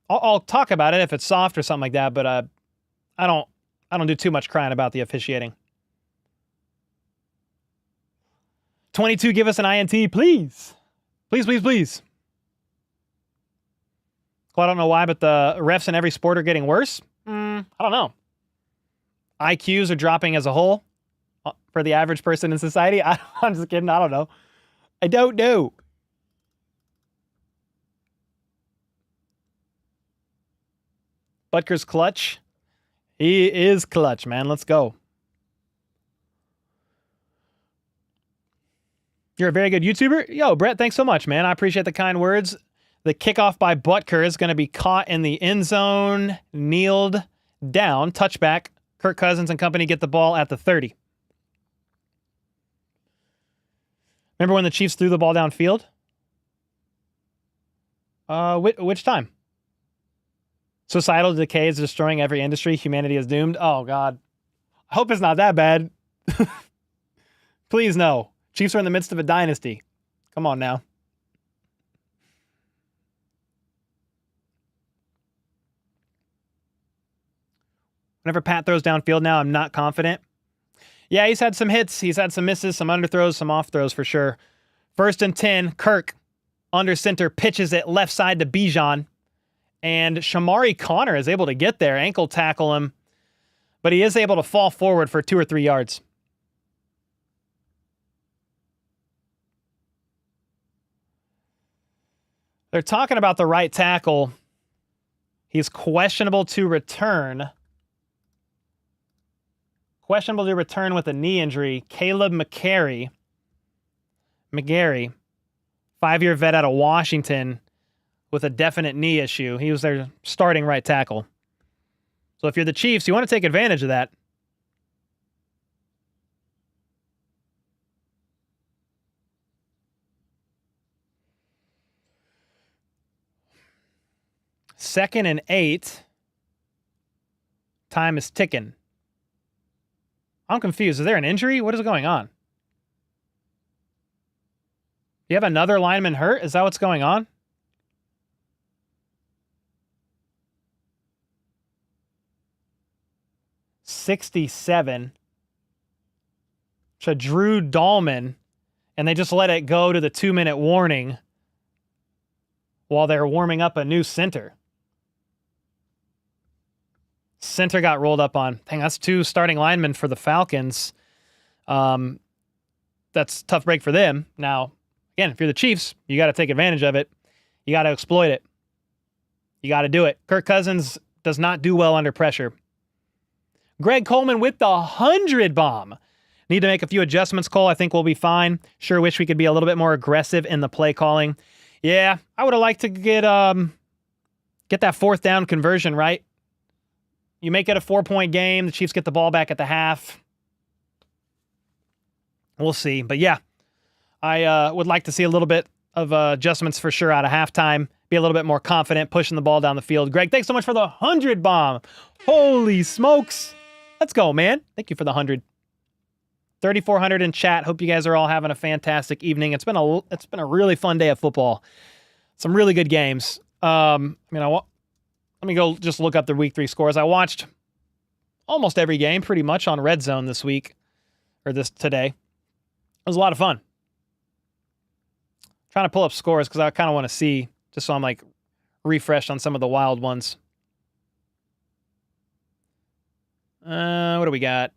I'll talk about it if it's soft or something like that, but I don't do too much crying about the officiating. 22, give us an INT, please. Please, please, please. Well, I don't know why, but the refs in every sport are getting worse. I don't know. IQs are dropping as a whole for the average person in society. I'm just kidding. I don't know. I don't know. Butker's clutch. He is clutch, man. Let's go. You're a very good YouTuber. Yo, Brett, thanks so much, man. I appreciate the kind words. The kickoff by Butker is going to be caught in the end zone, kneeled down, touchback. Kirk Cousins and company get the ball at the 30. Remember when the Chiefs threw the ball downfield? Which time? Societal decay is destroying every industry. Humanity is doomed. Oh, God. I hope it's not that bad. Please, no. Chiefs are in the midst of a dynasty. Come on now. Whenever Pat throws downfield now, I'm not confident. Yeah, he's had some hits. He's had some misses, some underthrows, some off throws for sure. 1st and 10, Kirk under center pitches it left side to Bijan. And Shamari Connor is able to get there, ankle tackle him. But he is able to fall forward for 2 or 3 yards. They're talking about the right tackle. He's questionable to return. Questionable to return with a knee injury. Caleb McGarry, 5-year vet out of Washington with a definite knee issue. He was their starting right tackle. So if you're the Chiefs, you want to take advantage of that. Second and 8. Time is ticking. I'm confused. Is there an injury? What is going on? You have another lineman hurt? Is that what's going on? $67 to Drew Dahlman, and they just let it go to the 2-minute warning. while they're warming up a new center. Center got rolled up on. Dang, that's 2 starting linemen for the Falcons. That's a tough break for them. Now, again, if you're the Chiefs, you got to take advantage of it. You got to exploit it. You got to do it. Kirk Cousins does not do well under pressure. Greg Coleman with the 100 bomb. Need to make a few adjustments, Cole. I think we'll be fine. Sure wish we could be a little bit more aggressive in the play calling. Yeah, I would have liked to get that 4th down conversion, right? You make it a 4-point game. The Chiefs get the ball back at the half. We'll see. But yeah, I would like to see a little bit of adjustments for sure out of halftime. Be a little bit more confident, pushing the ball down the field. Greg, thanks so much for the 100 bomb. Holy smokes. Let's go, man. Thank you for the 100. 3,400 in chat. Hope you guys are all having a fantastic evening. It's been a really fun day of football. Some really good games. Let me go just look up the week 3 scores. I watched almost every game pretty much on Red Zone this week, or today. It was a lot of fun. Trying to pull up scores because I kind of want to see, just so I'm like refreshed on some of the wild ones. What do we got?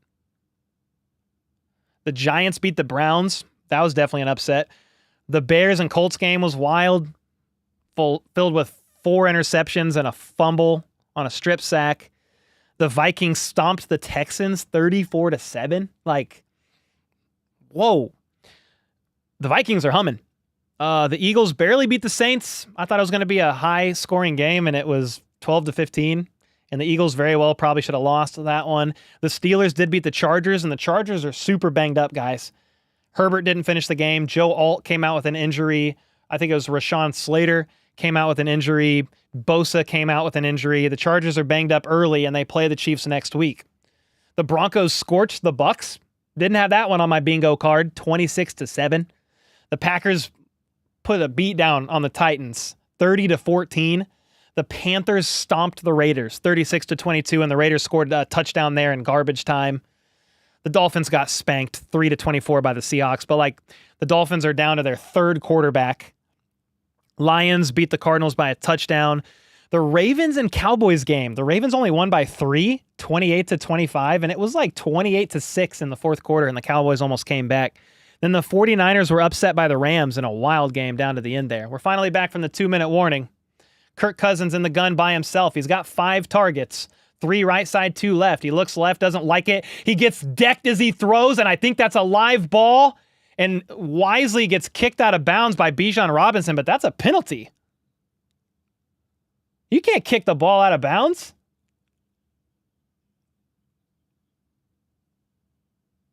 The Giants beat the Browns. That was definitely an upset. The Bears and Colts game was wild, filled with 4 interceptions and a fumble on a strip sack. The Vikings stomped the Texans 34-7. Like, whoa. The Vikings are humming. The Eagles barely beat the Saints. I thought it was going to be a high-scoring game, and it was 12-15. And the Eagles very well probably should have lost that one. The Steelers did beat the Chargers, and the Chargers are super banged up, guys. Herbert didn't finish the game. Joe Alt came out with an injury. I think it was Rashawn Slater came out with an injury. Bosa came out with an injury. The Chargers are banged up early, and they play the Chiefs next week. The Broncos scorched the Bucks. Didn't have that one on my bingo card, 26-7. The Packers put a beat down on the Titans, 30-14. The Panthers stomped the Raiders, 36-22, and the Raiders scored a touchdown there in garbage time. The Dolphins got spanked, 3-24 by the Seahawks, but the Dolphins are down to their 3rd quarterback. Lions beat the Cardinals by a touchdown. The Ravens and Cowboys game, the Ravens only won by 3, 28-25, and it was 28-6 in the 4th quarter, and the Cowboys almost came back. Then the 49ers were upset by the Rams in a wild game down to the end there. We're finally back from the 2-minute warning. Kirk Cousins in the gun by himself. He's got 5 targets, 3 right side, 2 left. He looks left, doesn't like it. He gets decked as he throws, and I think that's a live ball, and wisely gets kicked out of bounds by Bijan Robinson, but that's a penalty. You can't kick the ball out of bounds.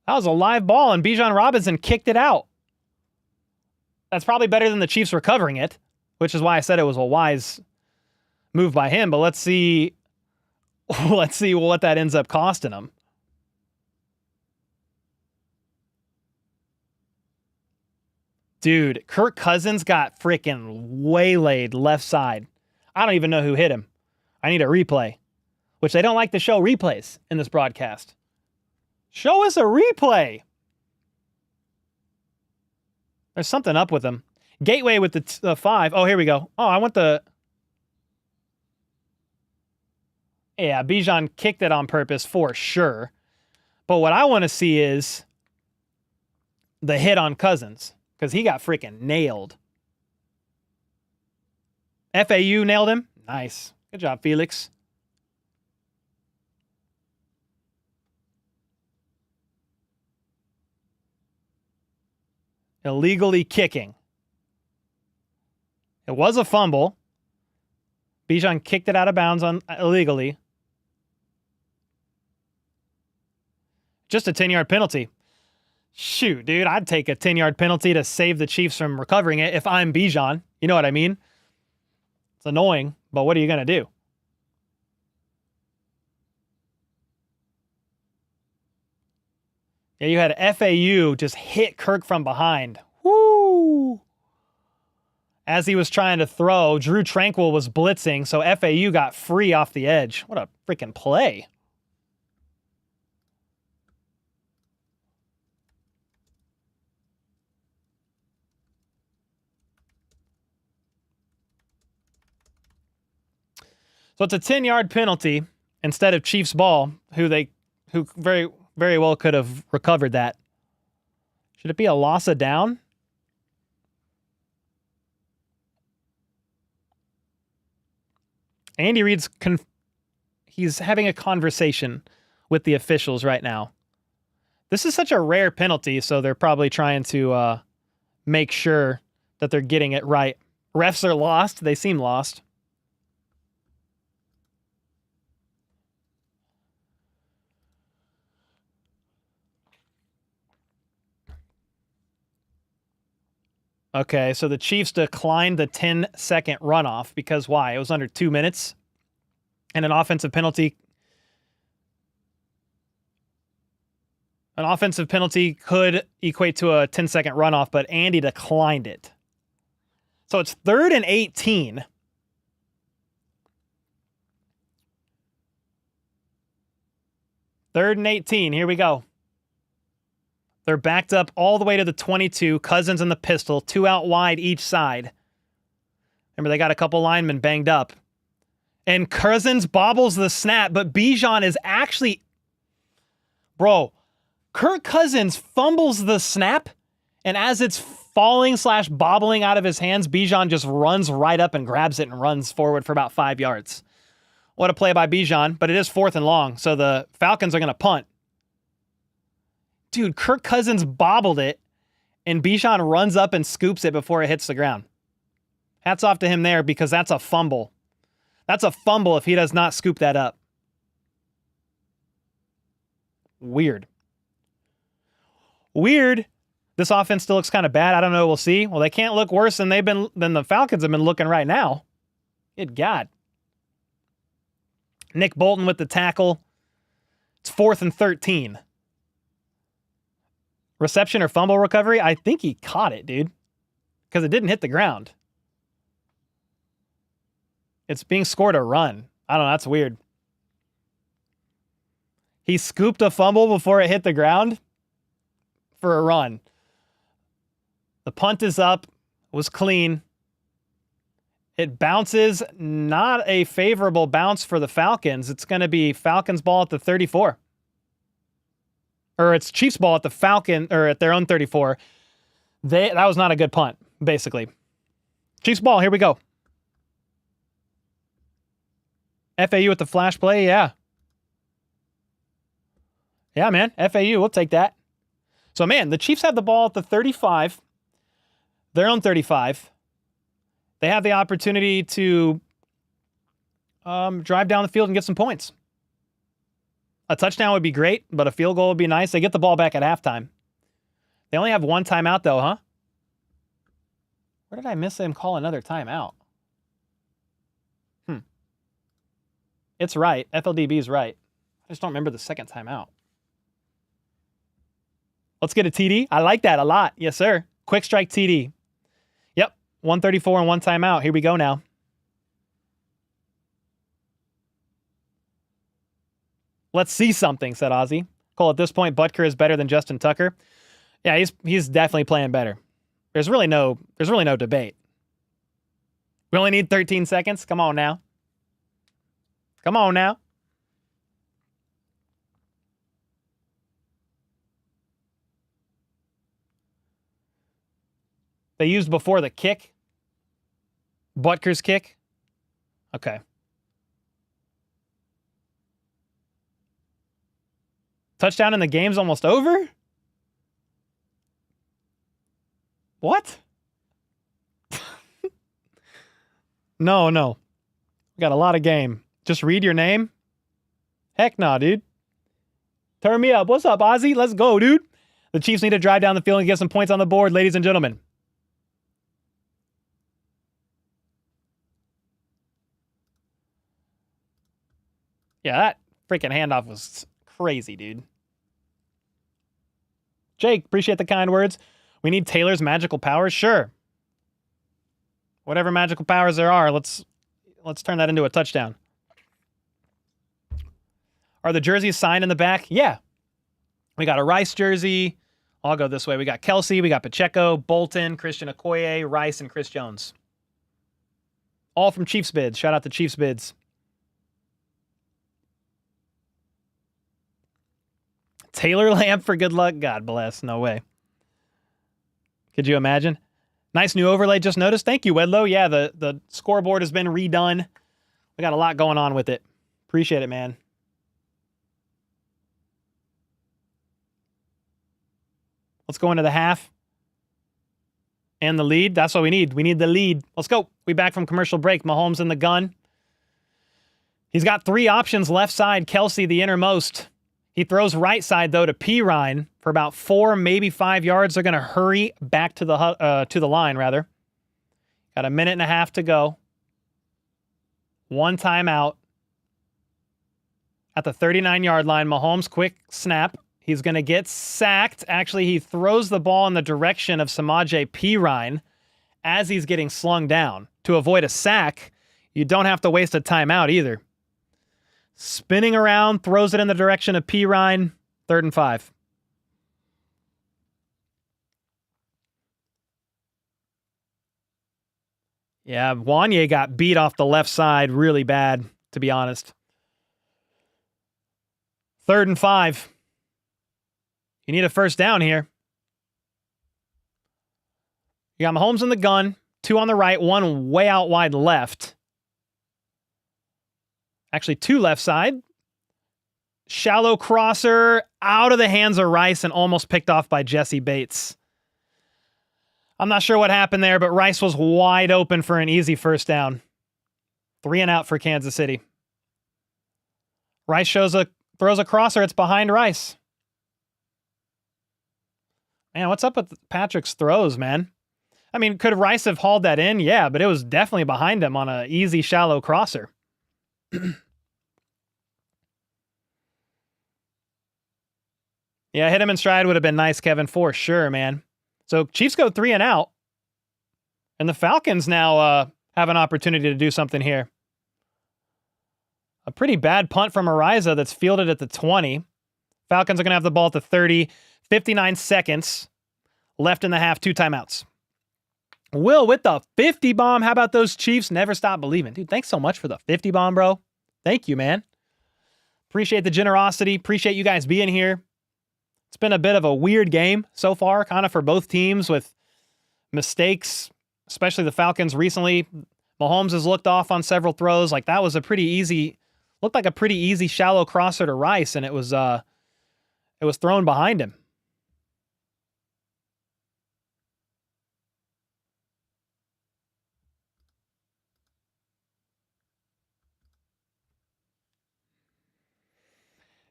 That was a live ball, and Bijan Robinson kicked it out. That's probably better than the Chiefs recovering it, which is why I said it was a wise move by him. But let's see what that ends up costing him. Dude, Kirk Cousins got freaking waylaid left side. I don't even know who hit him. I need a replay, which they don't like to show replays in this broadcast. Show us a replay. There's something up with him. Gateway with the 5. Oh, here we go. Oh, I want the... Yeah, Bijan kicked it on purpose for sure. But what I want to see is the hit on Cousins, because he got freaking nailed. FAU nailed him. Nice. Good job, Felix. Illegally kicking. It was a fumble. Bijan kicked it out of bounds illegally. Just a 10-yard penalty. Shoot, dude, I'd take a 10-yard penalty to save the Chiefs from recovering it if I'm Bijan. You know what I mean? It's annoying, but what are you going to do? Yeah, you had FAU just hit Kirk from behind. Woo! As he was trying to throw, Drew Tranquil was blitzing, so FAU got free off the edge. What a freaking play. So it's a 10-yard penalty instead of Chiefs ball, who very, very well could have recovered that. Should it be a loss of down? Andy Reid's he's having a conversation with the officials right now. This is such a rare penalty, so they're probably trying to make sure that they're getting it right. Refs are lost. They seem lost. Okay, so the Chiefs declined the 10-second runoff because why? It was under 2 minutes. And an offensive penalty. An offensive penalty could equate to a 10-second runoff, but Andy declined it. So it's 3rd and 18. Third and 18. Here we go. They're backed up all the way to the 22. Cousins and the pistol, 2 out wide each side. Remember, they got a couple linemen banged up. And Cousins bobbles the snap, but Bijan is actually... Bro, Kirk Cousins fumbles the snap, and as it's falling/bobbling out of his hands, Bijan just runs right up and grabs it and runs forward for about 5 yards. What a play by Bijan, but it is 4th and long, so the Falcons are going to punt. Dude, Kirk Cousins bobbled it, and Bijan runs up and scoops it before it hits the ground. Hats off to him there because that's a fumble. That's a fumble if he does not scoop that up. Weird. This offense still looks kind of bad. I don't know. We'll see. Well, they can't look worse than the Falcons have been looking right now. Good God. Nick Bolton with the tackle. It's 4th and 13. Reception or fumble recovery? I think he caught it, dude. Because it didn't hit the ground. It's being scored a run. I don't know. That's weird. He scooped a fumble before it hit the ground for a run. The punt is up. Was clean. It bounces. Not a favorable bounce for the Falcons. It's going to be Falcons ball at the 34. Or it's Chiefs ball at the Falcon, or at their own 34. That was not a good punt, basically. Chiefs ball, here we go. FAU with the flash play, yeah. Yeah, man, FAU, we'll take that. So, man, the Chiefs have the ball at the 35, their own 35. They have the opportunity to drive down the field and get some points. A touchdown would be great, but a field goal would be nice. They get the ball back at halftime. They only have one timeout, though, huh? Where did I miss them call another timeout? It's right. FLDB is right. I just don't remember the second timeout. Let's get a TD. I like that a lot. Yes, sir. Quick strike TD. Yep. 134 and one timeout. Here we go now. Let's see something, said Ozzy. Cole, at this point, Butker is better than Justin Tucker. Yeah, he's definitely playing better. There's really no debate. We only need 13 seconds. Come on now. Come on now. They used before the kick. Butker's kick. Okay. Touchdown in the game's almost over? What? No. We got a lot of game. Just read your name? Heck nah, dude. Turn me up. What's up, Ozzy? Let's go, dude. The Chiefs need to drive down the field and get some points on the board, ladies and gentlemen. Yeah, that freaking handoff was crazy, dude. Jake, appreciate the kind words. We need Taylor's magical powers? Sure. Whatever magical powers there are, let's turn that into a touchdown. Are the jerseys signed in the back? Yeah. We got a Rice jersey. I'll go this way. We got Kelsey, we got Pacheco, Bolton, Christian Okoye, Rice, and Chris Jones. All from Chiefs Bids. Shout out to Chiefs Bids. Taylor Lamp for good luck? God bless. No way. Could you imagine? Nice new overlay, just noticed. Thank you, Wedlow. Yeah, the scoreboard has been redone. We got a lot going on with it. Appreciate it, man. Let's go into the half. And the lead. That's what we need. We need the lead. Let's go. We back from commercial break. Mahomes in the gun. He's got 3 options left side. Kelsey, the innermost. He throws right side, though, to Pirine for about 4, maybe 5 yards. They're going to hurry back to the line, rather. Got a minute and a half to go. 1 timeout. At the 39-yard line, Mahomes, quick snap. He's going to get sacked. Actually, he throws the ball in the direction of Samaje Pirine as he's getting slung down. To avoid a sack, you don't have to waste a timeout either. Spinning around, throws it in the direction of Pirine. 3rd and 5. Yeah, Wanye got beat off the left side really bad, to be honest. 3rd and 5. You need a first down here. You got Mahomes in the gun, 2 on the right, 1 way out wide left. Actually, 2 left side. Shallow crosser out of the hands of Rice and almost picked off by Jesse Bates. I'm not sure what happened there, but Rice was wide open for an easy first down. 3 and out for Kansas City. Rice throws a crosser. It's behind Rice. Man, what's up with Patrick's throws, man? I mean, could Rice have hauled that in? Yeah, but it was definitely behind him on an easy, shallow crosser. Yeah, hit him in stride would have been nice, Kevin, for sure, man. So Chiefs go 3 and out. And the Falcons now have an opportunity to do something here. A pretty bad punt from Ariza that's fielded at the 20. Falcons are going to have the ball at the 30. 59 seconds left in the half. 2 timeouts. Will with the 50 bomb. How about those Chiefs? Never stop believing. Dude, thanks so much for the 50 bomb, bro. Thank you, man. Appreciate the generosity. Appreciate you guys being here. It's been a bit of a weird game so far, kind of for both teams with mistakes, especially the Falcons recently. Mahomes has looked off on several throws. Like that was looked like a pretty easy shallow crosser to Rice, and it was thrown behind him.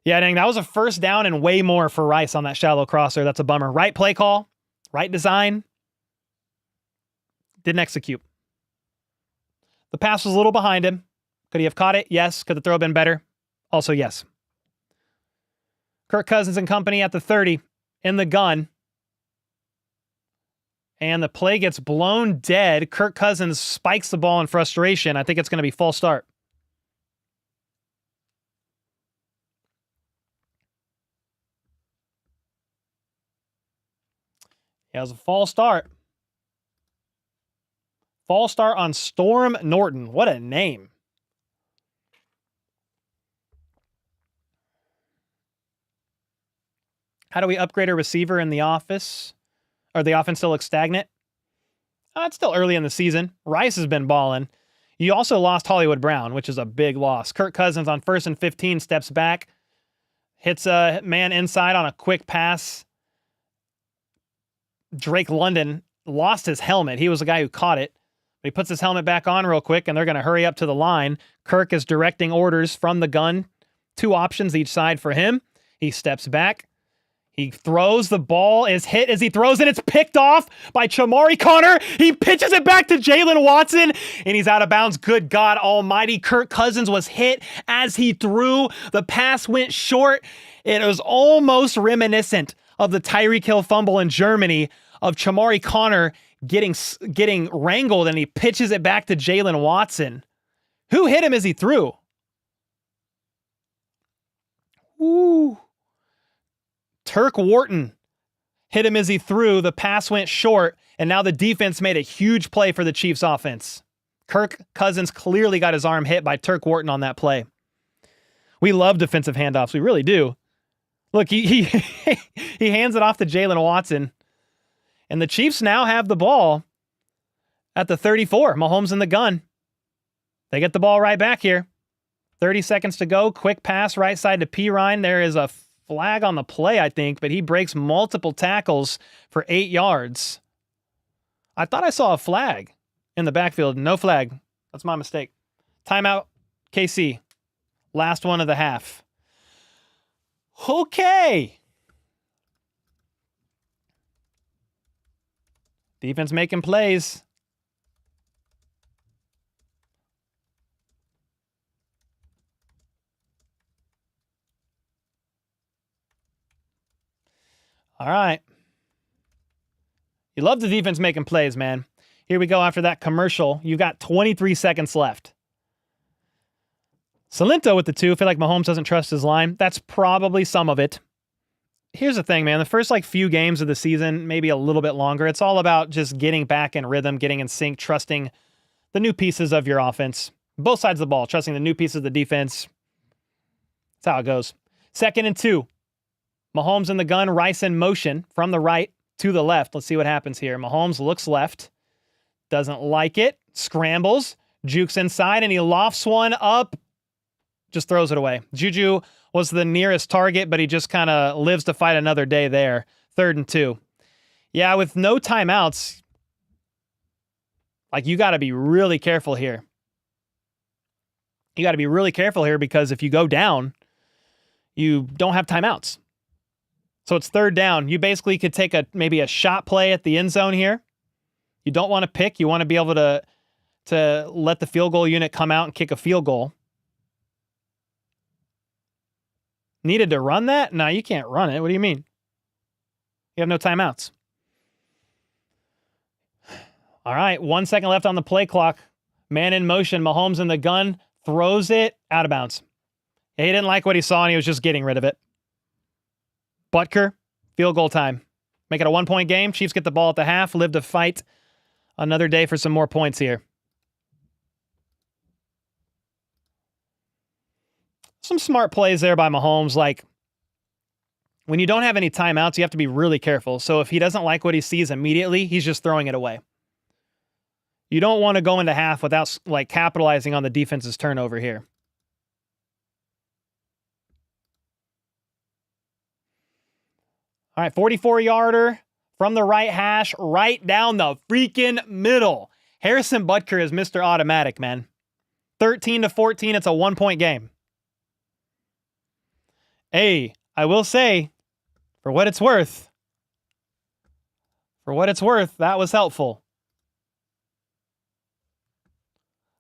Yeah, dang, that was a first down and way more for Rice on that shallow crosser. That's a bummer. Right play call, right design. Didn't execute. The pass was a little behind him. Could he have caught it? Yes. Could the throw have been better? Also, yes. Kirk Cousins and company at the 30 in the gun. And the play gets blown dead. Kirk Cousins spikes the ball in frustration. I think it's going to be false start. Yeah, it was a false start. False start on Storm Norton. What a name. How do we upgrade a receiver in the office? Or the offense still looks stagnant? It's still early in the season. Rice has been balling. You also lost Hollywood Brown, which is a big loss. Kirk Cousins on 1st and 15 steps back. Hits a man inside on a quick pass. Drake London lost his helmet. He was the guy who caught it. But he puts his helmet back on real quick, and they're going to hurry up to the line. Kirk is directing orders from the gun. 2 options each side for him. He steps back. He throws. The ball is hit as he throws it. It's picked off by Chamari Connor. He pitches it back to Jalen Watson, and he's out of bounds. Good God almighty. Kirk Cousins was hit as he threw. The pass went short. It was almost reminiscent of the Tyreek Hill fumble in Germany of Chamari Connor getting wrangled, and he pitches it back to Jalen Watson. Who hit him as he threw? Ooh. Turk Wharton hit him as he threw. The pass went short, and now the defense made a huge play for the Chiefs offense. Kirk Cousins clearly got his arm hit by Turk Wharton on that play. We love defensive handoffs. We really do. Look, he he hands it off to Jalen Watson. And the Chiefs now have the ball at the 34. Mahomes in the gun. They get the ball right back here. 30 seconds to go. Quick pass right side to Pirine. There is a flag on the play, I think, but he breaks multiple tackles for 8 yards. I thought I saw a flag in the backfield. No flag. That's my mistake. Timeout, KC. Last one of the half. Okay. Defense making plays. All right. You love the defense making plays, man. Here we go after that commercial. You've got 23 seconds left. Salento with the 2. I feel like Mahomes doesn't trust his line. That's probably some of it. Here's the thing, man. The first few games of the season, maybe a little bit longer, it's all about just getting back in rhythm, getting in sync, trusting the new pieces of your offense. Both sides of the ball, trusting the new pieces of the defense. That's how it goes. 2nd and 2. Mahomes in the gun, Rice in motion from the right to the left. Let's see what happens here. Mahomes looks left. Doesn't like it. Scrambles. Jukes inside, and he lofts one up. Just throws it away. Juju was the nearest target, but he just kind of lives to fight another day there. 3rd and 2. Yeah, with no timeouts, you got to be really careful here. You got to be really careful here because if you go down, you don't have timeouts. So it's 3rd down. You basically could take maybe a shot play at the end zone here. You don't want to pick. You want to be able to let the field goal unit come out and kick a field goal. Needed to run that? No, you can't run it. What do you mean? You have no timeouts. All right, 1 second left on the play clock. Man in motion. Mahomes in the gun. Throws it out of bounds. He didn't like what he saw, and he was just getting rid of it. Butker, field goal time. Make it a 1-point game. Chiefs get the ball at the half. Live to fight another day for some more points here. Some smart plays there by Mahomes. When you don't have any timeouts, you have to be really careful. So if he doesn't like what he sees immediately, he's just throwing it away. You don't want to go into half without capitalizing on the defense's turnover here. All right, 44-yarder from the right hash, right down the freaking middle. Harrison Butker is Mr. Automatic, man. 13-14, it's a 1-point game. Hey, I will say, for what it's worth, that was helpful.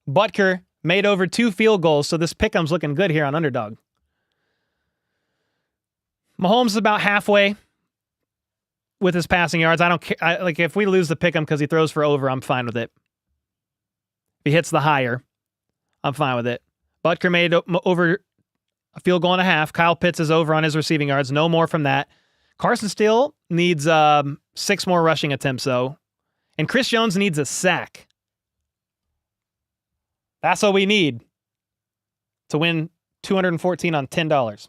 Butker made over 2 field goals, so this pick'em's looking good here on Underdog. Mahomes is about halfway with his passing yards. I don't care. If we lose the pick'em because he throws for over, I'm fine with it. If he hits the higher, I'm fine with it. Butker made over a field goal and a half. Kyle Pitts is over on his receiving yards. No more from that. Carson Steele needs 6 more rushing attempts, though. And Chris Jones needs a sack. That's what we need to win $214 on $10.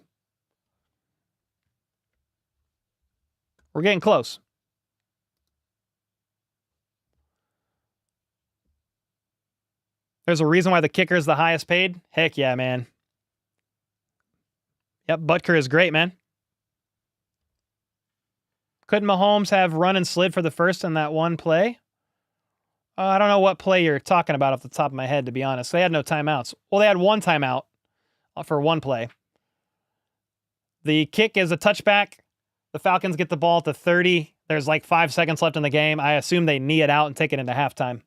We're getting close. There's a reason why the kicker is the highest paid. Heck yeah, man. Yep, Butker is great, man. Couldn't Mahomes have run and slid for the first in that one play? I don't know what play you're talking about off the top of my head, to be honest. They had no timeouts. Well, they had 1 timeout for 1 play. The kick is a touchback. The Falcons get the ball at the 30. There's 5 seconds left in the game. I assume they knee it out and take it into halftime.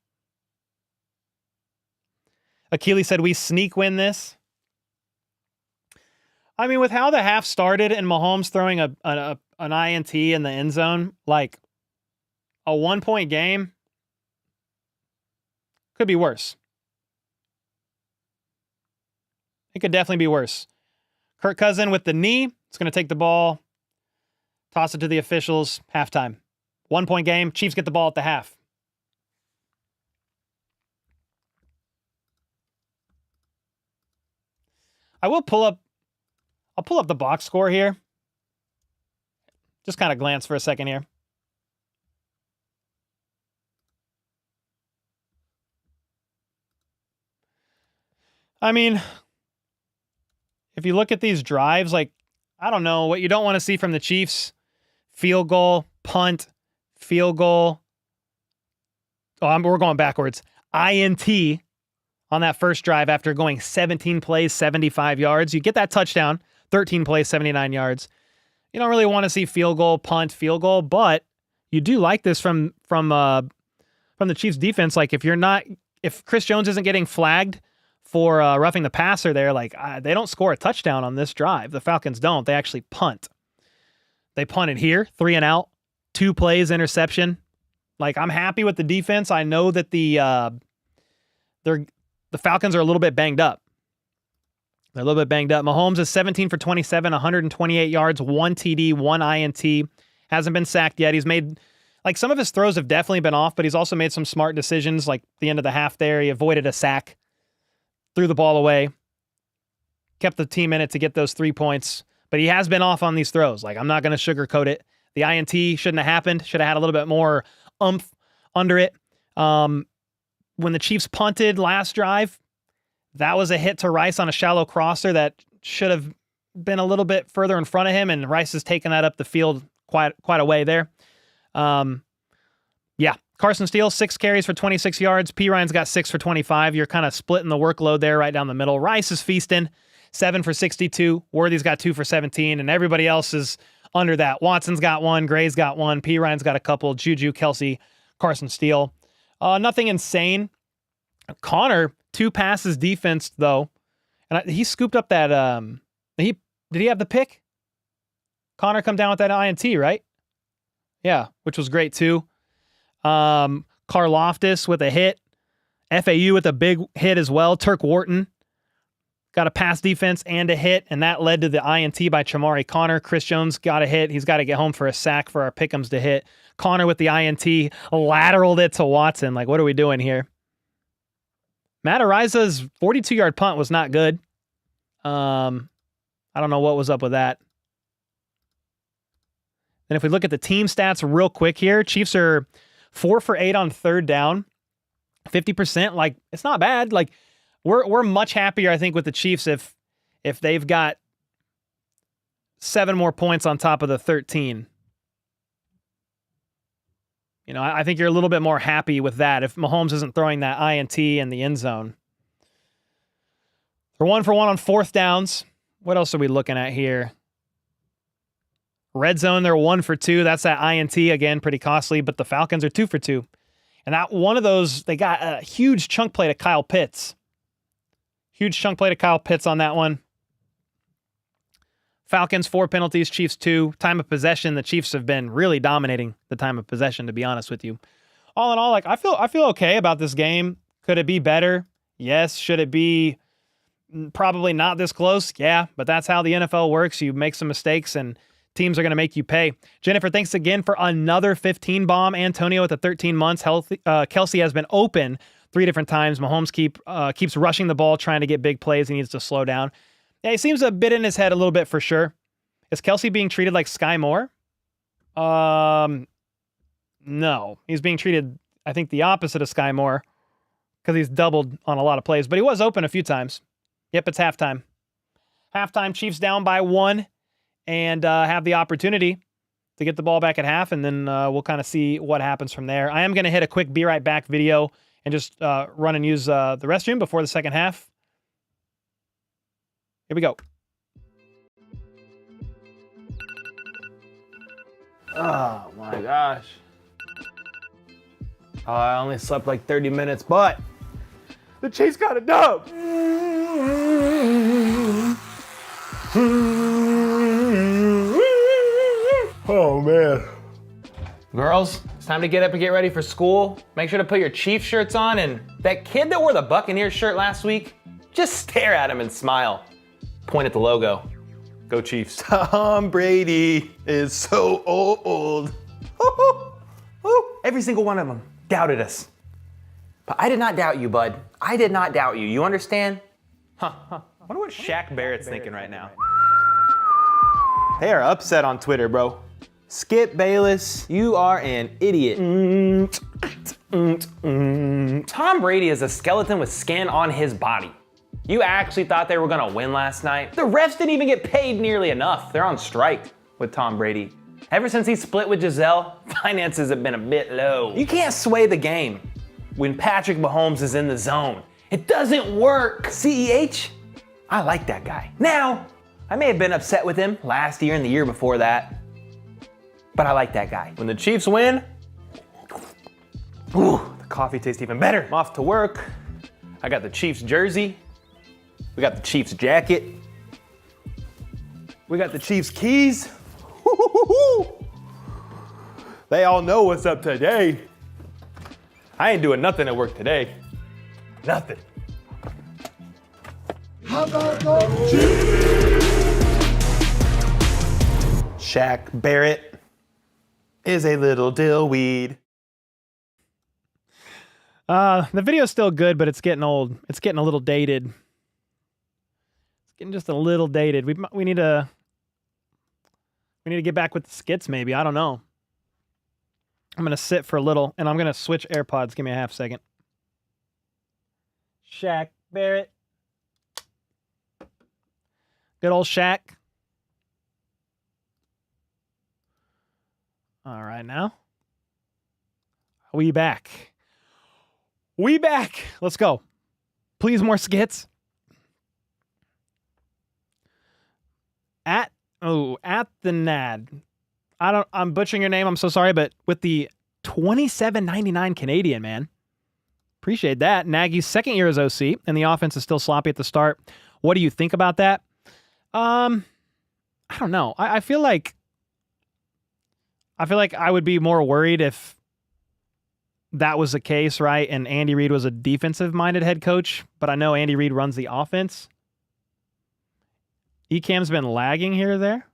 Achilles said, we sneak win this. I mean, with how the half started and Mahomes throwing an INT in the end zone, a 1-point game could be worse. It could definitely be worse. Kirk Cousins with the knee. It's going to take the ball, toss it to the officials, halftime. 1-point game. Chiefs get the ball at the half. I'll pull up the box score here. Just kind of glance for a second here. I mean, if you look at these drives, like, I don't know what you don't want to see from the Chiefs. Field goal, punt, field goal. Oh, we're going backwards. INT on that first drive after going 17 plays, 75 yards. You get that touchdown, 13 plays, 79 yards. You don't really want to see field goal, punt, field goal, but you do like this from the Chiefs defense. Like if Chris Jones isn't getting flagged for roughing the passer there, like they don't score a touchdown on this drive. The Falcons don't. They actually punt. They punted here, 3 and out, 2 plays, interception. Like, I'm happy with the defense. I know that the Falcons are a little bit banged up. They're a little bit banged up. Mahomes is 17 for 27, 128 yards, 1 TD, 1 INT. Hasn't been sacked yet. He's made, like, some of his throws have definitely been off, but he's also made some smart decisions, like the end of the half there. He avoided a sack, threw the ball away, kept the team in it to get those 3 points. But he has been off on these throws. Like, I'm not going to sugarcoat it. The INT shouldn't have happened. Should have had a little bit more oomph under it. When the Chiefs punted last drive, that was a hit to Rice on a shallow crosser that should have been a little bit further in front of him, and Rice has taken that up the field quite a way there. Yeah, Carson Steele, 6 carries for 26 yards. P. Ryan's got 6 for 25. You're kind of splitting the workload there right down the middle. Rice is feasting, 7 for 62. Worthy's got 2 for 17, and everybody else is under that. Watson's got 1. Gray's got 1. P. Ryan's got a couple. Juju, Kelsey, Carson Steele. Nothing insane. Connor, 2 passes defense, though. And he scooped up that, did he have the pick? Connor come down with that INT, right? Yeah, which was great, too. Karloftis with a hit. FAU with a big hit as well. Turk Wharton got a pass defense and a hit, and that led to the INT by Chamari Connor. Chris Jones got a hit. He's got to get home for a sack for our pick'ems to hit. Connor with the INT, lateraled it to Watson. Like, what are we doing here? Matt Ariza's 42-yard punt was not good. I don't know what was up with that. And if we look at the team stats real quick here, Chiefs are 4 for 8 on third down, 50%. Like, it's not bad. Like, we're much happier, I think, with the Chiefs if they've got 7 more points on top of the 13. You know, I think you're a little bit more happy with that if Mahomes isn't throwing that INT in the end zone. They're 1 for 1 on fourth downs. What else are we looking at here? Red zone, they're 1 for 2. That's that INT, again, pretty costly, but the Falcons are 2 for 2. And that one of those, they got a huge chunk play to Kyle Pitts. Huge chunk play to Kyle Pitts on that one. Falcons, 4 penalties, Chiefs 2. Time of possession, the Chiefs have been really dominating the time of possession, to be honest with you. All in all, like, I feel okay about this game. Could it be better? Yes. Should it be probably not this close? Yeah, but that's how the NFL works. You make some mistakes, and teams are going to make you pay. Jennifer, thanks again for another 15 bomb. Antonio at the 13 months. Kelsey has been open 3 different times. Mahomes keeps rushing the ball, trying to get big plays. He needs to slow down. Yeah, he seems a bit in his head a little bit for sure. Is Kelsey being treated like Sky Moore? No. He's being treated, I think, the opposite of Sky Moore because he's doubled on a lot of plays. But he was open a few times. Yep, it's halftime. Halftime, Chiefs down by 1 and have the opportunity to get the ball back at half, and then we'll kind of see what happens from there. I am going to hit a quick Be Right Back video and just run and use the restroom before the second half. Here we go. Oh my gosh. I only slept like 30 minutes, but the Chiefs got a dub. Oh man. Girls, it's time to get up and get ready for school. Make sure to put your Chiefs shirts on, and that kid that wore the Buccaneers shirt last week, just stare at him and smile. Point at the logo. Go Chiefs. Tom Brady is so old. Every single one of them doubted us. But I did not doubt you, bud. I did not doubt you. You understand? I wonder what Shaq Barrett's thinking right now. They are upset on Twitter, bro. Skip Bayless, you are an idiot. Tom Brady is a skeleton with skin on his body. You actually thought they were gonna win last night? The refs didn't even get paid nearly enough. They're on strike with Tom Brady. Ever since he split with Giselle, finances have been a bit low. You can't sway the game when Patrick Mahomes is in the zone. It doesn't work. CEH, I like that guy. Now, I may have been upset with him last year and the year before that, but I like that guy. When the Chiefs win, ooh, the coffee tastes even better. I'm off to work. I got the Chiefs jersey. We got the Chiefs jacket. We got the Chiefs keys. They all know what's up today. I ain't doing nothing at work today. Nothing. How about those Chiefs? Shaq Barrett is a little dill weed. The video's still good, but it's getting old. It's getting a little dated. It's getting just a little dated. We need to get back with the skits, maybe. I don't know. I'm gonna sit for a little, and I'm gonna switch AirPods. Give me a half second. Shaq Barrett. Good old Shaq. All right, now. We back. We back. Let's go. Please, more skits. At the NAD. I'm butchering your name. I'm so sorry, but with the $27.99 Canadian, man. Appreciate that. Nagy's second year as OC, and the offense is still sloppy at the start. What do you think about that? I don't know. I feel like I would be more worried if that was the case, right? And Andy Reid was a defensive-minded head coach, but I know Andy Reid runs the offense. Ecam's been lagging here or there.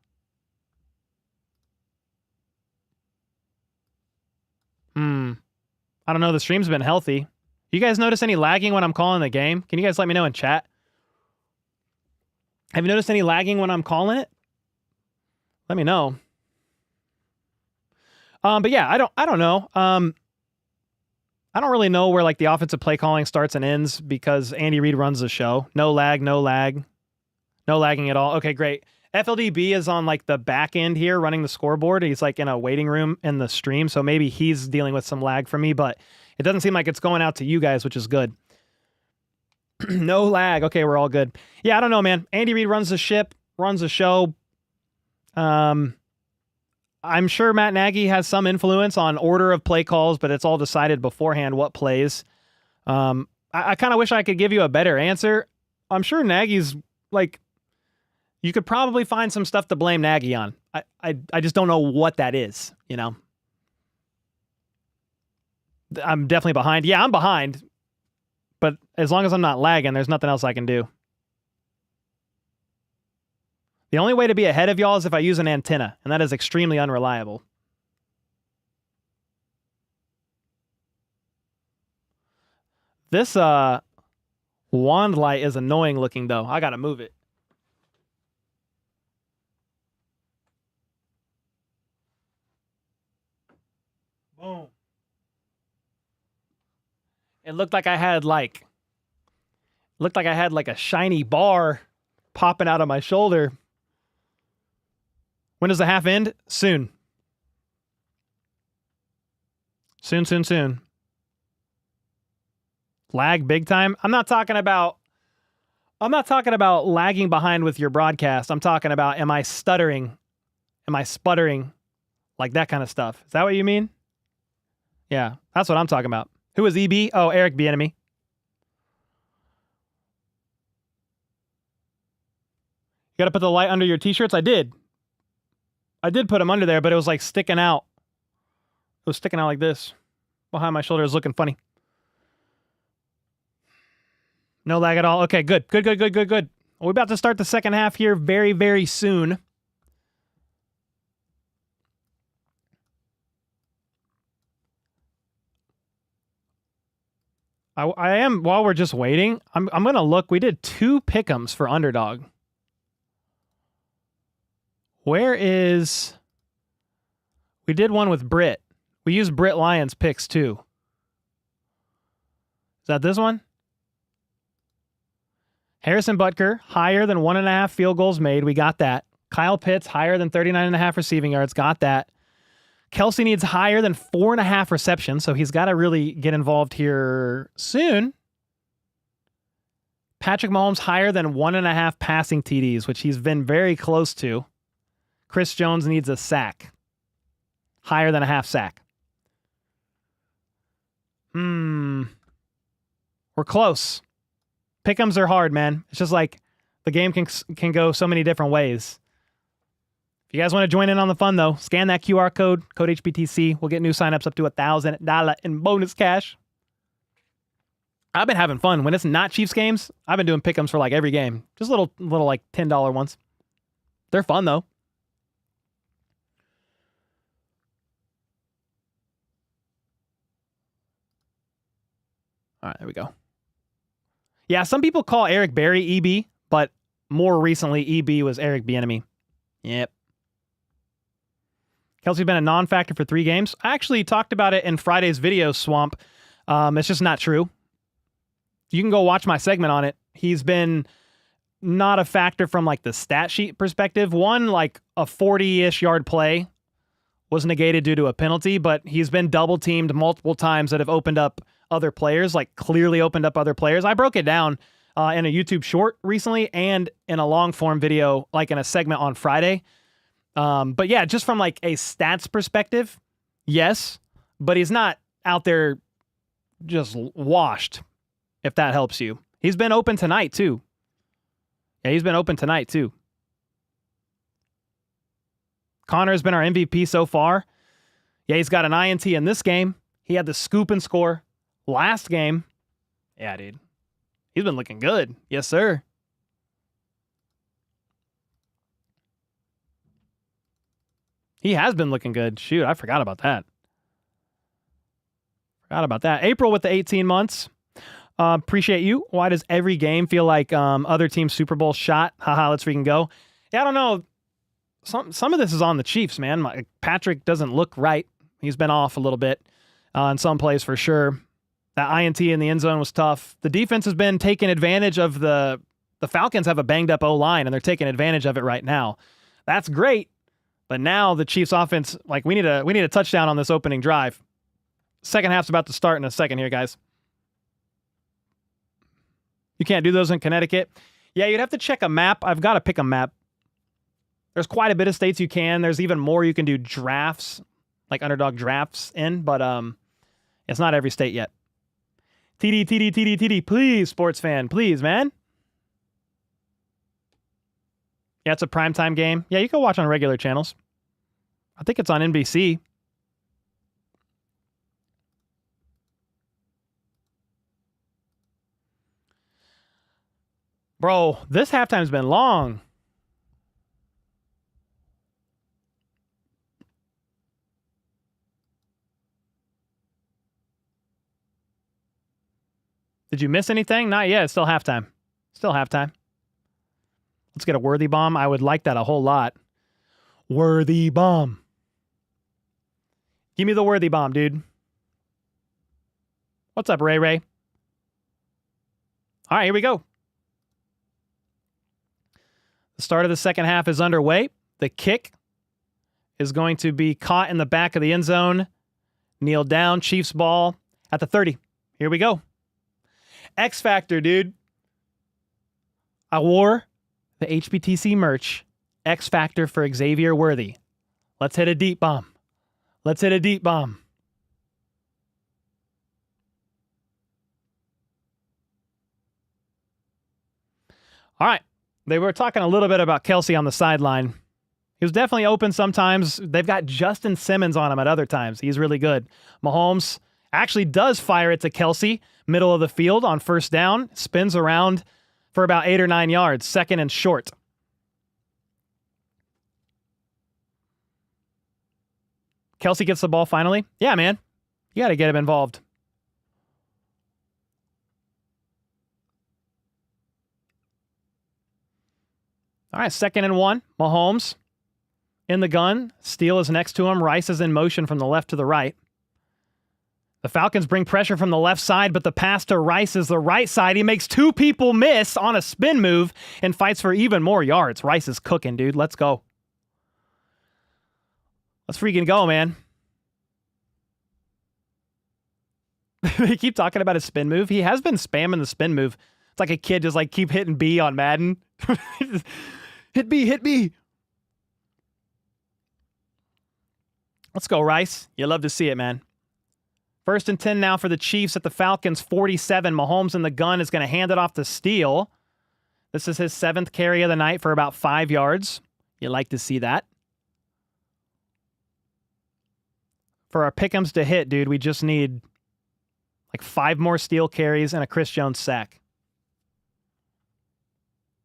I don't know. The stream's been healthy. You guys notice any lagging when I'm calling the game? Can you guys let me know in chat? Have you noticed any lagging when I'm calling it? Let me know. But yeah, I don't know. I don't really know where like the offensive play calling starts and ends because Andy Reid runs the show. No lagging at all. Okay, great. FLDB is on like the back end here running the scoreboard. He's like in a waiting room in the stream, so maybe he's dealing with some lag for me, but it doesn't seem like it's going out to you guys, which is good. No lag. Okay, we're all good. Yeah, I don't know, man. Andy Reid runs the ship, runs the show. I'm sure Matt Nagy has some influence on order of play calls, but it's all decided beforehand what plays. I kind of wish I could give you a better answer. I'm sure Nagy's like, you could probably find some stuff to blame Nagy on. I just don't know what that is, you know? I'm definitely behind. Yeah, I'm behind. But as long as I'm not lagging, there's nothing else I can do. The only way to be ahead of y'all is if I use an antenna, and that is extremely unreliable. This wand light is annoying looking, though. I gotta move it. Boom. It looked like I had like a shiny bar popping out of my shoulder. When does the half end? Soon. Soon. Lag big time. I'm not talking about lagging behind with your broadcast. I'm talking about, am I stuttering? Am I sputtering? Like that kind of stuff. Is that what you mean? Yeah, that's what I'm talking about. Who is EB? Oh, Eric Bieniemy. You got to put the light under your t-shirts? I did put them under there, but it was like sticking out. It was sticking out like this. Behind my shoulder. It was looking funny. No lag at all. Okay, good. We're about to start the second half here very, very soon. I am, while we're just waiting, I'm going to look. We did 2 pick'ems for underdog. Where is We did one with Britt. We used Britt Lyons picks too. Is that this one? Harrison Butker, higher than 1.5 field goals made. We got that. Kyle Pitts, higher than 39.5 receiving yards. Got that. Kelsey needs higher than 4.5 receptions, so he's got to really get involved here soon. Patrick Mahomes, higher than 1.5 passing TDs, which he's been very close to. Chris Jones needs a sack. Higher than a half sack. We're close. Pick'ems are hard, man. It's just like the game can go so many different ways. If you guys want to join in on the fun, though, scan that QR code HBTC. We'll get new signups up to $1,000 in bonus cash. I've been having fun. When it's not Chiefs games, I've been doing pick'ems for like every game. Just little like $10 ones. They're fun, though. All right, there we go. Yeah, some people call Eric Berry EB, but more recently, EB was Eric Bieniemy. Yep. Kelsey's been a non-factor for 3 games. I actually talked about it in Friday's video, Swamp. It's just not true. You can go watch my segment on it. He's been not a factor from like the stat sheet perspective. One, like a 40-ish yard play was negated due to a penalty, but he's been double-teamed multiple times that have opened up other players, like clearly opened up other players. I broke it down in a YouTube short recently and in a long-form video, like in a segment on Friday. But yeah, just from like a stats perspective, yes, but he's not out there just washed, if that helps you. He's been open tonight, too. Yeah, he's been open tonight, too. Connor's been our MVP so far. Yeah, he's got an INT in this game. He had the scoop and score last game. Yeah, dude. He's been looking good. Yes, sir. He has been looking good. Shoot, I forgot about that. April with the 18 months. Appreciate you. Why does every game feel like other team's Super Bowl shot? Haha, let's freaking go. Yeah, I don't know. Some of this is on the Chiefs, man. Patrick doesn't look right. He's been off a little bit in some plays for sure. That INT in the end zone was tough. The defense has been taking advantage of the Falcons have a banged up O-line, and they're taking advantage of it right now. That's great, but now the Chiefs offense, like we need a touchdown on this opening drive. Second half's about to start in a second here, guys. You can't do those in Connecticut. Yeah, you'd have to check a map. I've got to pick a map. There's quite a bit of states you can. There's even more you can do drafts, like underdog drafts in, but it's not every state yet. TD, please, sports fan, please, man. Yeah, it's a primetime game. Yeah, you can watch on regular channels. I think it's on NBC. Bro, this halftime's been long. Did you miss anything? Not yet. It's still halftime. Let's get a worthy bomb. I would like that a whole lot. Worthy bomb. Give me the worthy bomb, dude. What's up, Ray Ray? All right, here we go. The start of the second half is underway. The kick is going to be caught in the back of the end zone. Kneel down. Chiefs ball at the 30. Here we go. X Factor, dude. I wore the HBTC merch. X Factor for Xavier Worthy. Let's hit a deep bomb. All right. They were talking a little bit about Kelsey on the sideline. He was definitely open sometimes. They've got Justin Simmons on him at other times. He's really good. Mahomes actually does fire it to Kelsey, middle of the field on first down, spins around for about 8 or 9 yards, second and short. Kelsey gets the ball finally. Yeah, man. You got to get him involved. All right, 2nd and 1. Mahomes in the gun. Steele is next to him. Rice is in motion from the left to the right. The Falcons bring pressure from the left side, but the pass to Rice is the right side. He makes two people miss on a spin move and fights for even more yards. Rice is cooking, dude. Let's go. Let's freaking go, man. They keep talking about his spin move. He has been spamming the spin move. It's like a kid just like keep hitting B on Madden. Hit B, hit B. Let's go, Rice. You love to see it, man. 1st and 10 now for the Chiefs at the Falcons 47. Mahomes in the gun is going to hand it off to Steele. This is his 7th carry of the night for about 5 yards. You like to see that. For our pick'ems to hit, dude, we just need like 5 more Steele carries and a Chris Jones sack.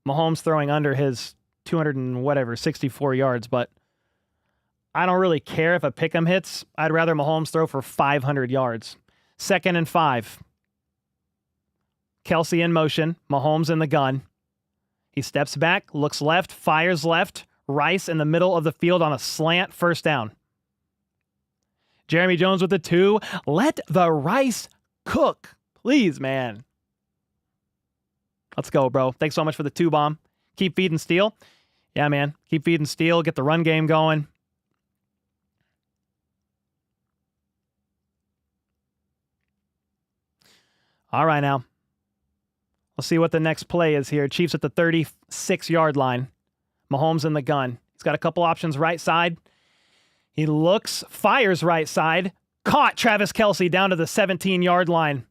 Mahomes throwing under his 64 yards, but I don't really care if a pick'em hits. I'd rather Mahomes throw for 500 yards. 2nd and 5. Kelce in motion. Mahomes in the gun. He steps back, looks left, fires left. Rice in the middle of the field on a slant, 1st down. Jeremy Jones with the 2. Let the Rice cook. Please, man. Let's go, bro. Thanks so much for the 2 bomb. Keep feeding Steele. Yeah, man. Keep feeding Steele. Get the run game going. All right, now. Let's see what the next play is here. Chiefs at the 36-yard line. Mahomes in the gun. He's got a couple options right side. He looks, fires right side. Caught Travis Kelce down to the 17-yard line.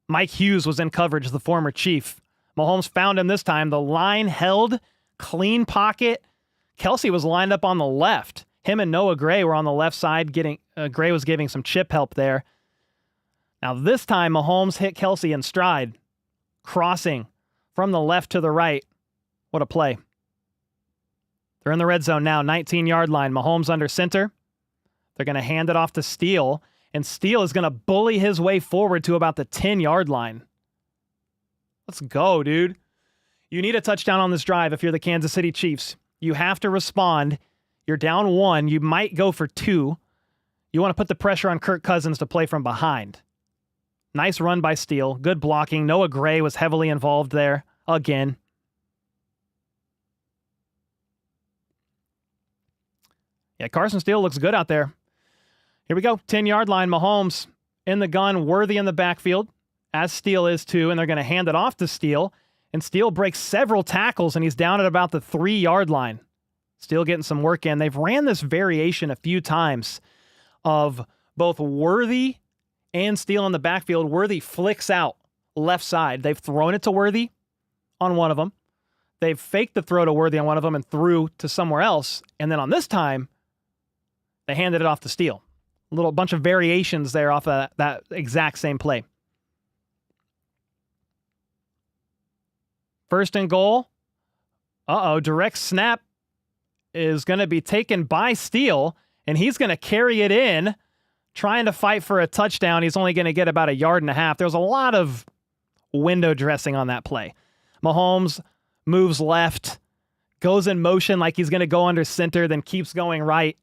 Mike Hughes was in coverage, the former Chief. Mahomes found him this time. The line held, clean pocket. Kelce was lined up on the left. Him and Noah Gray were on the left side. Gray was giving some chip help there. Now this time, Mahomes hit Kelce in stride, crossing from the left to the right. What a play. They're in the red zone now, 19-yard line. Mahomes under center. They're going to hand it off to Steele, and Steele is going to bully his way forward to about the 10-yard line. Let's go, dude. You need a touchdown on this drive if you're the Kansas City Chiefs. You have to respond. You're down 1. You might go for 2. You want to put the pressure on Kirk Cousins to play from behind. Nice run by Steele. Good blocking. Noah Gray was heavily involved there again. Yeah, Carson Steele looks good out there. Here we go. 10-yard line. Mahomes in the gun. Worthy in the backfield, as Steele is too, and they're going to hand it off to Steele. And Steele breaks several tackles, and he's down at about the 3-yard line. Steele getting some work in. They've ran this variation a few times of both Worthy and Steele in the backfield. Worthy flicks out left side. They've thrown it to Worthy on one of them. They've faked the throw to Worthy on one of them and threw to somewhere else. And then on this time, they handed it off to Steele. A little bunch of variations there off of that exact same play. 1st and goal. Direct snap is going to be taken by Steele, and he's going to carry it in, trying to fight for a touchdown. He's only going to get about 1.5 yards. There's a lot of window dressing on that play. Mahomes moves left, goes in motion like he's going to go under center, then keeps going right.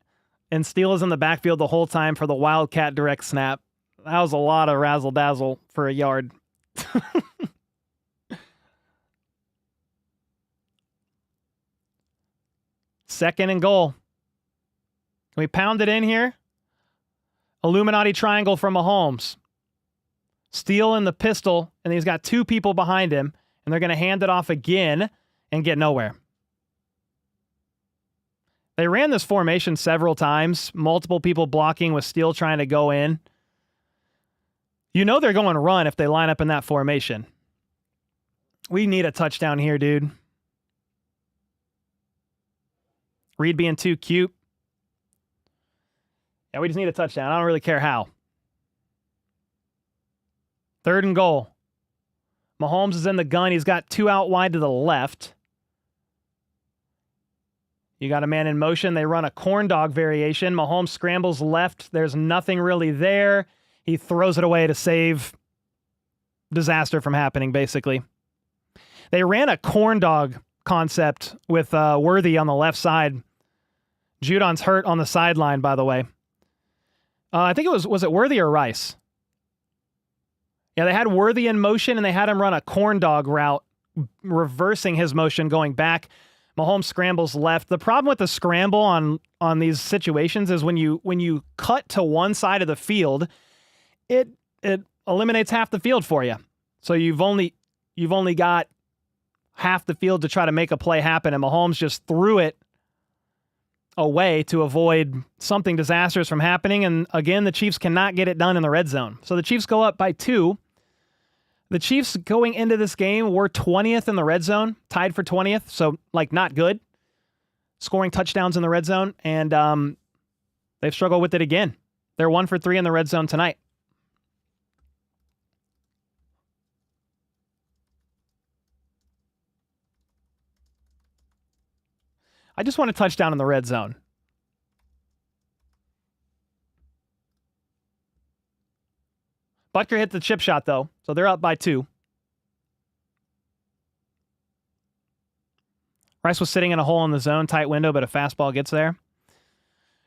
And Steele is in the backfield the whole time for the Wildcat direct snap. That was a lot of razzle-dazzle for 1 yard. 2nd and goal. Can we pound it in here? Illuminati triangle from Mahomes. Steele in the pistol, and he's got 2 people behind him, and they're going to hand it off again and get nowhere. They ran this formation several times, multiple people blocking with Steele trying to go in. You know they're going to run if they line up in that formation. We need a touchdown here, dude. Reed being too cute. Yeah, we just need a touchdown. I don't really care how. 3rd and goal. Mahomes is in the gun. He's got 2 out wide to the left. You got a man in motion. They run a corn dog variation. Mahomes scrambles left. There's nothing really there. He throws it away to save disaster from happening, basically. They ran a corn dog concept with Worthy on the left side Judon's hurt on the sideline, by the way. I think was it Worthy or Rice? Yeah, they had Worthy in motion, and they had him run a corn dog route, reversing his motion going back. Mahomes scrambles left. The problem with the scramble on these situations is when you cut to one side of the field, it eliminates half the field for you. So you've only got half the field to try to make a play happen, and Mahomes just threw it away to avoid something disastrous from happening. And again, the Chiefs cannot get it done in the red zone. So the Chiefs go up by 2. The Chiefs going into this game were 20th in the red zone, tied for 20th. So not good. Scoring touchdowns in the red zone. And they've struggled with it again. They're 1 for 3 in the red zone tonight. I just want a touchdown in the red zone. Butker hit the chip shot, though, so they're up by 2. Rice was sitting in a hole in the zone, tight window, but a fastball gets there.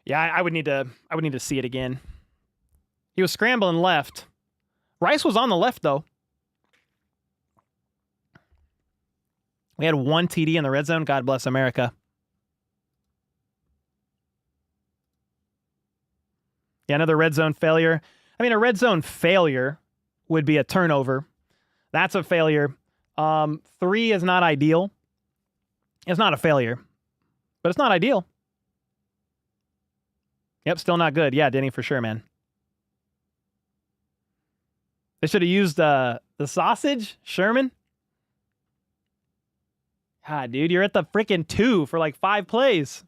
Yeah, I would need to see it again. He was scrambling left. Rice was on the left, though. We had 1 TD in the red zone. God bless America. Yeah, another red zone failure. I mean, a red zone failure would be a turnover. That's a failure. 3 is not ideal. It's not a failure, but it's not ideal. Yep, still not good. Yeah, Denny, for sure, man. They should have used the sausage, Sherman. God, dude, you're at the freaking 2 for 5 plays.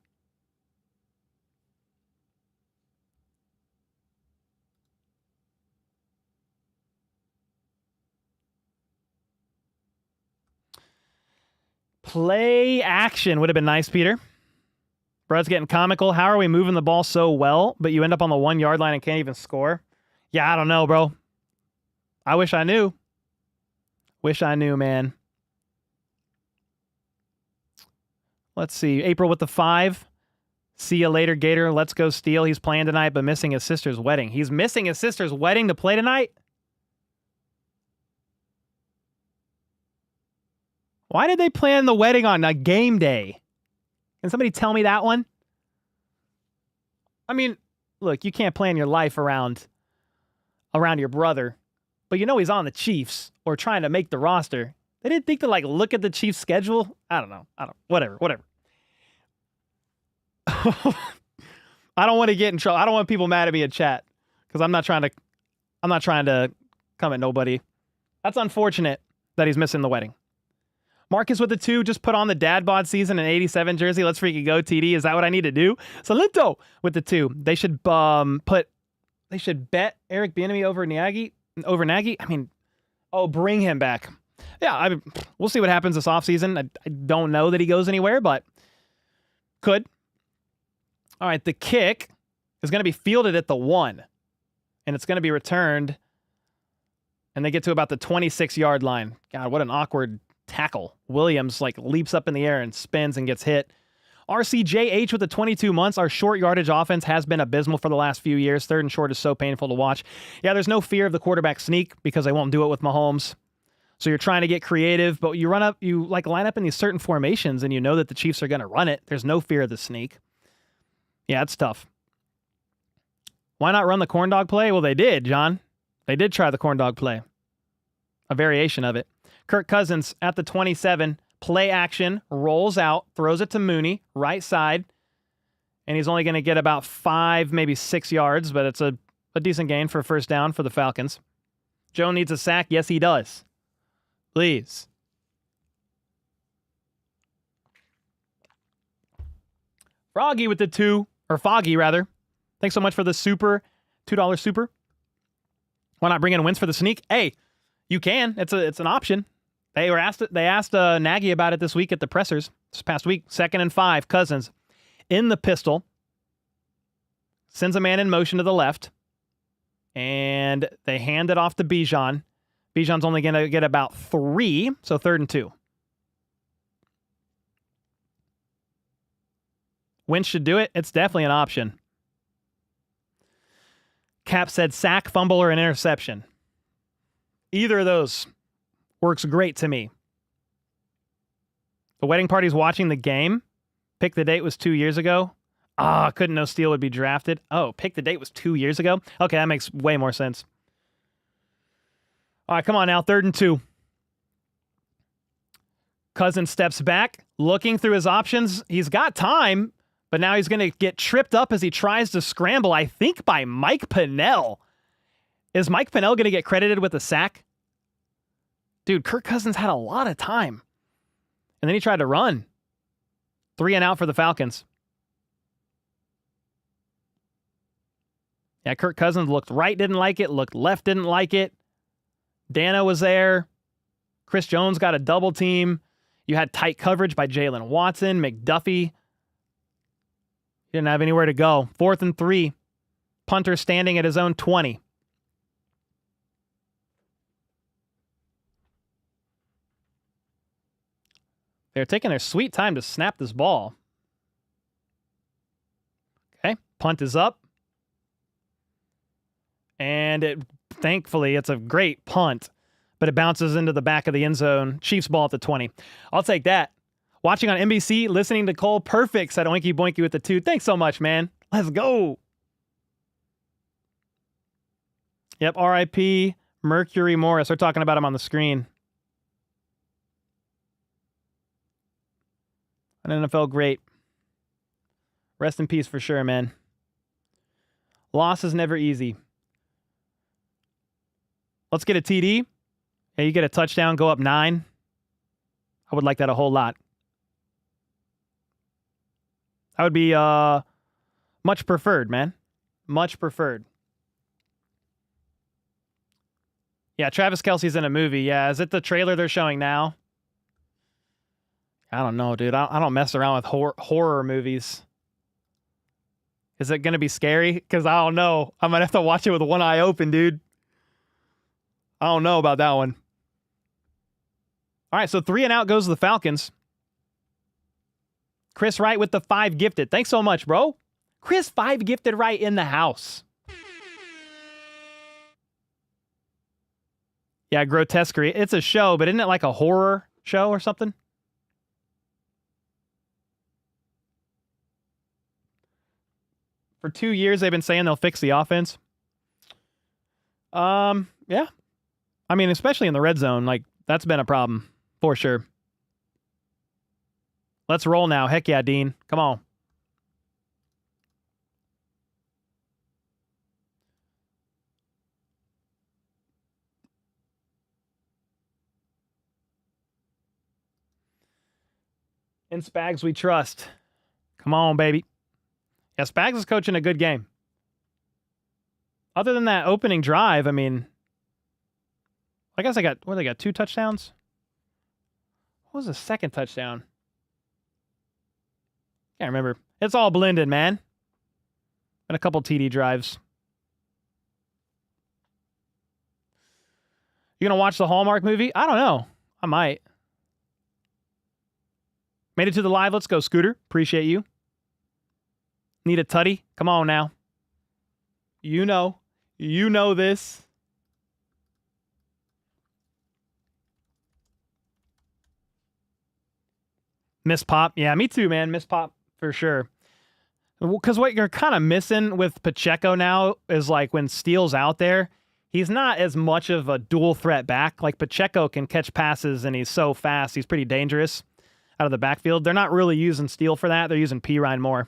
Play action would have been nice, Peter. Brod's getting comical. How are we moving the ball so well, but you end up on the 1 yard line and can't even score? Yeah, I don't know, bro. I wish I knew. Wish I knew, man. Let's see. April with the 5. See you later, Gator. Let's go Steel. He's playing tonight, but missing his sister's wedding. He's missing his sister's wedding to play tonight? Why did they plan the wedding on a game day? Can somebody tell me that one? I mean, look, you can't plan your life around your brother, but he's on the Chiefs or trying to make the roster. They didn't think to look at the Chiefs schedule. I don't know. Whatever. I don't want to get in trouble. I don't want people mad at me in chat because I'm not trying to come at nobody. That's unfortunate that he's missing the wedding. Marcus with the 2, just put on the dad bod season in 87 jersey. Let's freaking go, TD. Is that what I need to do? Salento with the 2. They should bet Eric Bieniemy over Nagy. I mean, bring him back. Yeah, we'll see what happens this offseason. I don't know that he goes anywhere, but could. All right, the kick is going to be fielded at the 1, and it's going to be returned, and they get to about the 26-yard line. God, what an awkward tackle. Williams leaps up in the air and spins and gets hit. RCJH with the 22 months. Our short yardage offense has been abysmal for the last few years. 3rd and short is so painful to watch. Yeah, there's no fear of the quarterback sneak because they won't do it with Mahomes. So you're trying to get creative, but you line up in these certain formations and you know that the Chiefs are going to run it. There's no fear of the sneak. Yeah, it's tough. Why not run the corn dog play? Well, they did, John. They did try the corn dog play. A variation of it. Kirk Cousins at the 27, play action, rolls out, throws it to Mooney, right side, and he's only going to get about 5, maybe 6 yards, but it's a decent gain for a first down for the Falcons. Joe needs a sack. Yes, he does. Please. Froggy with the 2, or Foggy, rather. Thanks so much for the super, $2 super. Why not bring in wins for the sneak? Hey, you can. It's an option. They asked Nagy about it this week at the pressers this past week. 2nd and 5, Cousins in the pistol, sends a man in motion to the left, and they hand it off to Bijan. Bijan's only going to get about 3, so 3rd and 2. Wentz should do it. It's definitely an option. Cap said sack, fumble, or an interception. Either of those works great to me. The wedding party's watching the game. Pick the date was 2 years ago. Couldn't know Steele would be drafted. Oh, pick the date was 2 years ago? Okay, that makes way more sense. All right, come on now. 3rd and 2. Cousins steps back, looking through his options. He's got time, but now he's going to get tripped up as he tries to scramble, I think, by Mike Pennell. Is Mike Pennell going to get credited with a sack? Dude, Kirk Cousins had a lot of time. And then he tried to run. 3 and out for the Falcons. Yeah, Kirk Cousins looked right, didn't like it. Looked left, didn't like it. Dano was there. Chris Jones got a double team. You had tight coverage by Jalen Watson, McDuffie. Didn't have anywhere to go. 4th and 3. Punter standing at his own 20. They're taking their sweet time to snap this ball. Okay, punt is up. And thankfully, it's a great punt, but it bounces into the back of the end zone. Chiefs ball at the 20. I'll take that. Watching on NBC, listening to Cole Perfect, said Oinky Boinky with the 2. Thanks so much, man. Let's go. Yep, RIP Mercury Morris. They're talking about him on the screen. An NFL great. Rest in peace for sure, man. Loss is never easy. Let's get a TD. Hey, you get a touchdown, go up 9. I would like that a whole lot. That would be much preferred, man. Much preferred. Yeah, Travis Kelce's in a movie. Yeah, is it the trailer they're showing now? I don't know, dude. I don't mess around with horror movies. Is it going to be scary? Because I don't know. I might have to watch it with one eye open, dude. I don't know about that one. All right, so 3 and out goes the Falcons. Chris Wright with the 5 gifted. Thanks so much, bro. Chris 5 gifted right in the house. Yeah, Grotesquerie. It's a show, but isn't it like a horror show or something? For 2 years, they've been saying they'll fix the offense. Yeah. I mean, especially in the red zone, like, that's been a problem, for sure. Let's roll now. Heck yeah, Dean. Come on. In Spags, we trust. Come on, baby. Yeah, Spags is coaching a good game. Other than that opening drive, I mean, I guess they got 2 touchdowns? What was the second touchdown? Can't remember. It's all blended, man. And a couple TD drives. You gonna watch the Hallmark movie? I don't know. I might. Made it to the live. Let's go, Scooter. Appreciate you. Need a tutty? Come on now. You know this. Miss Pop. Yeah, me too, man. Miss Pop for sure. Because what you're kind of missing with Pacheco now is like when Steele's out there, he's not as much of a dual threat back. Like Pacheco can catch passes and he's so fast. He's pretty dangerous out of the backfield. They're not really using Steele for that. They're using Pirine more.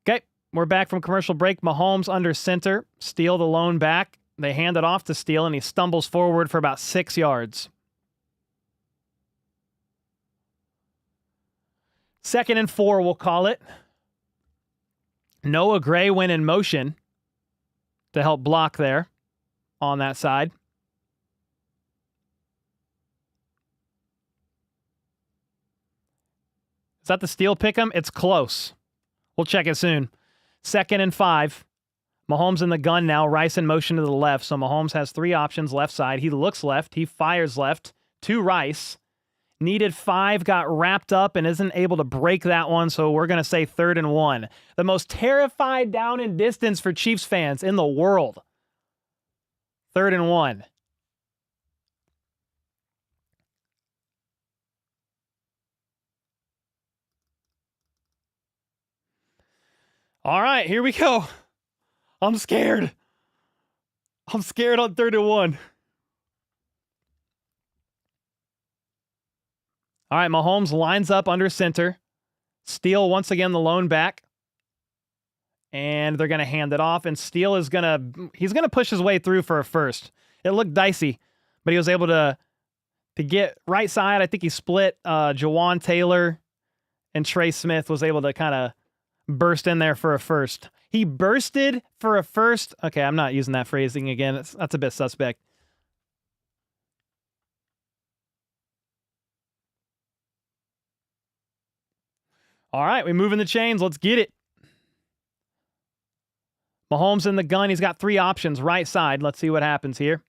Okay, we're back from commercial break. Mahomes under center. Steele the lone back. They hand it off to Steele and he stumbles forward for about 6 yards. 2nd and 4, we'll call it. Noah Gray went in motion to help block there on that side. Is that the Steele pick'em? It's close. We'll check it soon. 2nd and 5. Mahomes in the gun now. Rice in motion to the left. So Mahomes has 3 options left side. He looks left. He fires left to Rice. Needed 5, got wrapped up and isn't able to break that one, so we're going to say 3rd and 1. The most terrified down and distance for Chiefs fans in the world. 3rd and 1. All right, here we go. I'm scared. I'm scared on 3rd and 1. All right, Mahomes lines up under center. Steele once again the lone back. And they're going to hand it off. And Steele is he's going to push his way through for a first. It looked dicey, but he was able to get right side. I think he split Jawan Taylor, and Trey Smith was able to kind of burst in there for a first. He bursted for a first. Okay, I'm not using that phrasing again. That's a bit suspect. All right, we move in the chains. Let's get it. Mahomes in the gun. He's got 3 options. Right side. Let's see what happens here.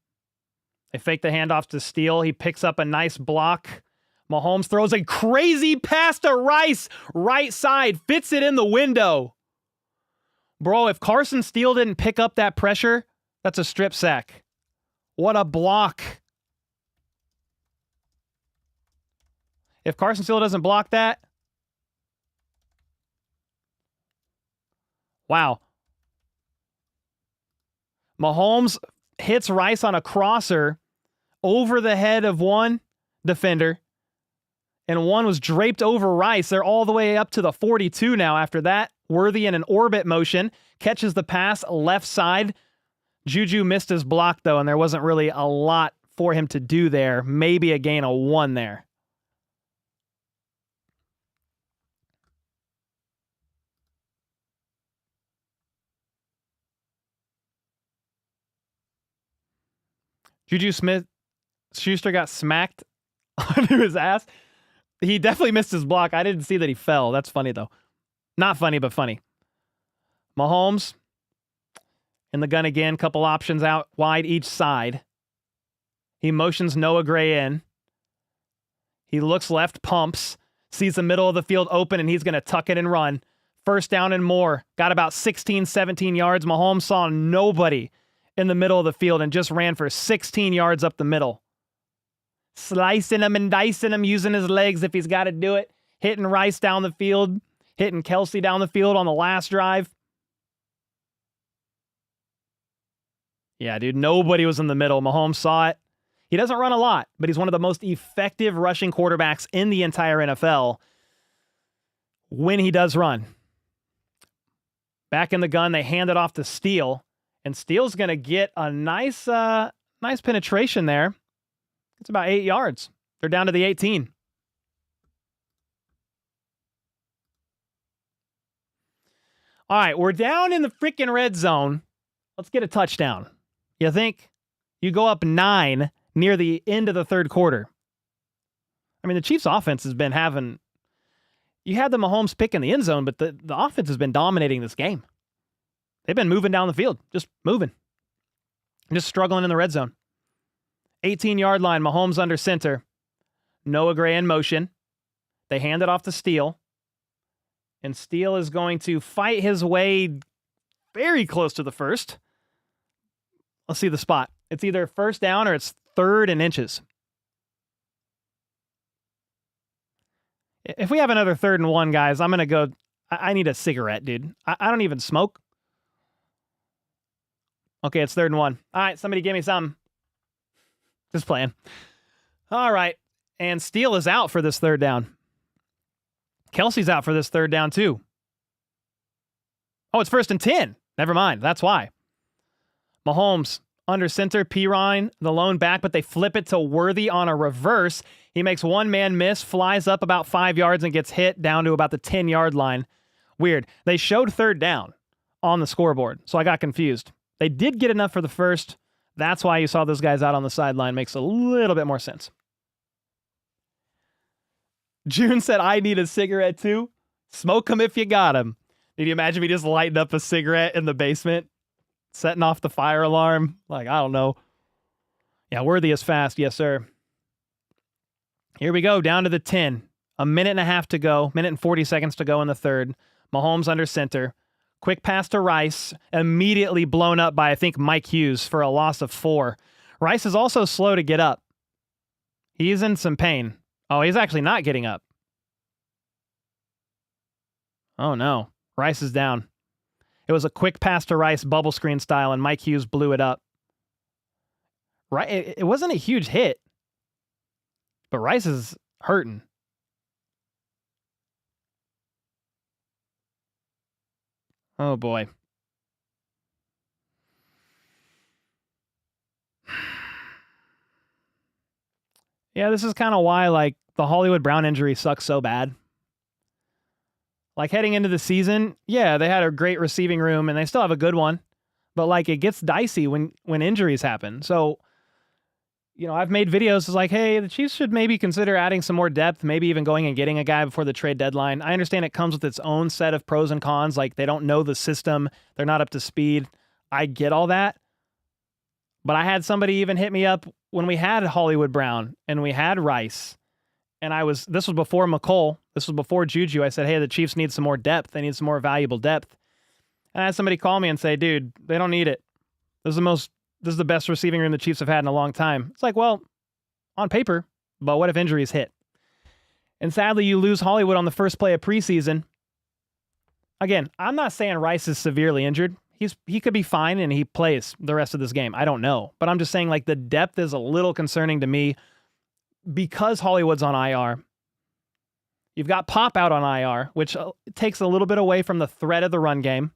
They fake the handoff to Steele. He picks up a nice block. Mahomes throws a crazy pass to Rice. Right side. Fits it in the window. Bro, if Carson Steele didn't pick up that pressure, that's a strip sack. What a block. If Carson Steele doesn't block that, wow. Mahomes hits Rice on a crosser over the head of one defender, and one was draped over Rice. They're all the way up to the 42 now after that. Worthy in an orbit motion catches the pass left side. Juju missed his block, though, and there wasn't really a lot for him to do there. Maybe a gain of 1 there. Juju Smith-Schuster got smacked onto his ass. He definitely missed his block. I didn't see that he fell. That's funny, though. Not funny, but funny. Mahomes in the gun again. Couple options out wide each side. He motions Noah Gray in. He looks left, pumps, sees the middle of the field open, and he's going to tuck it and run. First down and more. Got about 16, 17 yards. Mahomes saw nobody in the middle of the field and just ran for 16 yards up the middle. Slicing him and dicing him, using his legs if he's got to do it. Hitting Rice down the field. Hitting Kelsey down the field on the last drive. Yeah, dude, nobody was in the middle. Mahomes saw it. He doesn't run a lot, but he's one of the most effective rushing quarterbacks in the entire NFL when he does run. Back in the gun, they hand it off to Steele. And Steele's going to get a nice penetration there. It's about 8 yards. They're down to the 18. All right, we're down in the freaking red zone. Let's get a touchdown. You think? You go up 9 near the end of the third quarter. I mean, the Chiefs' offense has been having... You had the Mahomes pick in the end zone, but the offense has been dominating this game. They've been moving down the field, just moving. Just struggling in the red zone. 18-yard line, Mahomes under center. Noah Gray in motion. They hand it off to Steele. And Steele is going to fight his way very close to the first. Let's see the spot. It's either first down or it's 3rd and inches. If we have another 3rd and 1, guys, I'm going to go. I need a cigarette, dude. I don't even smoke. Okay, it's 3rd and 1. All right, somebody give me some. Just playing. All right, and Steele is out for this 3rd down. Kelsey's out for this 3rd down, too. Oh, it's 1st and 10. Never mind, that's why. Mahomes under center, Pirine, the lone back, but they flip it to Worthy on a reverse. He makes one man miss, flies up about 5 yards, and gets hit down to about the 10-yard line. Weird. They showed 3rd down on the scoreboard, so I got confused. They did get enough for the first. That's why you saw those guys out on the sideline. Makes a little bit more sense. June said, I need a cigarette too. Smoke them if you got them. Did you imagine me just lighting up a cigarette in the basement? Setting off the fire alarm? Like, I don't know. Yeah, Worthy is fast. Yes, sir. Here we go, down to the 10. A minute and a half to go, minute and 40 seconds to go in the third. Mahomes under center. Quick pass to Rice, immediately blown up by, I think, Mike Hughes for a loss of 4. Rice is also slow to get up. He's in some pain. Oh, he's actually not getting up. Oh, no. Rice is down. It was a quick pass to Rice, bubble screen style, and Mike Hughes blew it up. Right? It wasn't a huge hit, but Rice is hurting. Oh, boy. Yeah, this is kind of why, like, the Hollywood Brown injury sucks so bad. Like, heading into the season, yeah, they had a great receiving room, and they still have a good one. But, like, it gets dicey when injuries happen. So, you know, I've made videos it's like, hey, the Chiefs should maybe consider adding some more depth, maybe even going and getting a guy before the trade deadline. I understand it comes with its own set of pros and cons. Like, they don't know the system. They're not up to speed. I get all that. But I had somebody even hit me up when we had Hollywood Brown and we had Rice. And this was before McColl. This was before Juju. I said, hey, the Chiefs need some more depth. They need some more valuable depth. And I had somebody call me and say, dude, they don't need it. This is the best receiving room the Chiefs have had in a long time. It's like, well, on paper, but what if injuries hit? And sadly, you lose Hollywood on the first play of preseason. Again, I'm not saying Rice is severely injured. He could be fine and he plays the rest of this game. I don't know. But I'm just saying, like, the depth is a little concerning to me because Hollywood's on IR. You've got Pop out on IR, which takes a little bit away from the threat of the run game.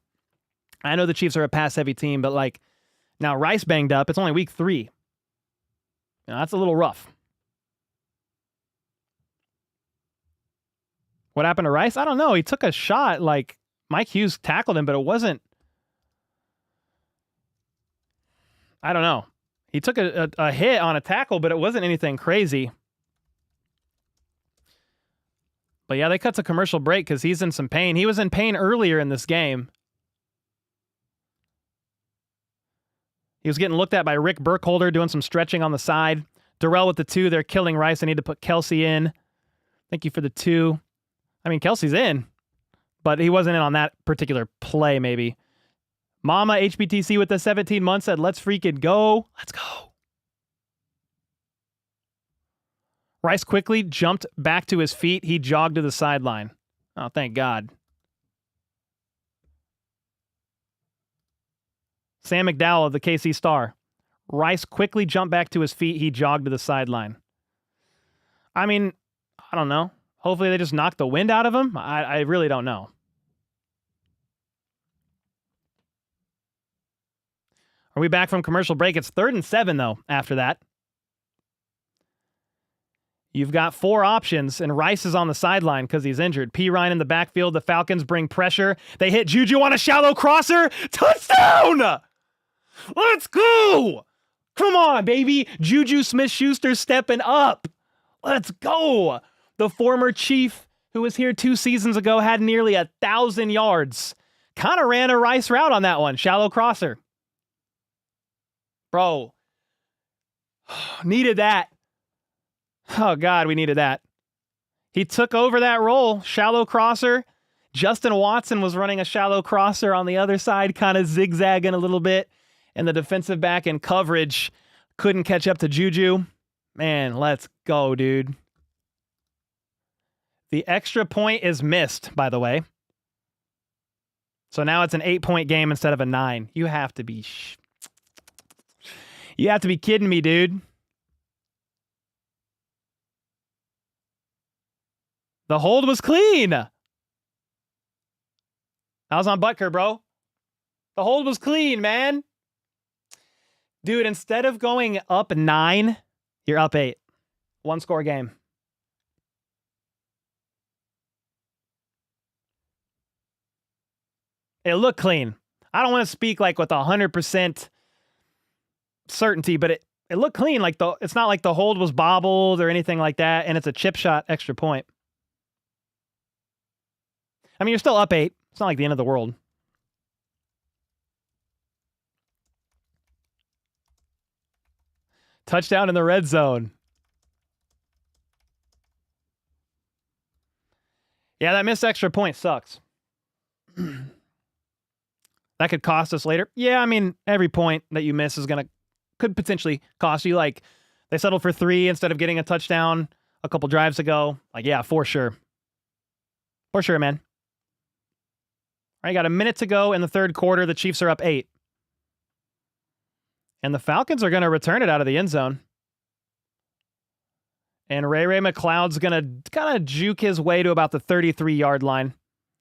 I know the Chiefs are a pass-heavy team, but, like, now Rice banged up. It's only week 3. You know, that's a little rough. What happened to Rice? I don't know. He took a shot. Like, Mike Hughes tackled him, but it wasn't. I don't know. He took a hit on a tackle, but it wasn't anything crazy. But yeah, they cut to commercial break because he's in some pain. He was in pain earlier in this game. He was getting looked at by Rick Burkholder doing some stretching on the side. Darrell with the 2. They're killing Rice. I need to put Kelsey in. Thank you for the 2. I mean, Kelsey's in, but he wasn't in on that particular play, maybe. Mama HBTC with the 17 months said, let's freaking go. Let's go. Rice quickly jumped back to his feet. He jogged to the sideline. Oh, thank God. Sam McDowell of the KC Star. Rice quickly jumped back to his feet. He jogged to the sideline. I mean, I don't know. Hopefully they just knocked the wind out of him. I really don't know. Are we back from commercial break? It's 3rd and 7, though, after that. You've got 4 options, and Rice is on the sideline because he's injured. P. Ryan in the backfield. The Falcons bring pressure. They hit Juju on a shallow crosser. Touchdown! Let's go! Come on, baby. Juju Smith-Schuster stepping up. Let's go. The former Chief who was here 2 seasons ago had nearly 1,000 yards. Kind of ran a Rice route on that one. Shallow crosser. Bro. Needed that. Oh, God, we needed that. He took over that role. Shallow crosser. Justin Watson was running a shallow crosser on the other side, kind of zigzagging a little bit. And the defensive back in coverage couldn't catch up to Juju. Man, let's go, dude. The extra point is missed, by the way. So now it's an 8-point game instead of a 9. You have to be... You have to be kidding me, dude. The hold was clean. That was on Butker, bro. The hold was clean, man. Dude, instead of going up 9, you're up 8. 1-score game. It looked clean. I don't want to speak like with 100% certainty, but it looked clean. Like it's not like the hold was bobbled or anything like that, and it's a chip shot extra point. I mean, you're still up 8. It's not like the end of the world. Touchdown in the red zone. Yeah, that missed extra point sucks. That could cost us later. Yeah, I mean, every point that you miss could potentially cost you. Like, they settled for 3 instead of getting a touchdown a couple drives ago. Like, yeah, for sure. For sure, man. All right, got a minute to go in the third quarter. The Chiefs are up 8. And the Falcons are going to return it out of the end zone. And Ray McCloud's going to kind of juke his way to about the 33-yard line.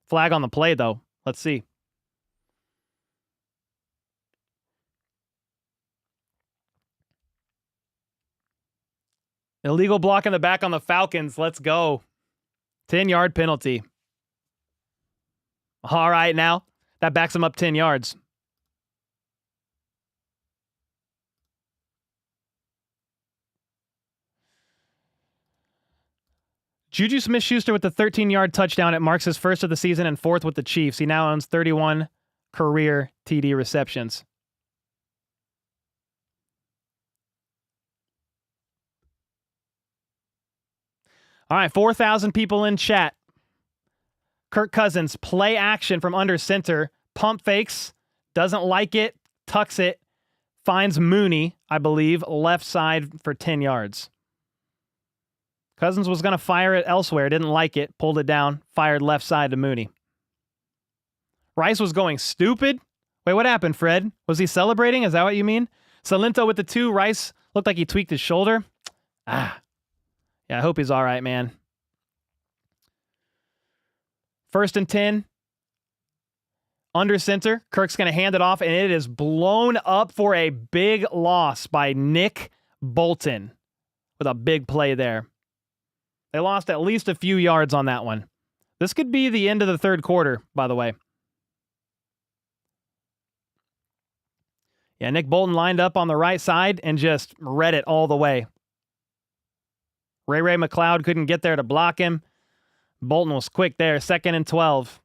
Flag on the play, though. Let's see. Illegal block in the back on the Falcons. Let's go. 10-yard penalty. All right, now. That backs him up 10 yards. Juju Smith-Schuster with the 13-yard touchdown. It marks his first of the season and 4th with the Chiefs. He now owns 31 career TD receptions. All right, 4,000 people in chat. Kirk Cousins, play action from under center. Pump fakes, doesn't like it, tucks it, finds Mooney, I believe, left side for 10 yards. Cousins was going to fire it elsewhere, didn't like it, pulled it down, fired left side to Mooney. Rice was going stupid. Wait, what happened, Fred? Was he celebrating? Is that what you mean? Salento with the 2. Rice looked like he tweaked his shoulder. Yeah, I hope he's all right, man. 1st and 10. Under center. Kirk's going to hand it off, and it is blown up for a big loss by Nick Bolton with a big play there. They lost at least a few yards on that one. This could be the end of the third quarter, by the way. Yeah, Nick Bolton lined up on the right side and just read it all the way. Ray McCloud couldn't get there to block him. Bolton was quick there. 2nd and 12.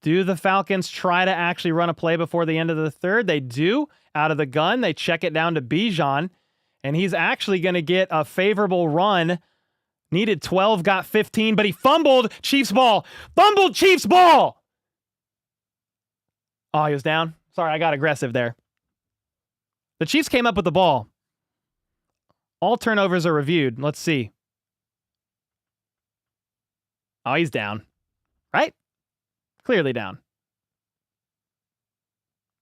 Do the Falcons try to actually run a play before the end of the third? They do. Out of the gun, they check it down to Bijan, and he's actually going to get a favorable run. Needed 12, got 15, but he fumbled. Chiefs ball. Fumbled Chiefs ball. Oh, he was down. Sorry, I got aggressive there. The Chiefs came up with the ball. All turnovers are reviewed. Let's see. Oh, he's down. Right? Clearly down.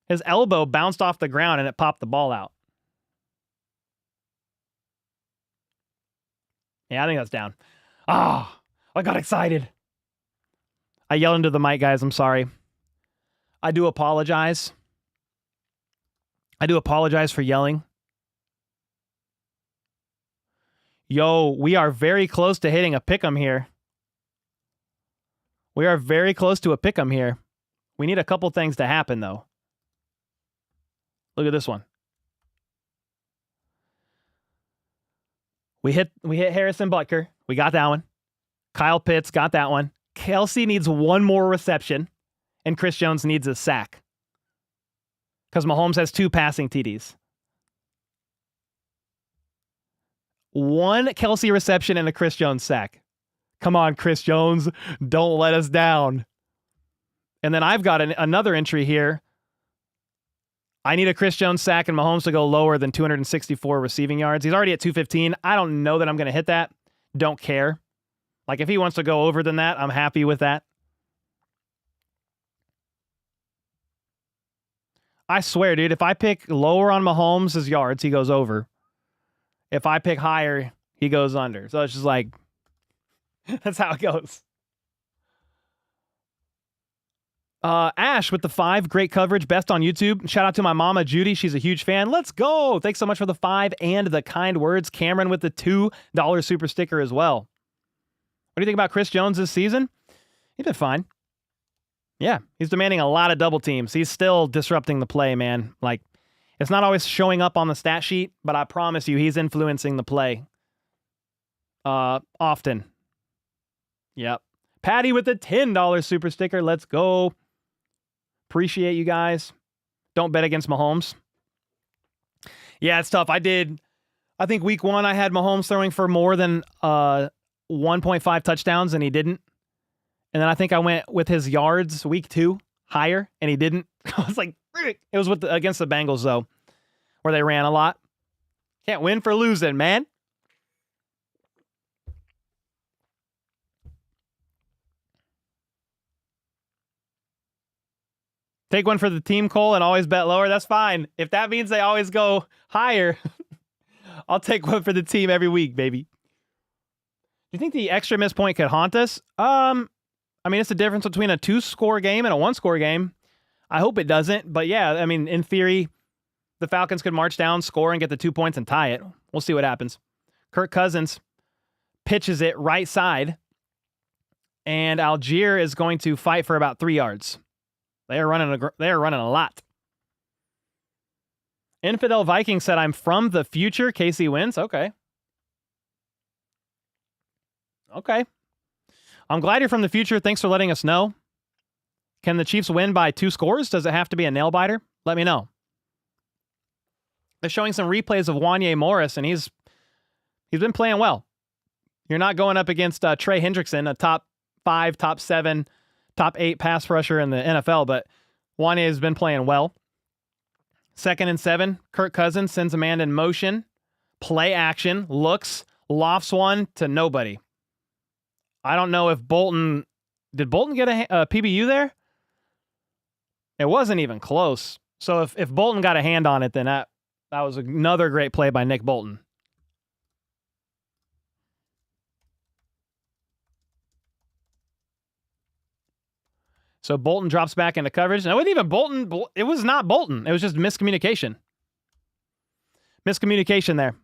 His elbow bounced off the ground and it popped the ball out. Yeah, I think that's down. Oh, I got excited. I yelled into the mic, guys. I'm sorry. I do apologize. I do apologize for yelling. Yo, we are very close to hitting a pick'em here. We are very close to a pick'em here. We need a couple things to happen, though. Look at this one. We hit Harrison Butker. We got that one. Kyle Pitts got that one. Kelsey needs one more reception, and Chris Jones needs a sack. Because Mahomes has 2 passing TDs. 1 Kelsey reception and a Chris Jones sack. Come on, Chris Jones. Don't let us down. And then I've got another entry here. I need a Chris Jones sack and Mahomes to go lower than 264 receiving yards. He's already at 215. I don't know that I'm going to hit that. Don't care. Like, if he wants to go over than that, I'm happy with that. I swear, dude, if I pick lower on Mahomes' yards, he goes over. If I pick higher, he goes under. So it's just like, that's how it goes. Ash with the 5, great coverage, best on YouTube. Shout out to my mama, Judy. She's a huge fan. Let's go. Thanks so much for the 5 and the kind words. Cameron with the $2 super sticker as well. What do you think about Chris Jones this season? He did fine. Yeah, he's demanding a lot of double teams. He's still disrupting the play, man. Like, it's not always showing up on the stat sheet, but I promise you, he's influencing the play. Often. Yep. Patty with the $10 super sticker. Let's go. Appreciate you guys. Don't bet against Mahomes. Yeah, it's tough. I think week 1, I had Mahomes throwing for more than 1.5 touchdowns, and he didn't. And then I think I went with his yards week 2 higher, and he didn't. I was like, frick. It was against the Bengals, though, where they ran a lot. Can't win for losing, man. Take one for the team, Cole, and always bet lower. That's fine. If that means they always go higher, I'll take one for the team every week, baby. Do you think the extra missed point could haunt us? I mean, it's the difference between a 2-score game and a 1-score game. I hope it doesn't. But yeah, I mean, in theory, the Falcons could march down, score, and get the 2 points and tie it. We'll see what happens. Kirk Cousins pitches it right side, and Algier is going to fight for about 3 yards. They are running a lot. Infidel Viking said, I'm from the future. KC wins. Okay. I'm glad you're from the future. Thanks for letting us know. Can the Chiefs win by 2 scores? Does it have to be a nail biter? Let me know. They're showing some replays of Wanye Morris, and he's been playing well. You're not going up against Trey Hendrickson, a top 5, top 7, top 8 pass rusher in the NFL, but Wanye has been playing well. 2nd and 7, Kirk Cousins sends a man in motion, play action, looks, lofts one to nobody. I don't know if did Bolton get a PBU there? It wasn't even close. So if Bolton got a hand on it, then that was another great play by Nick Bolton. So Bolton drops back into coverage. And it wasn't even Bolton. It was not Bolton. It was just miscommunication. Miscommunication there.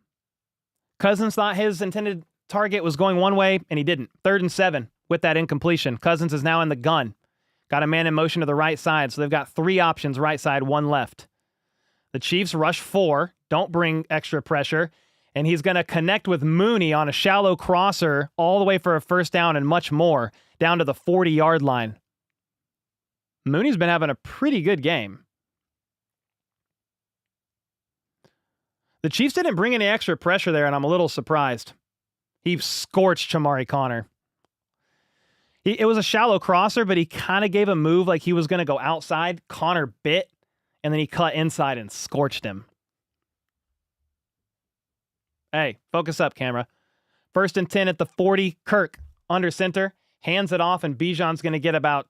Cousins thought his intended target was going one way, and he didn't. 3rd and 7 with that incompletion. Cousins is now in the gun. Got a man in motion to the right side. So they've got 3 options right side, 1 left. The Chiefs rush 4. Don't bring extra pressure. And he's going to connect with Mooney on a shallow crosser all the way for a first down and much more down to the 40-yard line. Mooney's been having a pretty good game. The Chiefs didn't bring any extra pressure there, and I'm a little surprised. He scorched Chamari Connor. It was a shallow crosser, but he kind of gave a move like he was going to go outside. Connor bit, and then he cut inside and scorched him. Hey, focus up, camera. 1st and 10 at the 40. Kirk under center, hands it off, and Bijan's going to get about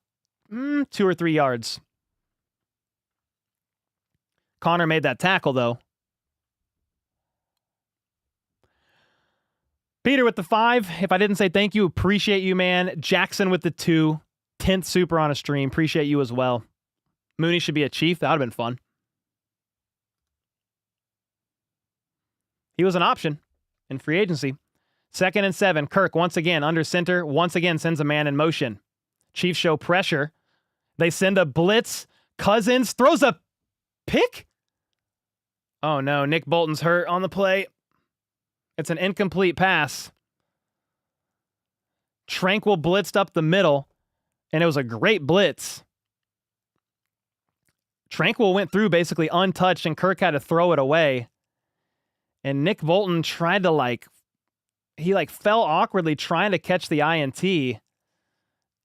2 or 3 yards. Connor made that tackle, though. Peter with the 5. If I didn't say thank you, appreciate you, man. Jackson with the 2. 10th super on a stream. Appreciate you as well. Mooney should be a Chief. That would have been fun. He was an option in free agency. 2nd and 7. Kirk once again under center. Once again sends a man in motion. Chiefs show pressure. They send a blitz. Cousins throws a pick. Oh no, Nick Bolton's hurt on the play. It's an incomplete pass. Tranquil blitzed up the middle, and it was a great blitz. Tranquil went through basically untouched, and Kirk had to throw it away. And Nick Bolton tried to he fell awkwardly trying to catch the INT.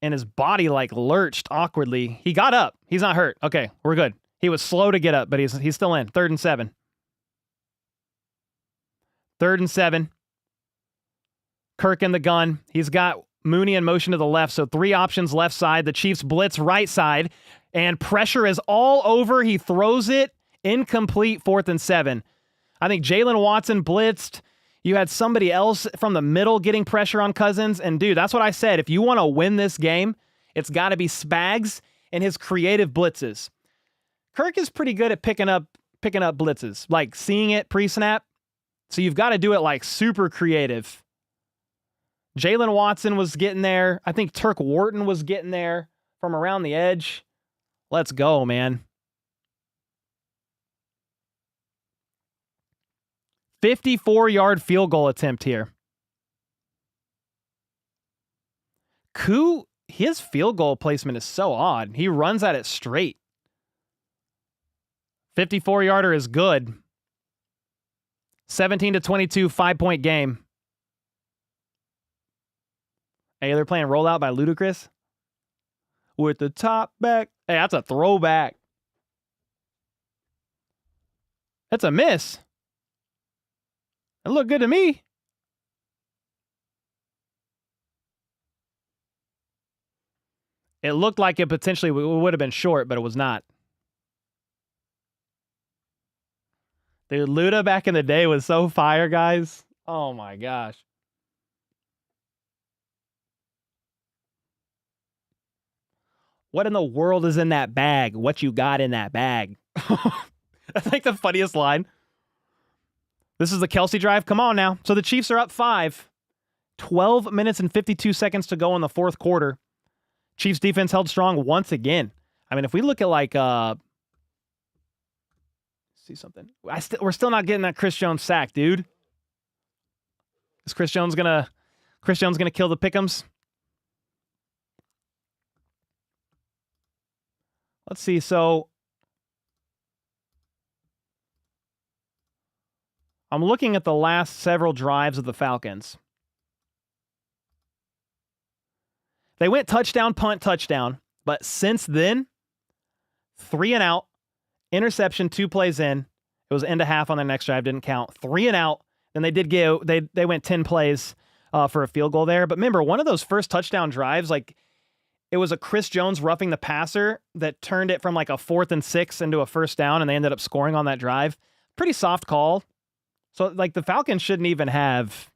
And his body lurched awkwardly. He got up. He's not hurt. Okay, we're good. He was slow to get up, but he's still in. 3rd and 7. 3rd and 7. Kirk in the gun. He's got Mooney in motion to the left, so 3 options left side. The Chiefs blitz right side, and pressure is all over. He throws it. Incomplete. 4th and 7. I think Jalen Watson blitzed. You had somebody else from the middle getting pressure on Cousins. And, dude, that's what I said. If you want to win this game, it's got to be Spags and his creative blitzes. Kirk is pretty good at picking up blitzes, like seeing it pre-snap. So you've got to do it super creative. Jalen Watson was getting there. I think Turk Wharton was getting there from around the edge. Let's go, man. 54-yard field goal attempt here. Koo, his field goal placement is so odd. He runs at it straight. 54-yarder is good. 17-22, 5-point game. Hey, they're playing Rollout by Ludacris. with the top back. Hey, that's a throwback. That's a miss. It looked good to me. It looked like it potentially would have been short, but it was not. Dude, Luda back in the day was so fire, guys. Oh my gosh. What in the world is in that bag? What you got in that bag? That's like the funniest line. This is the Kelsey drive. Come on now. So the Chiefs are up 5. 12 minutes and 52 seconds to go in the fourth quarter. Chiefs defense held strong once again. I mean, if we look at like, see something. We're still not getting that Chris Jones sack, dude. Is Chris Jones gonna kill the pick'ems? Let's see. So I'm looking at the last several drives of the Falcons. They went touchdown, punt, touchdown. But since then, 3 and out, interception 2 plays in. It was end of half on the next drive, didn't count. 3 and out. Then they did go. They went 10 plays for a field goal there. But remember, one of those first touchdown drives, like it was a Chris Jones roughing the passer that turned it from like a 4th and 6 into a first down, and they ended up scoring on that drive. Pretty soft call. So like the Falcons shouldn't even have.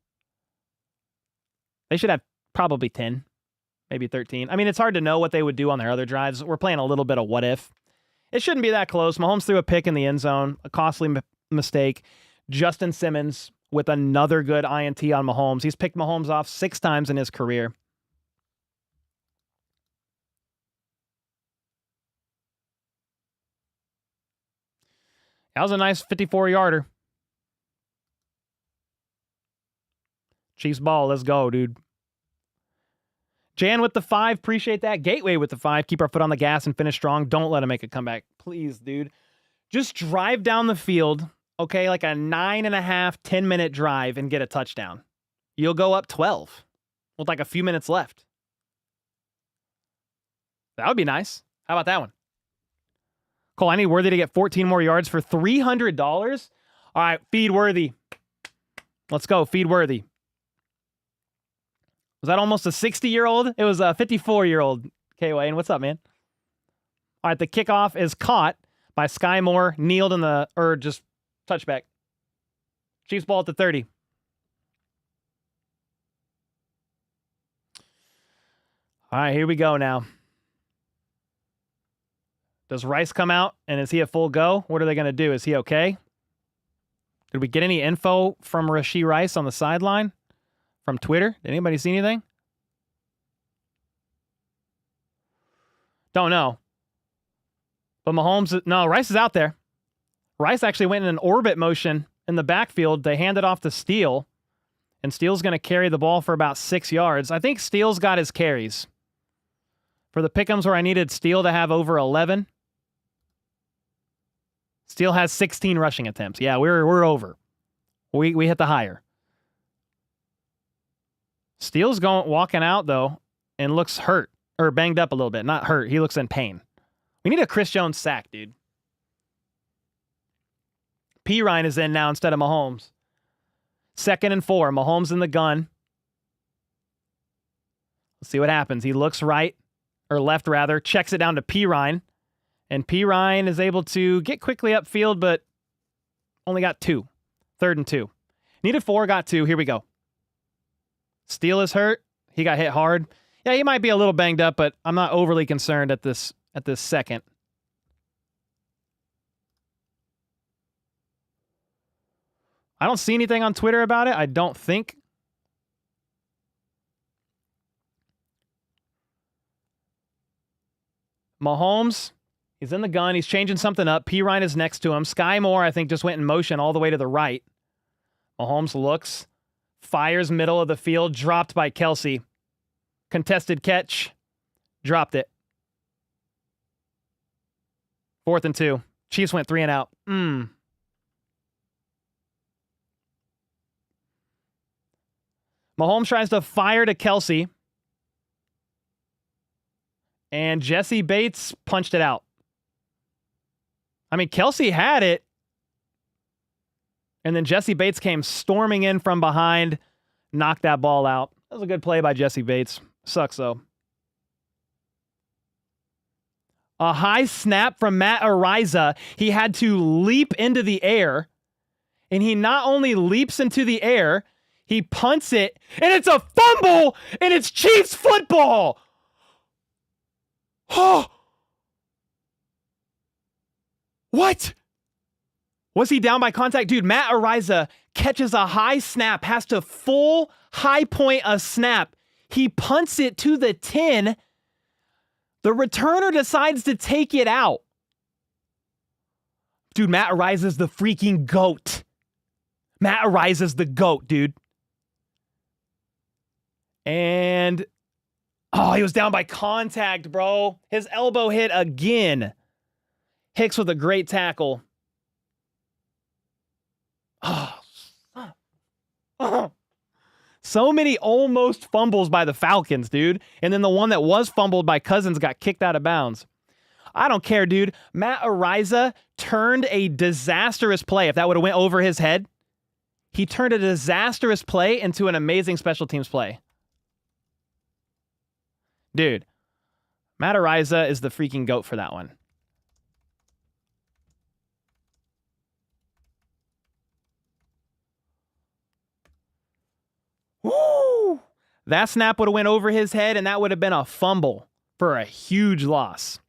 They should have probably 10. Maybe 13. I mean, it's hard to know what they would do on their other drives. We're playing a little bit of what if. It shouldn't be that close. Mahomes threw a pick in the end zone, a costly mistake. Justin Simmons with another good INT on Mahomes. He's picked Mahomes off 6 times in his career. That was a nice 54-yarder. Chiefs ball. Let's go, dude. Jan with the 5. Appreciate that. Gateway with the 5. Keep our foot on the gas and finish strong. Don't let him make a comeback. Please, dude. Just drive down the field, okay, like a 9.5, 10-minute drive and get a touchdown. You'll go up 12 with like a few minutes left. That would be nice. How about that one? Cole, I need Worthy to get 14 more yards for $300. All right, feed Worthy. Let's go, feed Worthy. Was that almost a 60-year-old? It was a 54-year-old. K. Wayne, what's up, man? All right, the kickoff is caught by Sky Moore, kneeled in the, or just touchback. Chiefs ball at the 30. All right, here we go now. Does Rice come out, and is he a full go? What are they going to do? Is he okay? Did we get any info from Rashee Rice on the sideline? From Twitter? Did anybody see anything? Don't know. But Mahomes, no, Rice is out there. Rice actually went in an orbit motion in the backfield. They handed off to Steele, and Steele's going to carry the ball for about 6 yards. I think Steele's got his carries. For the pick'ems where I needed Steele to have over 11, Steele has 16 rushing attempts. Yeah, we're over. We hit the higher. Steele's walking out, though, and looks hurt, or banged up a little bit. Not hurt. He looks in pain. We need a Chris Jones sack, dude. P. Ryan is in now instead of Mahomes. 2nd and 4. Mahomes in the gun. Let's see what happens. He looks right, or left rather, checks it down to P. Ryan, and P. Ryan is able to get quickly upfield, but only got 2. 3rd and 2. Needed 4, got 2. Here we go. Steele is hurt. He got hit hard. Yeah, he might be a little banged up, but I'm not overly concerned at this second. I don't see anything on Twitter about it. I don't think. Mahomes, he's in the gun. He's changing something up. P. Ryan is next to him. Sky Moore, I think, just went in motion all the way to the right. Mahomes looks. Fires middle of the field, dropped by Kelsey. Contested catch, dropped it. 4th and 2. Chiefs went 3 and out. Mahomes tries to fire to Kelsey. And Jesse Bates punched it out. I mean, Kelsey had it. And then Jesse Bates came storming in from behind, knocked that ball out. That was a good play by Jesse Bates. Sucks, though. A high snap from Matt Ariza. He had to leap into the air. And he not only leaps into the air, he punts it. And it's a fumble! And it's Chiefs football! Oh! What? Was he down by contact? Dude, Matt Ariza catches a high snap, has to full high point a snap. He punts it to the 10. The returner decides to take it out. Dude, Matt Ariza's the freaking GOAT. Matt Ariza's the GOAT, dude. And, oh, he was down by contact, bro. His elbow hit again. Hicks with a great tackle. Oh. So many almost fumbles by the Falcons, dude. And then the one that was fumbled by Cousins got kicked out of bounds. I don't care, dude. Matt Ariza turned a disastrous play. If that would have went over his head, he turned a disastrous play into an amazing special teams play. Dude, Matt Ariza is the freaking GOAT for that one. Woo! That snap would have went over his head, and that would have been a fumble for a huge loss.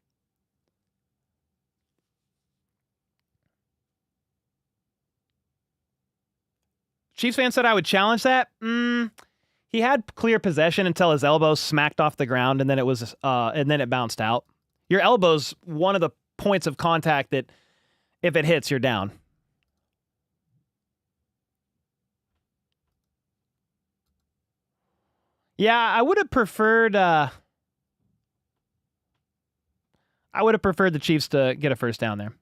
Chiefs fan said I would challenge that. He had clear possession until his elbow smacked off the ground, and then it bounced out. Your elbow's one of the points of contact that, if it hits, you're down. Yeah, I would have preferred the Chiefs to get a first down there.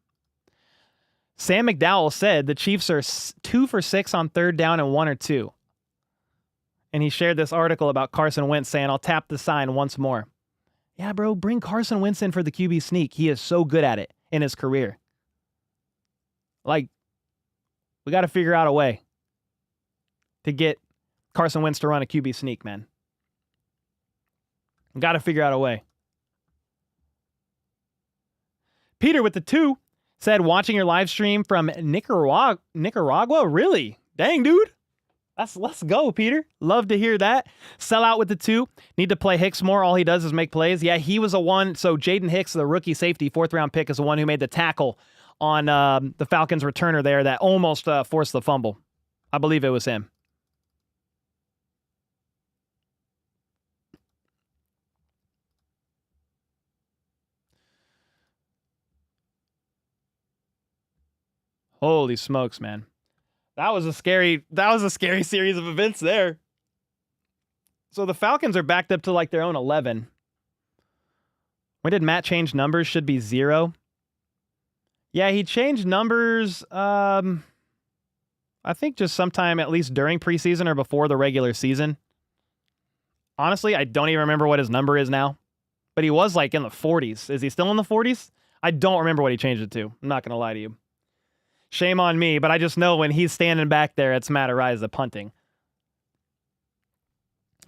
Sam McDowell said the Chiefs are 2 for 6 on third down and 1 or 2. And he shared this article about Carson Wentz saying, I'll tap the sign once more. Yeah, bro, bring Carson Wentz in for the QB sneak. He is so good at it in his career. Like, we got to figure out a way to get Carson Wentz to run a QB sneak, man. Got to figure out a way. Peter with the 2 said, watching your live stream from Nicaragua? Really? Dang, dude. Let's go, Peter. Love to hear that. Sell out with the 2. Need to play Hicks more. All he does is make plays. Yeah, he was a one. So Jaden Hicks, the rookie safety, 4th round pick, is the one who made the tackle on the Falcons returner there that almost forced the fumble. I believe it was him. Holy smokes, man. That was a scary series of events there. So the Falcons are backed up to like their own 11. When did Matt change numbers? Should be 0. Yeah, he changed numbers, I think just sometime at least during preseason or before the regular season. Honestly, I don't even remember what his number is now. But he was like in the 40s. Is he still in the 40s? I don't remember what he changed it to. I'm not going to lie to you. Shame on me, but I just know when he's standing back there, it's Matt Ariza punting.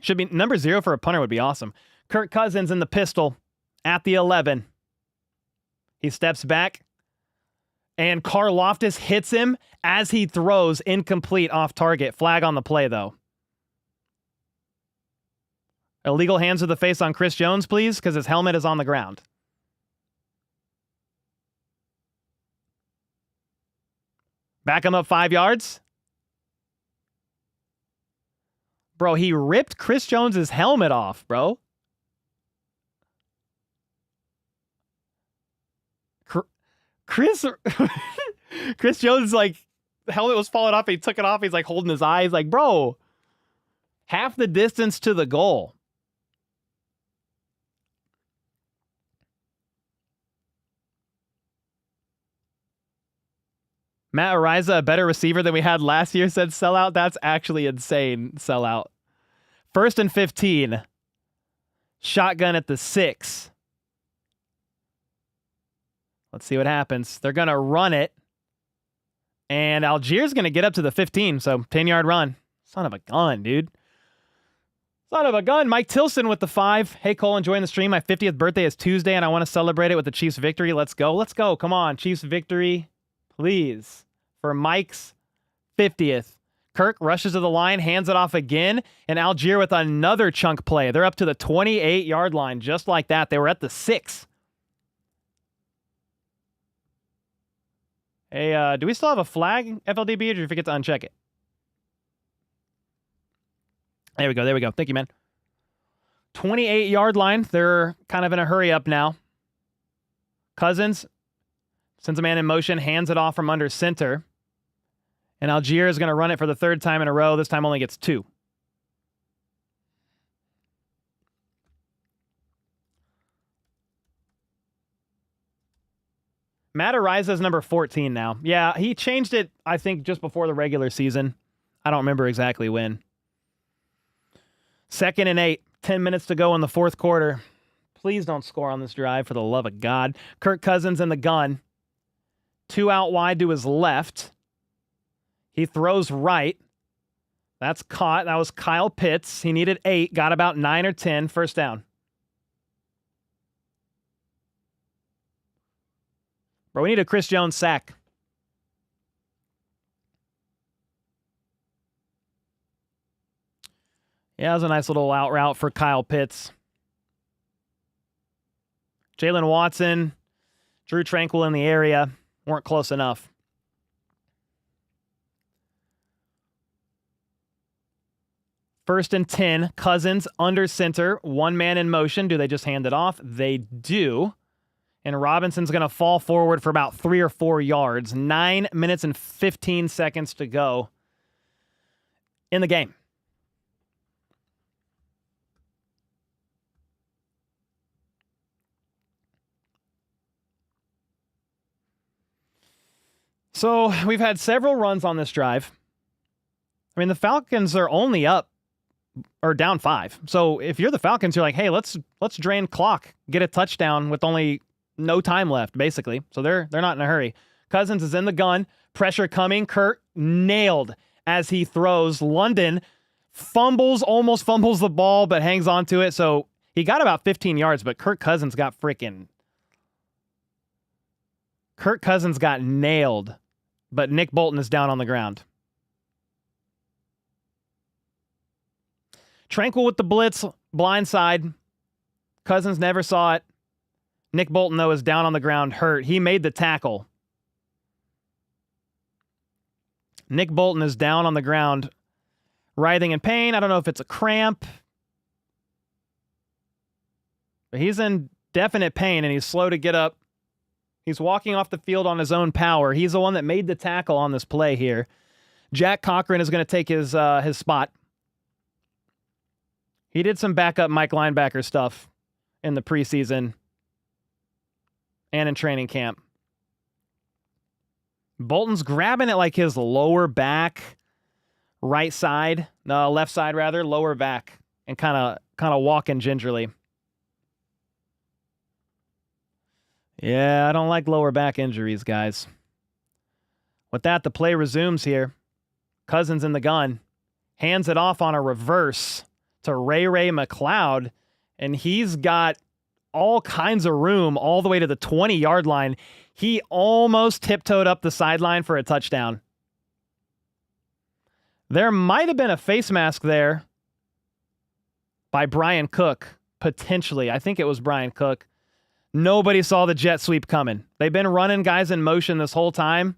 Should be number 0 for a punter would be awesome. Kirk Cousins in the pistol at the 11. He steps back, and Karlaftis hits him as he throws, incomplete, off target. Flag on the play, though. Illegal hands to the face on Chris Jones, please, because his helmet is on the ground. Back him up 5 yards. Bro, he ripped Chris Jones' helmet off, bro. Chris Jones, like, the helmet was falling off. He took it off. He's, like, holding his eyes. Like, bro, half the distance to the goal. Matt Ariza, a better receiver than we had last year, said sellout. That's actually insane, sellout. 1st and 15. Shotgun at the 6. Let's see what happens. They're going to run it. And Algiers going to get up to the 15, so 10-yard run. Son of a gun, dude. Son of a gun. Mike Tilson with the 5. Hey, Cole, enjoying the stream. My 50th birthday is Tuesday, and I want to celebrate it with the Chiefs' victory. Let's go. Let's go. Come on. Chiefs' victory, please. For Mike's 50th. Kirk rushes to the line, hands it off again, and Algier with another chunk play. They're up to the 28-yard line, just like that. They were at the 6. Hey, do we still have a flag, FLDB, or did you forget to uncheck it? There we go. There we go. Thank you, man. 28-yard line. They're kind of in a hurry up now. Cousins sends a man in motion, hands it off from under center. And Algier is going to run it for the 3rd time in a row. This time only gets 2. Matt Ariza is number 14 now. Yeah, he changed it, I think, just before the regular season. I don't remember exactly when. 2nd and 8. 10 minutes to go in the 4th quarter. Please don't score on this drive, for the love of God. Kirk Cousins in the gun. 2 out wide to his left. He throws right. That's caught. That was Kyle Pitts. He needed 8. Got about 9 or 10. First down. Bro, we need a Chris Jones sack. Yeah, that was a nice little out route for Kyle Pitts. Jalen Watson, Drew Tranquil in the area. Weren't close enough. First and 10, Cousins under center, 1 man in motion. Do they just hand it off? They do. And Robinson's going to fall forward for about 3 or 4 yards. 9 minutes and 15 seconds to go in the game. So we've had several runs on this drive. I mean, the Falcons are only up or down 5. So if you're the Falcons, you're like, hey, let's drain clock, get a touchdown with only no time left, basically. So they're not in a hurry. Cousins is in the gun. Pressure coming. Kurt nailed as he throws. London almost fumbles the ball, but hangs on to it. So he got about 15 yards, but Kirk Cousins got nailed. But Nick Bolton is down on the ground. Tranquil with the blitz, blindside. Cousins never saw it. Nick Bolton, though, is down on the ground, hurt. He made the tackle. Nick Bolton is down on the ground, writhing in pain. I don't know if it's a cramp. But he's in definite pain, and he's slow to get up. He's walking off the field on his own power. He's the one that made the tackle on this play here. Jack Cochran is going to take his spot. He did some backup Mike linebacker stuff in the preseason and in training camp. Bolton's grabbing it like his lower back, left side rather, lower back, and kind of walking gingerly. Yeah, I don't like lower back injuries, guys. With that, the play resumes here. Cousins in the gun. Hands it off on a reverse to Ray McLeod, and he's got all kinds of room all the way to the 20-yard line. He almost tiptoed up the sideline for a touchdown. There might have been a face mask there by Brian Cook, potentially. I think it was Brian Cook. Nobody saw the jet sweep coming. They've been running guys in motion this whole time.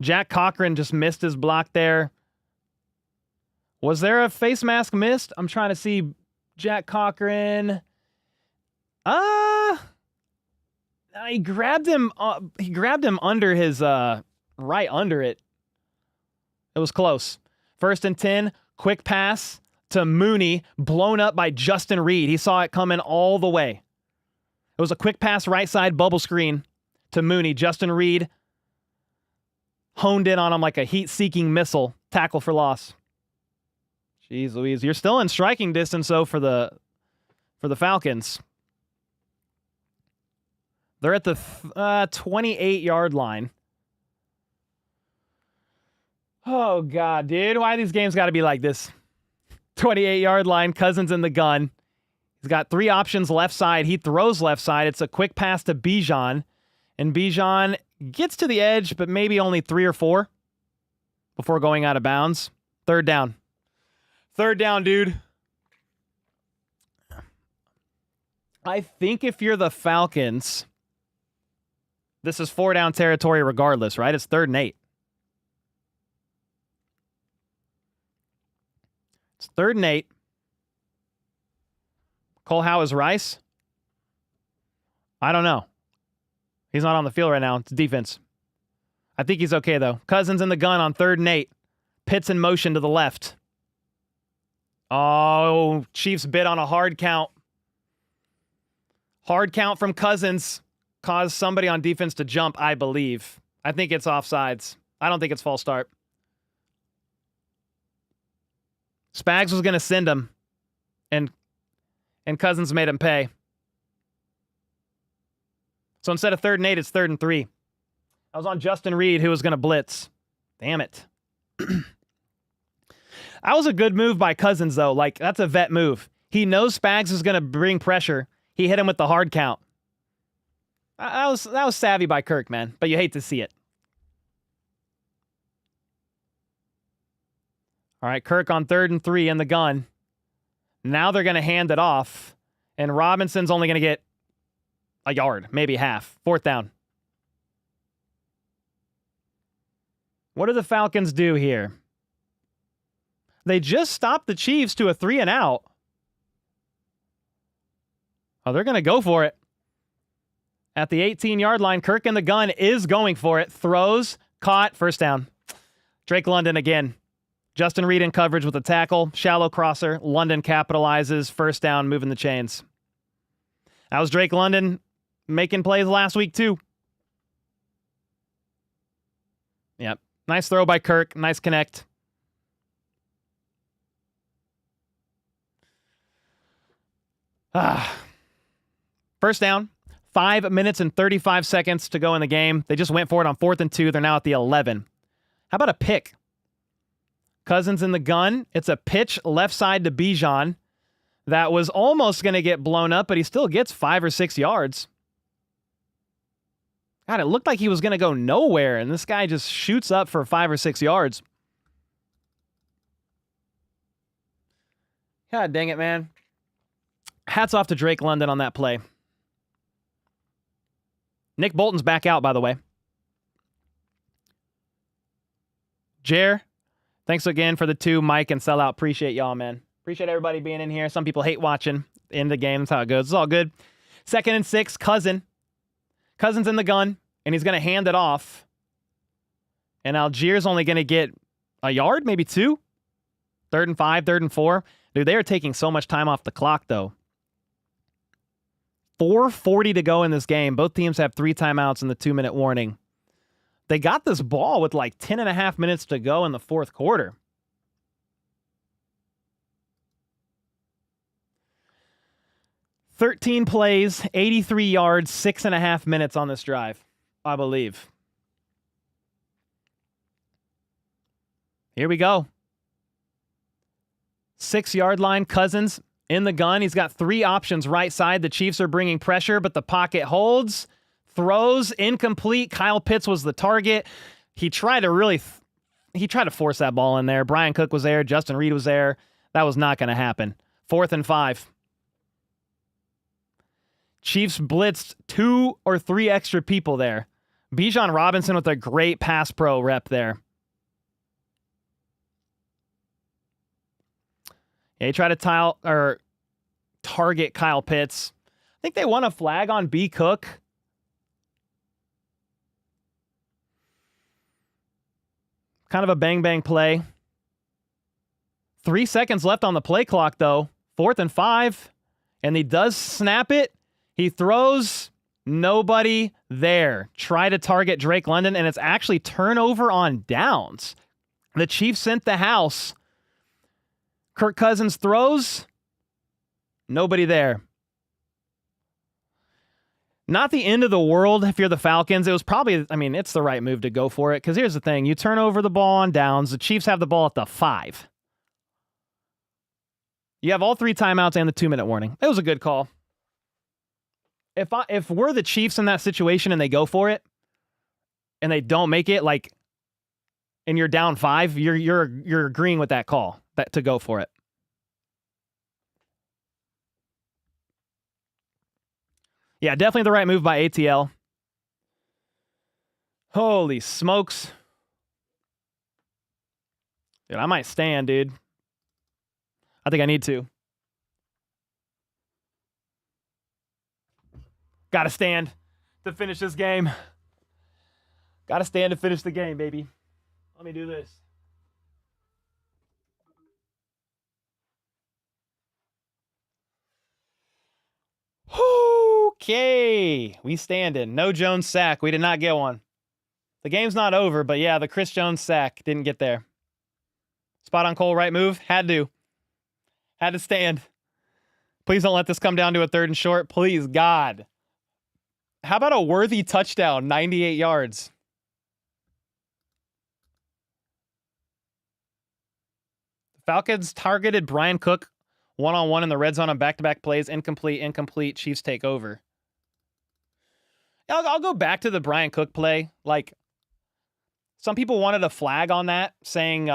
Jack Cochran just missed his block there. Was there a face mask missed? I'm trying to see Jack Cochran. He grabbed him under his right under it. It was close. 1st and 10, quick pass to Mooney, blown up by Justin Reed. He saw it coming all the way. It was a quick pass right side bubble screen to Mooney. Justin Reed honed in on him like a heat-seeking missile. Tackle for loss. Jeez Louise. You're still in striking distance, though, for the Falcons. They're at the 28-yard line. Oh, God, dude. Why these games got to be like this? 28-yard line, Cousins in the gun. He's got 3 options left side. He throws left side. It's a quick pass to Bijan. And Bijan gets to the edge, but maybe only 3 or 4 before going out of bounds. Third down. Third down, dude. I think if you're the Falcons, this is 4 down territory regardless, right? It's 3rd and 8. It's 3rd and 8. Cole Howe is Rice? I don't know. He's not on the field right now. It's defense. I think he's okay, though. Cousins in the gun on 3rd and 8. Pitts in motion to the left. Oh, Chiefs bid on a hard count. Hard count from Cousins caused somebody on defense to jump, I believe. I think it's offsides. I don't think it's false start. Spags was going to send him, and Cousins made him pay. So instead of 3rd and 8, it's 3rd and 3. I was on Justin Reed, who was going to blitz. Damn it. That was a good move by Cousins, though. Like, that's a vet move. He knows Spags is going to bring pressure. He hit him with the hard count. That was savvy by Kirk, man. But you hate to see it. All right, Kirk on 3rd and 3 in the gun. Now they're going to hand it off. And Robinson's only going to get a yard, maybe half. 4th down. What do the Falcons do here? They just stopped the Chiefs to a 3 and out. Oh, they're going to go for it. At the 18-yard line, Kirk in the gun is going for it. Throws, caught, 1st down. Drake London again. Justin Reed in coverage with a tackle. Shallow crosser. London capitalizes. 1st down, moving the chains. That was Drake London making plays last week, too. Yep. Nice throw by Kirk. Nice connect. First down. 5 minutes and 35 seconds to go in the game. They just went for it on 4th and 2. They're now at the 11. How about a pick? Cousins in the gun. It's a pitch left side to Bijan. That was almost going to get blown up, but he still gets 5 or 6 yards. God, it looked like he was going to go nowhere, and this guy just shoots up for 5 or 6 yards. God dang it, man. Hats off to Drake London on that play. Nick Bolton's back out, by the way. Jer, thanks again for the 2, Mike and Sellout. Appreciate y'all, man. Appreciate everybody being in here. Some people hate watching in the game. That's how it goes. It's all good. 2nd and 6, Cousins in the gun, and he's going to hand it off. And Algiers only going to get a yard, maybe 2. 3rd and 5, 3rd and 4. Dude, they are taking so much time off the clock, though. 4:40 to go in this game. Both teams have 3 timeouts in the 2-minute warning. They got this ball with like 10 and a half minutes to go in the 4th quarter. $13 plays, 83 yards, 6.5 minutes on this drive, I believe. Here we go. 6-yard line, Cousins in the gun. He's got 3 options right side. The Chiefs are bringing pressure, but the pocket holds. Throws, incomplete. Kyle Pitts was the target. He tried to force that ball in there. Brian Cook was there. Justin Reed was there. That was not going to happen. 4th and 5. Chiefs blitzed 2 or 3 extra people there. Bijan Robinson with a great pass pro rep there. Yeah, he tried to target Kyle Pitts. I think they won a flag on B. Cook. Kind of a bang-bang play. 3 seconds left on the play clock, though. 4th and 5. And he does snap it. He throws. Nobody there. Try to target Drake London, and it's actually turnover on downs. The Chiefs sent the house. Kirk Cousins throws. Nobody there. Not the end of the world if you're the Falcons. It was probably, I mean, it's the right move to go for it. Because here's the thing. You turn over the ball on downs. The Chiefs have the ball at the 5. You have all 3 timeouts and the 2-minute warning. It was a good call. If we're the Chiefs in that situation and they go for it, and they don't make it, like, and you're down 5, you're agreeing with that call to go for it. Yeah, definitely the right move by ATL. Holy smokes. Dude, I might stand, dude. I think I need to. Gotta stand to finish this game. Gotta stand to finish the game, baby. Let me do this. Okay, we standing. No Jones sack. We did not get one. The game's not over, but yeah, the Chris Jones sack didn't get there. Spot on Cole, right move. Had to stand. Please don't let this come down to a 3rd and short. Please, God. How about a worthy touchdown, 98 yards? Falcons targeted Brian Cook one-on-one in the red zone on back-to-back plays. Incomplete. Chiefs take over. I'll go back to the Brian Cook play. Like, some people wanted a flag on that, saying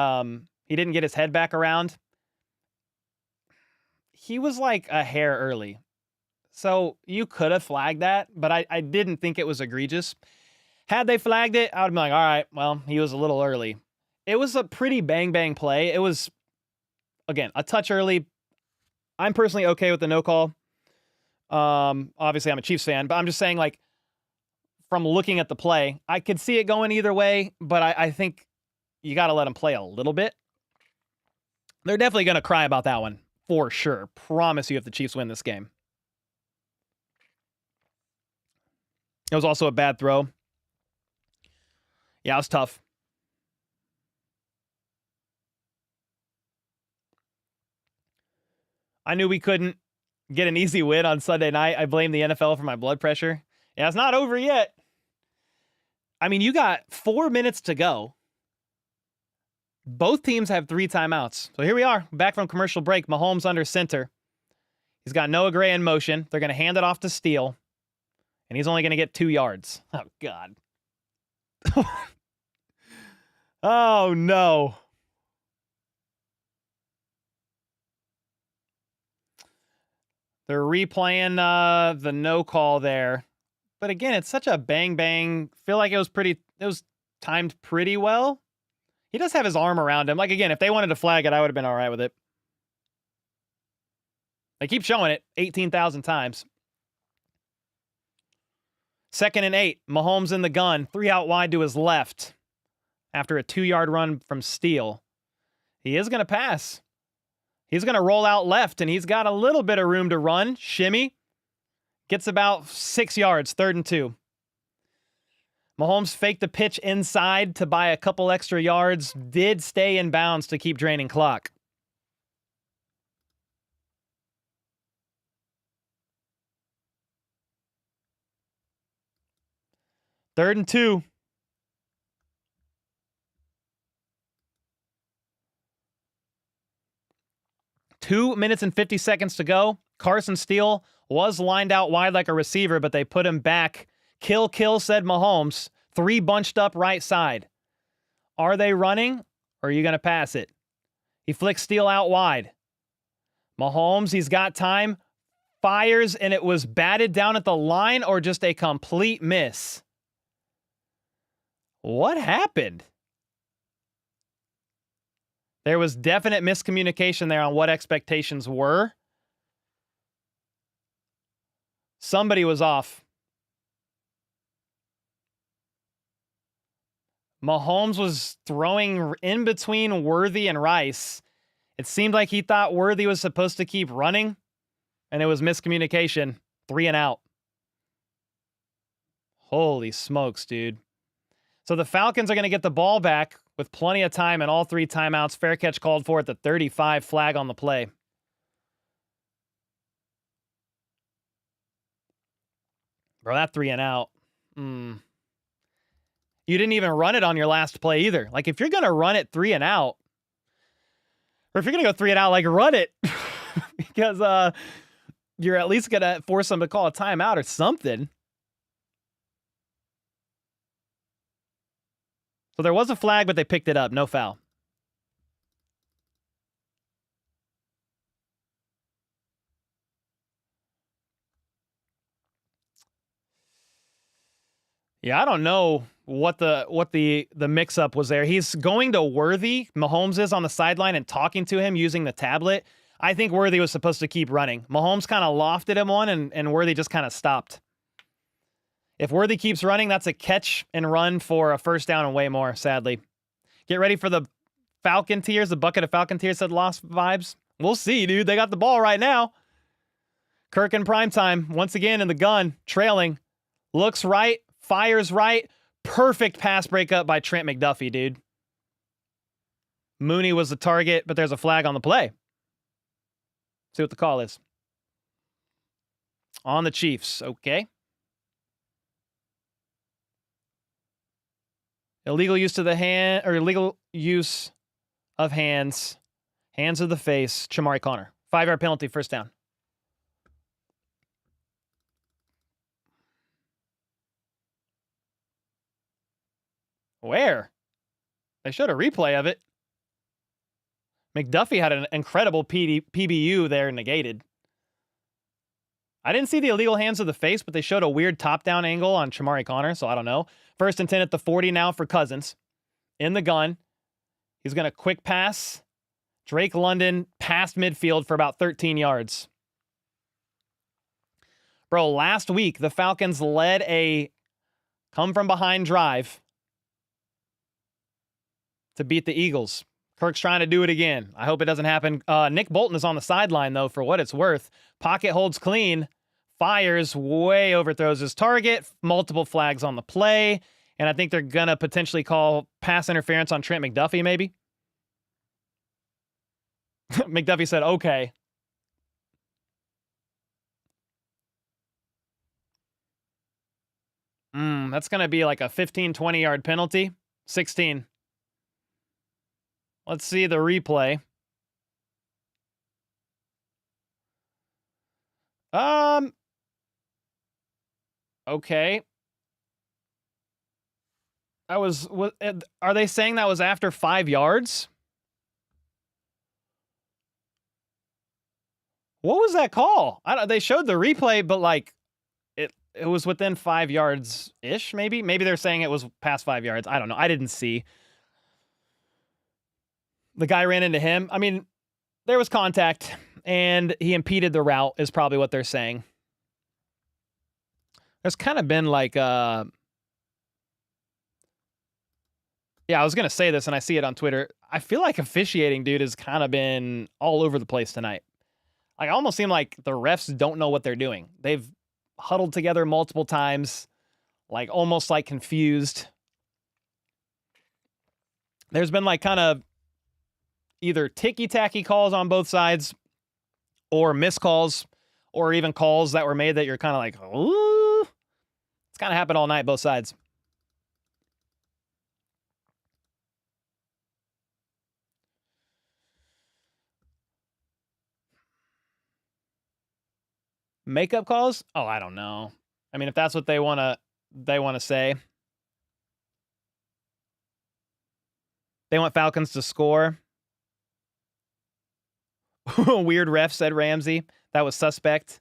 he didn't get his head back around. He was like a hair early. So you could have flagged that, but I didn't think it was egregious. Had they flagged it, I would be like, all right, well, he was a little early. It was a pretty bang-bang play. It was, again, a touch early. I'm personally okay with the no call. Obviously, I'm a Chiefs fan, but I'm just saying, like, from looking at the play, I could see it going either way, but I think you got to let them play a little bit. They're definitely going to cry about that one, for sure. Promise you if the Chiefs win this game. It was also a bad throw. Yeah, it was tough. I knew we couldn't get an easy win on Sunday night. I blame the NFL for my blood pressure. Yeah, it's not over yet. I mean, you got 4 minutes to go. Both teams have 3 timeouts. So here we are, back from commercial break. Mahomes under center. He's got Noah Gray in motion. They're going to hand it off to Steele. And he's only going to get 2 yards. Oh, God. Oh, no. They're replaying the no call there. But again, it's such a bang-bang. Feel like it was timed pretty well. He does have his arm around him. Like, again, if they wanted to flag it, I would have been all right with it. They keep showing it 18,000 times. 2nd and 8. Mahomes in the gun. 3 out wide to his left. After a 2-yard run from Steele. He is going to pass. He's going to roll out left, and he's got a little bit of room to run. Shimmy. Gets about 6 yards, 3rd and 2. Mahomes faked the pitch inside to buy a couple extra yards. Did stay in bounds to keep draining clock. Third and 2. Two minutes and 50 seconds to go. Carson Steele was lined out wide like a receiver, but they put him back. Kill, said Mahomes. 3 bunched up right side. Are they running, or are you going to pass it? He flicks Steele out wide. Mahomes, he's got time. Fires, and it was batted down at the line, or just a complete miss. What happened? There was definite miscommunication there on what expectations were. Somebody was off. Mahomes was throwing in between Worthy and Rice. It seemed like he thought Worthy was supposed to keep running, and it was miscommunication. 3 and out. Holy smokes, dude. So the Falcons are going to get the ball back with plenty of time and all 3 timeouts. Fair catch called for at the 35, flag on the play. Bro, that 3 and out. You didn't even run it on your last play either. Like, if you're going to run it 3 and out, or if you're going to go 3 and out, like, run it. Because you're at least going to force them to call a timeout or something. So there was a flag, but they picked it up. No foul. Yeah, I don't know what the mix-up was there. He's going to Worthy. Mahomes is on the sideline and talking to him using the tablet. I think Worthy was supposed to keep running. Mahomes kind of lofted him one, and Worthy just kind of stopped. If Worthy keeps running, that's a catch and run for a first down and way more, sadly. Get ready for the Falcon tears. The bucket of Falcon tears said lost vibes. We'll see, dude. They got the ball right now. Kirk in primetime, once again in the gun, trailing. Looks right, fires right. Perfect pass breakup by Trent McDuffie, dude. Mooney was the target, but there's a flag on the play. See what the call is. On the Chiefs, okay. Illegal use of the hand, or illegal use of hands. Hands of the face. Chamari Connor. 5-yard penalty, first down. Where? They showed a replay of it. McDuffie had an incredible PBU there negated. I didn't see the illegal hands of the face, but they showed a weird top-down angle on Chamari Connor, so I don't know. First and 10 at the 40 now for Cousins. In the gun. He's going to quick pass. Drake London past midfield for about 13 yards. Bro, last week, the Falcons led a come-from-behind drive to beat the Eagles. Kirk's trying to do it again. I hope it doesn't happen. Nick Bolton is on the sideline, though, for what it's worth. Pocket holds clean. Fires, way overthrows his target. Multiple flags on the play. And I think they're going to potentially call pass interference on Trent McDuffie, maybe. McDuffie said, okay. That's going to be like a 15, 20-yard penalty. 16. Let's see the replay. Okay. Are they saying that was after 5 yards? What was that call? They showed the replay, but like it was within 5 yards ish, maybe. Maybe they're saying it was past 5 yards. I don't know. I didn't see. The guy ran into him. I mean, there was contact, and he impeded the route, is probably what they're saying. There's kind of been like, yeah, I was going to say this, and I see it on Twitter. I feel like officiating, dude, has kind of been all over the place tonight. Like, I almost seem like the refs don't know what they're doing. They've huddled together multiple times, like almost like confused. There's been like kind of either ticky-tacky calls on both sides or miscalls or even calls that were made that you're kind of like, ooh. It's kind of happened all night, both sides. Makeup calls? Oh, I don't know. I mean, if that's what they want to say. They want Falcons to score. Weird ref, said Ramsey. That was suspect.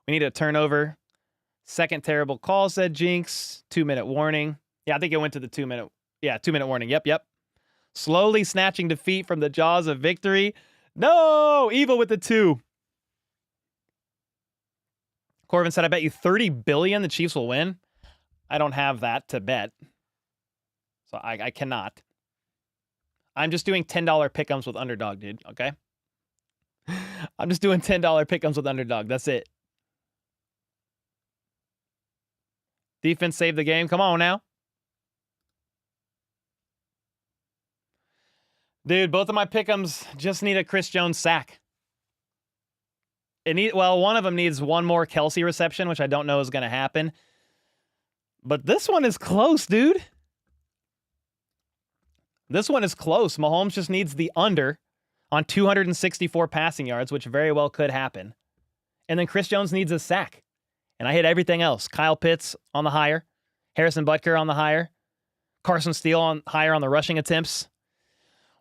We need a turnover. Second terrible call, said Jinx. 2-minute warning. Yeah, I think it went to the 2-minute. Yeah, 2-minute warning. Yep. Slowly snatching defeat from the jaws of victory. No! Evil with the 2. Corbin said, I bet you $30 billion the Chiefs will win. I don't have that to bet. So I cannot. I'm just doing $10 pick'ems with underdog, dude. Okay? I'm just doing $10 pick'ems with underdog. That's it. Defense saved the game. Come on now. Dude, both of my pick'ems just need a Chris Jones sack. One of them needs one more Kelsey reception, which I don't know is going to happen. But this one is close, dude. This one is close. Mahomes just needs the under on 264 passing yards, which very well could happen. And then Chris Jones needs a sack. And I hit everything else. Kyle Pitts on the higher. Harrison Butker on the higher. Carson Steele on higher on the rushing attempts.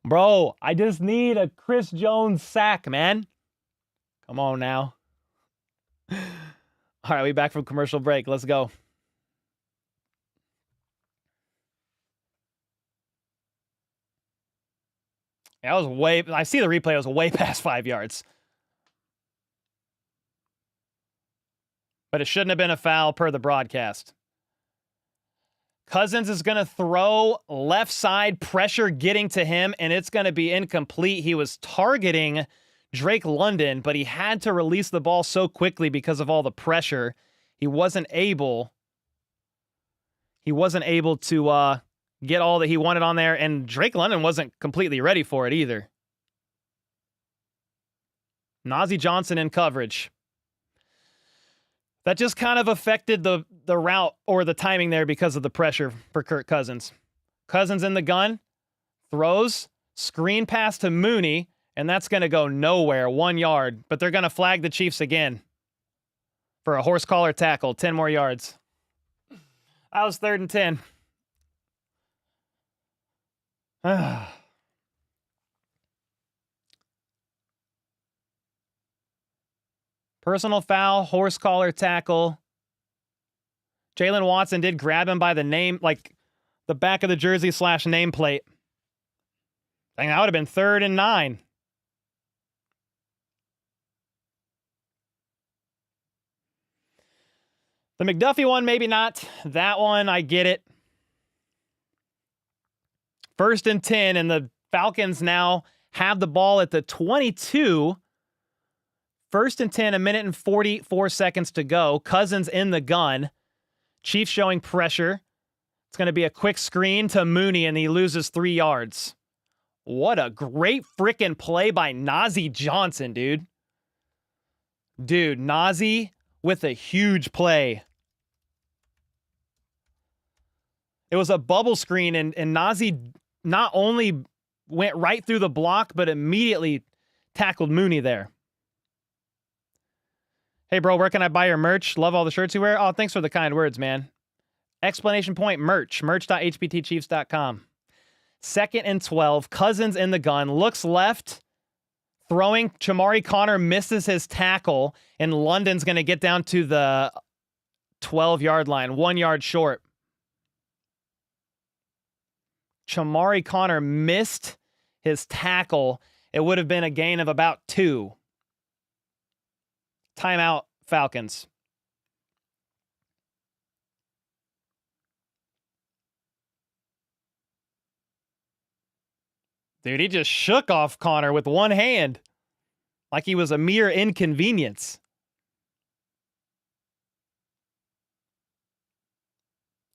Bro, I just need a Chris Jones sack, man. Come on now. All right, we back from commercial break. Let's go. Yeah, I see the replay. It was way past 5 yards. But it shouldn't have been a foul per the broadcast. Cousins is going to throw left side, pressure getting to him, and it's going to be incomplete. He was targeting Drake London, but he had to release the ball so quickly because of all the pressure. He wasn't able to get all that he wanted on there, and Drake London wasn't completely ready for it either. Najee Johnson in coverage. That just kind of affected the route or the timing there because of the pressure for Kirk Cousins. Cousins in the gun, throws, screen pass to Mooney, and that's going to go nowhere, 1 yard. But they're going to flag the Chiefs again for a horse collar tackle, 10 more yards. That was 3rd and 10. Personal foul, horse collar tackle. Jalen Watson did grab him by the name, like the back of the jersey / nameplate. I think that would have been 3rd and 9. The McDuffie one, maybe not. That one, I get it. 1st and 10, and the Falcons now have the ball at the 22. 1st and 10, 1:44 seconds to go. Cousins in the gun. Chiefs showing pressure. It's going to be a quick screen to Mooney, and he loses 3 yards. What a great freaking play by Najee Johnson, dude. Dude, Najee with a huge play. It was a bubble screen, and Najee not only went right through the block, but immediately tackled Mooney there. Hey, bro, where can I buy your merch? Love all the shirts you wear. Oh, thanks for the kind words, man. Explanation point merch. Merch.hbtchiefs.com. 2nd and 12. Cousins in the gun. Looks left. Throwing. Chamari Connor misses his tackle. And London's going to get down to the 12-yard line. 1 yard short. Chamari Connor missed his tackle. It would have been a gain of about 2. Timeout, Falcons. Dude, he just shook off Connor with one hand like he was a mere inconvenience.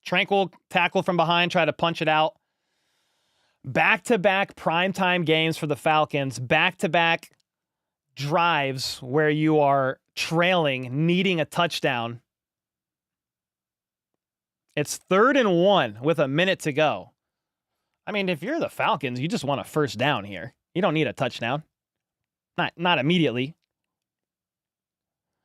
Tranquil tackle from behind, try to punch it out. Back-to-back primetime games for the Falcons. Back-to-back drives where you are trailing, needing a touchdown. It's 3rd and 1 with a minute to go. I mean, if you're the Falcons, you just want a 1st down here. You don't need a touchdown. Not immediately.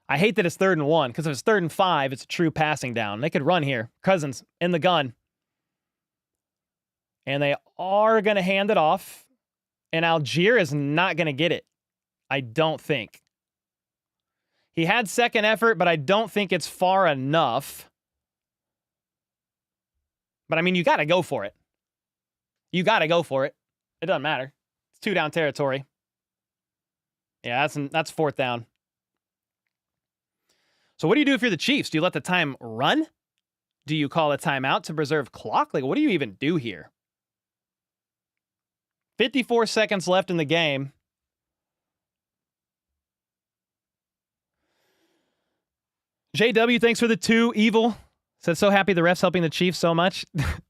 I hate that it's 3rd and 1, because if it's 3rd and 5, it's a true passing down. They could run here. Cousins in the gun. And they are going to hand it off. And Algier is not going to get it. I don't think. He had second effort, but I don't think it's far enough. But I mean, you got to go for it. You got to go for it. It doesn't matter. It's 2 down territory. Yeah, that's 4th down. So what do you do if you're the Chiefs? Do you let the time run? Do you call a timeout to preserve clock? Like, what do you even do here? 54 seconds left in the game. JW, thanks for the 2. Evil said, so happy the refs helping the Chiefs so much.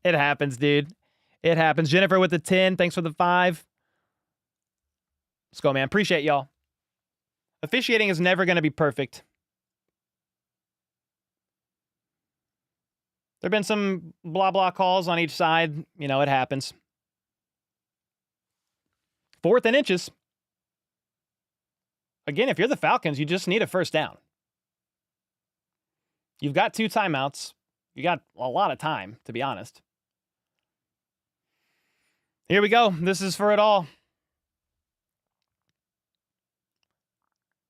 It happens, dude. It happens. Jennifer with the 10. Thanks for the 5. Let's go, man. Appreciate y'all. Officiating is never going to be perfect. There have been some blah, blah calls on each side. You know, it happens. 4th and inches. Again, if you're the Falcons, you just need a first down. You've got 2 timeouts. You got a lot of time, to be honest. Here we go. This is for it all.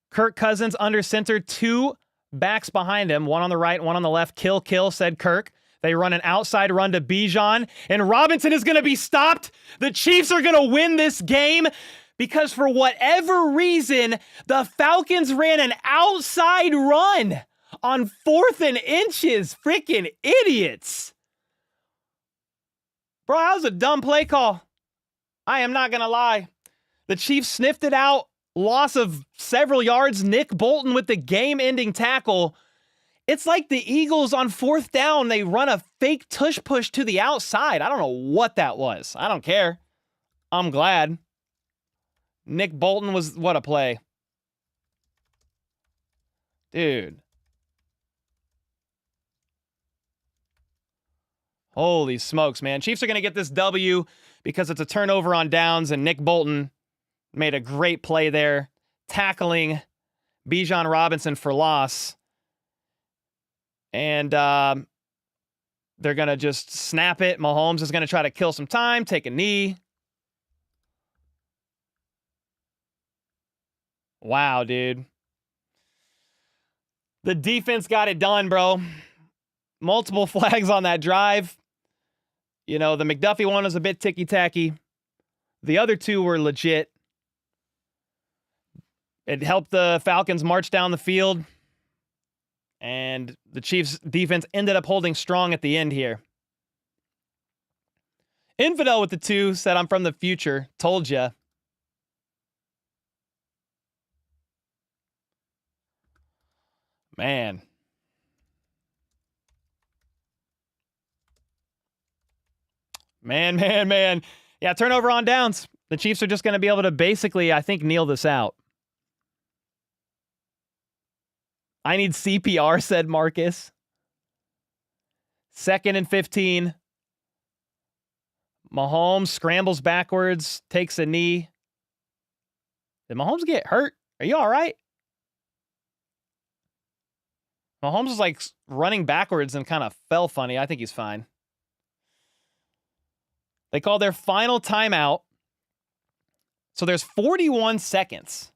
Kirk Cousins under center, 2 backs behind him, 1 on the right, 1 on the left. Kill, said Kirk. They run an outside run to Bijan, and Robinson is going to be stopped. The Chiefs are going to win this game because for whatever reason, the Falcons ran an outside run on 4th and inches. Freaking idiots. Bro, that was a dumb play call. I am not going to lie. The Chiefs sniffed it out. Loss of several yards. Nick Bolton with the game-ending tackle. It's like the Eagles on 4th down. They run a fake tush push to the outside. I don't know what that was. I don't care. I'm glad. Nick Bolton was, what a play. Dude. Holy smokes, man. Chiefs are going to get this W because it's a turnover on downs, and Nick Bolton made a great play there, tackling Bijan Robinson for loss. And they're going to just snap it. Mahomes is going to try to kill some time, take a knee. Wow, dude. The defense got it done, bro. Multiple flags on that drive. You know, the McDuffie one was a bit ticky-tacky. The other 2 were legit. It helped the Falcons march down the field. And the Chiefs' defense ended up holding strong at the end here. Infidel with the 2 said, I'm from the future. Told ya. Man. Man. Yeah, turnover on downs. The Chiefs are just going to be able to basically, I think, kneel this out. I need CPR, said Marcus. 2nd and 15. Mahomes scrambles backwards, takes a knee. Did Mahomes get hurt? Are you all right? Mahomes was like running backwards and kind of fell funny. I think he's fine. They call their final timeout. So there's 41 seconds.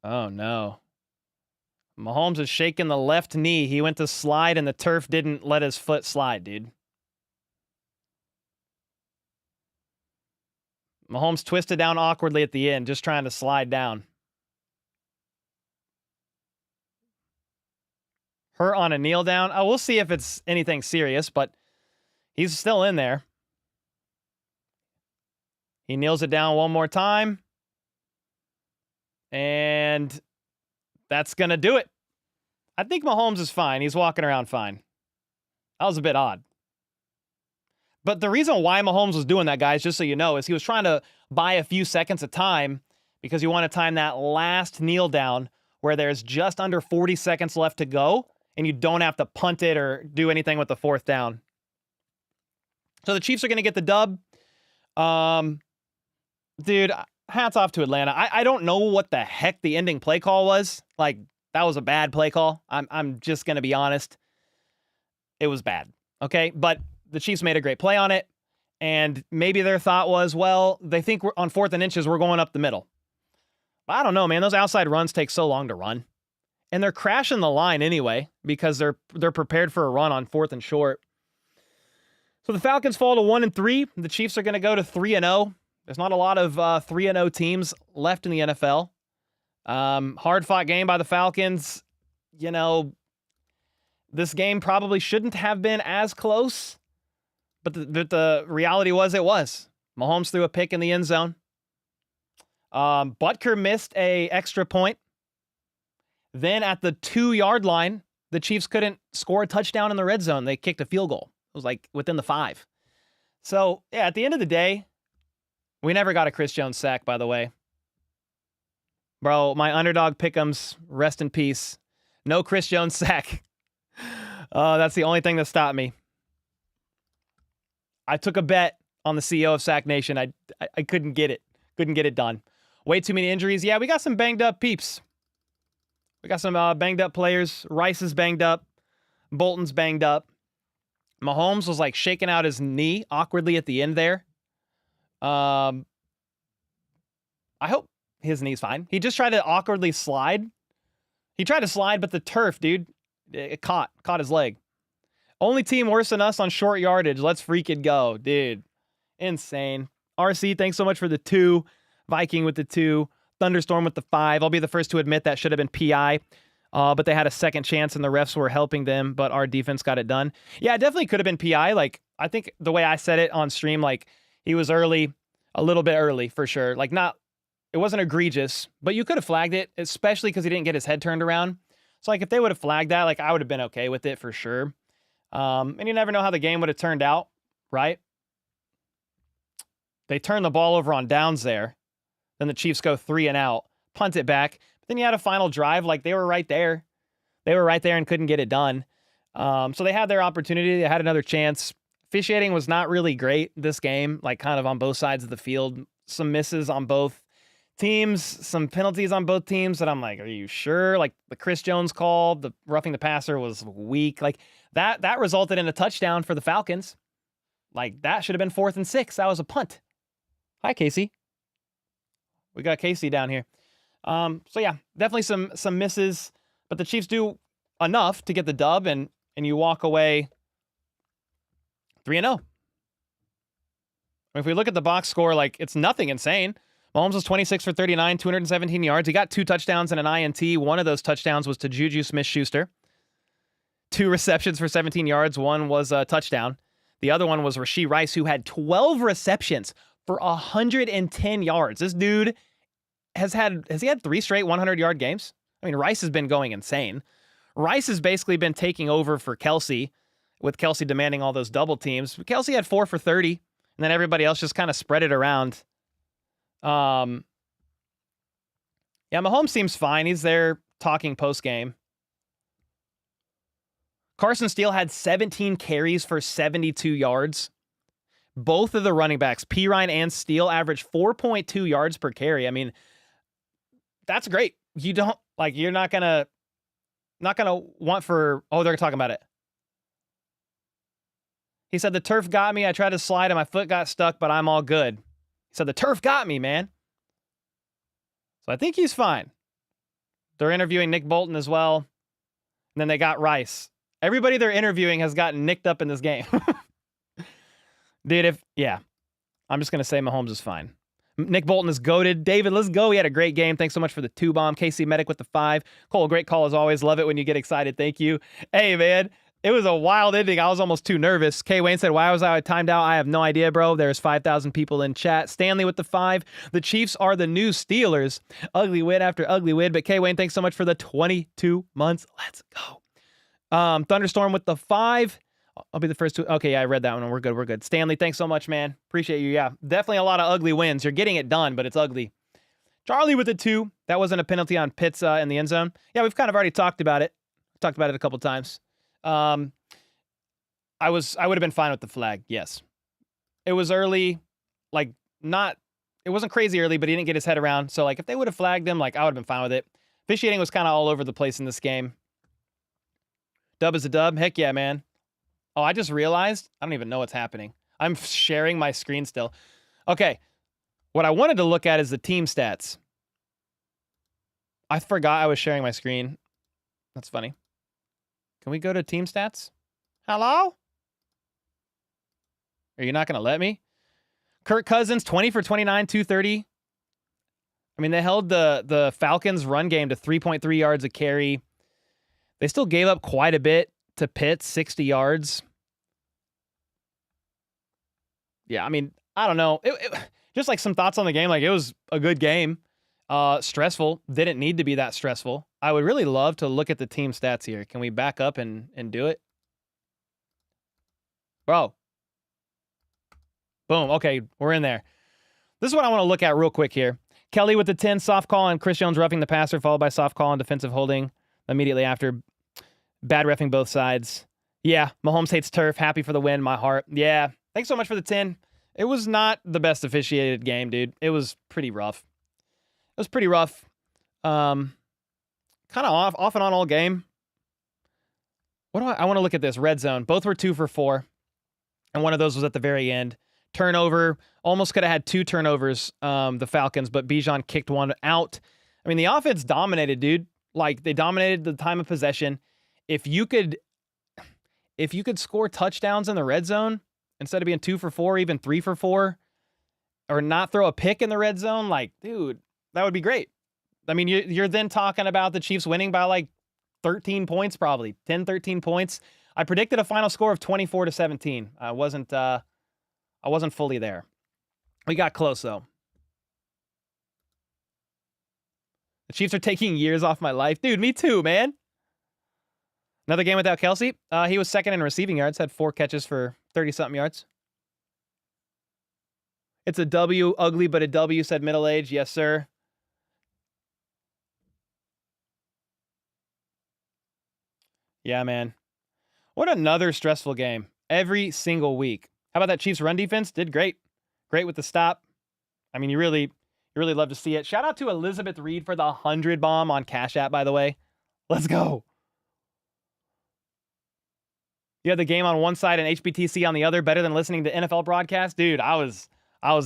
Oh, no. Mahomes is shaking the left knee. He went to slide, and the turf didn't let his foot slide, dude. Mahomes twisted down awkwardly at the end, just trying to slide down. Hurt on a kneel down. Oh, we'll see if it's anything serious, but he's still in there. He kneels it down one more time. And that's going to do it. I think Mahomes is fine. He's walking around fine. That was a bit odd. But the reason why Mahomes was doing that, guys, just so you know, is he was trying to buy a few seconds of time because you want to time that last kneel down where there's just under 40 seconds left to go and you don't have to punt it or do anything with the 4th down. So the Chiefs are going to get the dub. Dude, hats off to Atlanta. I don't know what the heck the ending play call was. Like, that was a bad play call. I'm just going to be honest. It was bad. Okay? But the Chiefs made a great play on it. And maybe their thought was, well, they think we're on 4th and inches, we're going up the middle. I don't know, man. Those outside runs take so long to run. And they're crashing the line anyway because they're prepared for a run on 4th and short. So the Falcons fall to 1-3. The Chiefs are going to go to 3-0. There's not a lot of 3-0 teams left in the NFL. Hard-fought game by the Falcons. You know, this game probably shouldn't have been as close, but the reality was it was. Mahomes threw a pick in the end zone. Butker missed a extra point. Then at the 2-yard line, the Chiefs couldn't score a touchdown in the red zone. They kicked a field goal. It was like within the 5. So, yeah, at the end of the day, we never got a Chris Jones sack, by the way. Bro, my underdog pick'ems, rest in peace. No Chris Jones sack. That's the only thing that stopped me. I took a bet on the CEO of Sack Nation. I couldn't get it. Couldn't get it done. Way too many injuries. Yeah, we got some banged up peeps. We got some banged up players. Rice is banged up. Bolton's banged up. Mahomes was like shaking out his knee awkwardly at the end there. I hope his knee's fine. He just tried to awkwardly slide. He tried to slide, but the turf, dude, it caught his leg. Only team worse than us on short yardage. Let's freaking go, dude. Insane. RC, thanks so much for the 2. Viking with the 2. Thunderstorm with the 5. I'll be the first to admit that should have been PI. But they had a second chance and the refs were helping them, but our defense got it done. Yeah, it definitely could have been PI. Like, I think the way I said it on stream, like, he was early, a little bit early for sure. Like, it wasn't egregious, but you could have flagged it, especially because he didn't get his head turned around. So, like, if they would have flagged that, like, I would have been okay with it for sure. And you never know how the game would have turned out, right? They turned the ball over on downs there. Then the Chiefs go 3 and out, punt it back. But then you had a final drive. Like, they were right there. They were right there and couldn't get it done. So they had their opportunity. They had another chance. Officiating was not really great this game, like kind of on both sides of the field. Some misses on both teams, some penalties on both teams that I'm like, are you sure? Like the Chris Jones call, the roughing the passer was weak. Like that resulted in a touchdown for the Falcons. Like that should have been 4th and 6. That was a punt. Hi, Casey. We got Casey down here. So yeah, definitely some misses, but the Chiefs do enough to get the dub and you walk away 3-0. If we look at the box score, like it's nothing insane. Mahomes was 26 for 39, 217 yards. He got 2 touchdowns and an INT. One of those touchdowns was to Juju Smith-Schuster. 2 receptions for 17 yards. One was a touchdown. The other one was Rashee Rice, who had 12 receptions for 110 yards. This dude has he had 3 straight 100-yard games? I mean, Rice has been going insane. Rice has basically been taking over for Kelsey, with Kelsey demanding all those double teams. Kelsey had 4 for 30, and then everybody else just kind of spread it around. Yeah, Mahomes seems fine. He's there talking post-game. Carson Steele had 17 carries for 72 yards. Both of the running backs, Pirine and Steele, averaged 4.2 yards per carry. I mean, that's great. You're not gonna want for, they're talking about it. He said, the turf got me. I tried to slide and my foot got stuck, but I'm all good. He said, the turf got me, man. So I think he's fine. They're interviewing Nick Bolton as well. And then they got Rice. Everybody they're interviewing has gotten nicked up in this game. Dude, I'm just going to say Mahomes is fine. Nick Bolton is goated. David, let's go. He had a great game. Thanks so much for the 2-bomb. KC Medic with the 5. Cole, great call as always. Love it when you get excited. Thank you. Hey, man, it was a wild ending. I was almost too nervous. K. Wayne said, why was I timed out? I have no idea, bro. There's 5,000 people in chat. Stanley with the 5. The Chiefs are the new Steelers. Ugly win after ugly win. But K. Wayne, thanks so much for the 22 months. Let's go. Thunderstorm with the 5. I'll be the first to. Okay, yeah, I read that one. We're good. Stanley, thanks so much, man. Appreciate you. Yeah, definitely a lot of ugly wins. You're getting it done, but it's ugly. Charlie with the 2. That wasn't a penalty on Pitts in the end zone. Yeah, we've kind of already talked about it. Talked about it a couple times. I would have been fine with the flag. Yes, it was early, it wasn't crazy early, but he didn't get his head around. So like, if they would have flagged him, like I would have been fine with it. Officiating was kind of all over the place in this game. Dub is a dub. Heck yeah, man. Oh, I just realized I don't even know what's happening. I'm sharing my screen still. Okay. What I wanted to look at is the team stats. I forgot I was sharing my screen. That's funny. Can we go to team stats? Hello? Are you not going to let me? Kirk Cousins, 20 for 29, 230. I mean, they held the Falcons run game to 3.3 yards a carry. They still gave up quite a bit to Pitts, 60 yards. Yeah, I mean, I don't know. Just like some thoughts on the game. Like, it was a good game. Stressful. Didn't need to be that stressful. I would really love to look at the team stats here. Can we back up and do it? Bro. Boom. Okay, we're in there. This is what I want to look at real quick here. Kelly with the 10, soft call, and Chris Jones roughing the passer, followed by soft call and defensive holding immediately after. Bad reffing both sides. Yeah, Mahomes hates turf. Happy for the win, my heart. Yeah, thanks so much for the 10. It was not the best officiated game, dude. It was pretty rough. It was pretty rough. Kind of off and on all game. What do I want to look at this. Red zone. Both were 2 for 4. And one of those was at the very end. Turnover. Almost could have had 2 turnovers, the Falcons, but Bijan kicked one out. I mean, the offense dominated, dude. Like, they dominated the time of possession. If you could score touchdowns in the red zone instead of being 2 for 4, even 3 for 4, or not throw a pick in the red zone, like, dude, that would be great. I mean, you're then talking about the Chiefs winning by like 13 points, probably 10, 13 points. I predicted a final score of 24-17. I wasn't fully there. We got close though. The Chiefs are taking years off my life. Dude, me too, man. Another game without Kelsey. He was second in receiving yards, had 4 catches for 30-something yards. It's a W, ugly, but a W, said middle age. Yes, sir. Yeah, man. What another stressful game. Every single week. How about that Chiefs run defense? Did great. Great with the stop. I mean, you really love to see it. Shout out to Elizabeth Reed for the 100 bomb on Cash App, by the way. Let's go. You had the game on one side and HBTC on the other. Better than listening to NFL broadcasts? Dude, I was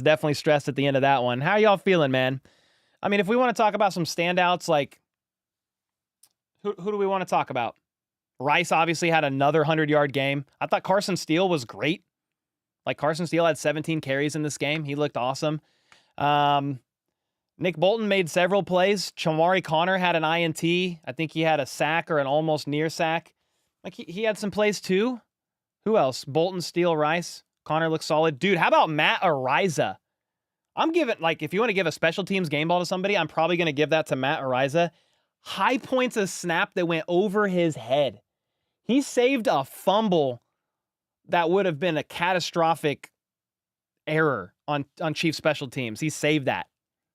definitely stressed at the end of that one. How y'all feeling, man? I mean, if we want to talk about some standouts, like, who do we want to talk about? Rice obviously had another 100-yard game. I thought Carson Steele was great. Like, Carson Steele had 17 carries in this game. He looked awesome. Nick Bolton made several plays. Chamari Connor had an INT. I think he had a sack or an almost near sack. Like, he had some plays too. Who else? Bolton, Steele, Rice. Connor looks solid. Dude, how about Matt Ariza? I'm giving, like, if you want to give a special teams game ball to somebody, I'm probably going to give that to Matt Ariza. High points of snap that went over his head. He saved a fumble that would have been a catastrophic error on Chiefs special teams. He saved that.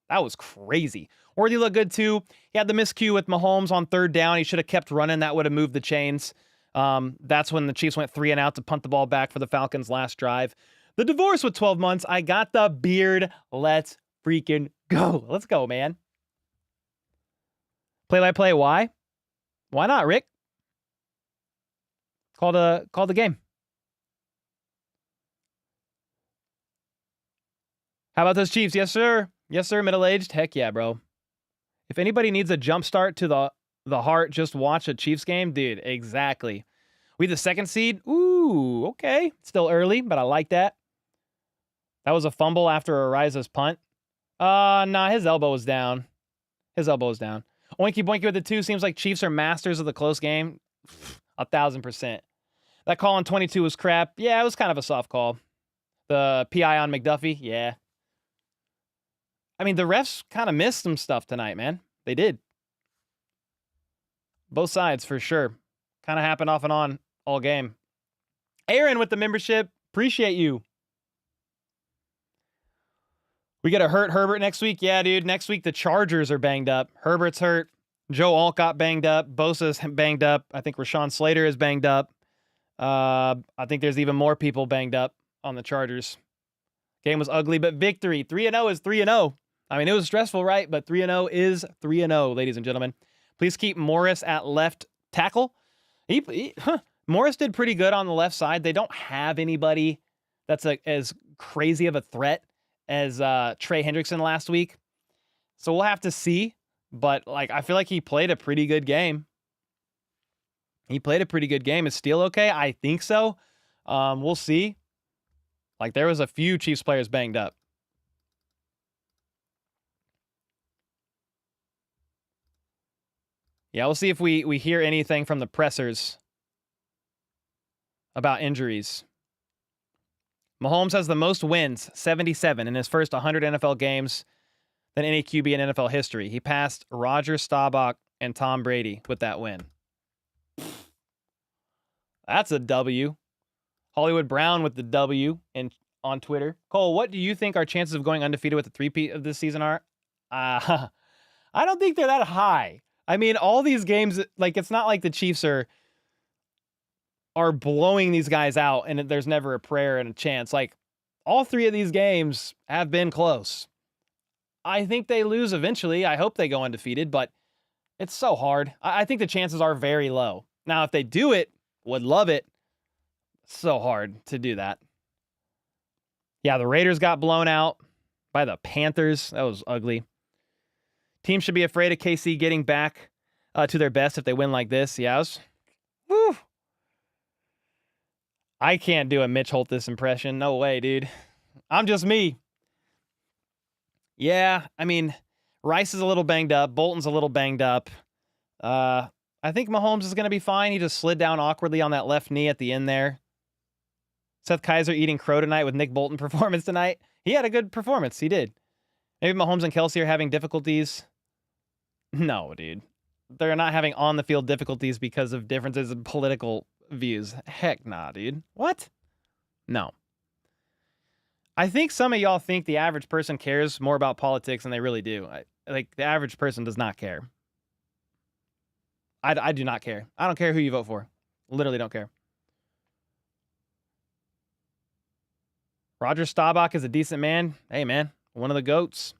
That was crazy. Worthy looked good too. He had the miscue with Mahomes on 3rd down. He should have kept running. That would have moved the chains. That's when the Chiefs went 3 and out to punt the ball back for the Falcons' last drive. The divorce with 12 months. I got the beard. Let's freaking go. Let's go, man. Play-by-play. Why? Why not, Rick? Call the game. How about those Chiefs? Yes, sir. Yes, sir. Middle-aged. Heck yeah, bro. If anybody needs a jump start to the heart, just watch a Chiefs game. Dude, exactly. We the 2nd seed? Ooh, okay. Still early, but I like that. That was a fumble after Ariza's punt. Nah, his elbow was down. Oinky Boinky with the 2. Seems like Chiefs are masters of the close game. 1,000%. That call on 22 was crap. Yeah, it was kind of a soft call. The PI on McDuffie, yeah. I mean, the refs kind of missed some stuff tonight, man. They did. Both sides, for sure. Kind of happened off and on all game. Aaron with the membership. Appreciate you. We got to hurt Herbert next week. Yeah, dude. Next week, the Chargers are banged up. Herbert's hurt. Joe Alcott banged up. Bosa's banged up. I think Rashawn Slater is banged up. I think there's even more people banged up on the Chargers. Game was ugly, but victory. 3-0 is 3-0. I mean, it was stressful, right? But 3-0 is 3-0, ladies and gentlemen. Please keep Morris at left tackle. Morris did pretty good on the left side. They don't have anybody that's as crazy of a threat as Trey Hendrickson last week. So we'll have to see. But, like, I feel like he played a pretty good game. Is Steele okay? I think so. We'll see. Like, there was a few Chiefs players banged up. Yeah, we'll see if we hear anything from the pressers about injuries. Mahomes has the most wins, 77, in his first 100 NFL games than any QB in NFL history. He passed Roger Staubach and Tom Brady with that win. That's a W. Hollywood Brown with the W on Twitter. Cole, what do you think our chances of going undefeated with the 3-peat of this season are? I don't think they're that high. I mean, all these games, like, it's not like the Chiefs are blowing these guys out and there's never a prayer and a chance. Like, all 3 of these games have been close. I think they lose eventually. I hope they go undefeated, but it's so hard. I think the chances are very low. Now, if they do it, would love it. So hard to do that. Yeah, the Raiders got blown out by the Panthers. That was ugly. Teams should be afraid of KC getting back to their best if they win like this. Yeah, woo. I can't do a Mitch Holthus impression. No way, dude. I'm just me. Yeah, I mean, Rice is a little banged up. Bolton's a little banged up. I think Mahomes is going to be fine. He just slid down awkwardly on that left knee at the end there. Seth Kaiser eating crow tonight with Nick Bolton performance tonight. He had a good performance. He did. Maybe Mahomes and Kelsey are having difficulties. No, dude. They're not having on-the-field difficulties because of differences in political views. Heck nah, dude. What? No. I think some of y'all think the average person cares more about politics than they really do. Like, the average person does not care. I do not care. I don't care who you vote for. Literally don't care. Roger Staubach is a decent man. Hey, man. One of the GOATs.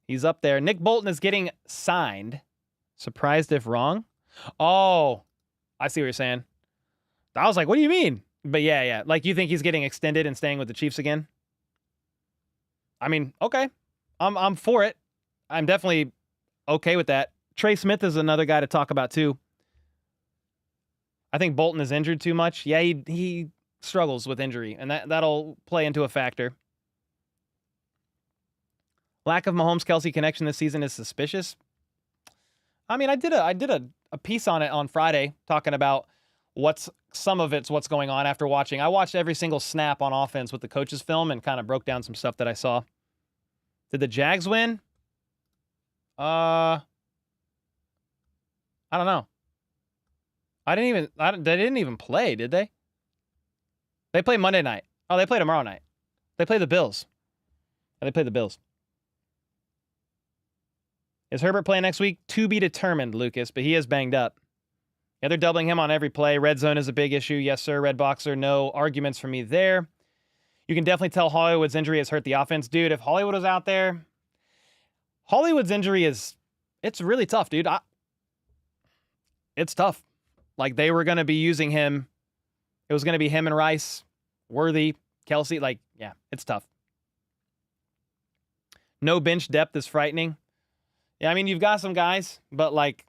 He's up there. Nick Bolton is getting signed. Surprised if wrong? Oh, I see what you're saying. I was like, what do you mean? But yeah. Like, you think he's getting extended and staying with the Chiefs again? I mean, okay. I'm for it. I'm definitely okay with that. Trey Smith is another guy to talk about too. I think Bolton is injured too much. Yeah, he struggles with injury, and that'll play into a factor. Lack of Mahomes-Kelsey connection this season is suspicious. I mean, I did a piece on it on Friday talking about what's going on after watching. I watched every single snap on offense with the coach's film and kind of broke down some stuff that I saw. Did the Jags win? I don't know. They didn't even play, did they? They play Monday night. Oh, they play tomorrow night. They play the Bills. They play the Bills. Is Herbert playing next week? To be determined, Lucas, but he is banged up. Yeah, they're doubling him on every play. Red zone is a big issue. Yes, sir, Red Boxer. No arguments for me there. You can definitely tell Hollywood's injury has hurt the offense. Dude, if Hollywood was out there, Hollywood's injury it's really tough, dude. It's tough. Like, they were going to be using him. It was going to be him and Rice, Worthy, Kelsey. Like, yeah, it's tough. No bench depth is frightening. Yeah, I mean, you've got some guys, but like,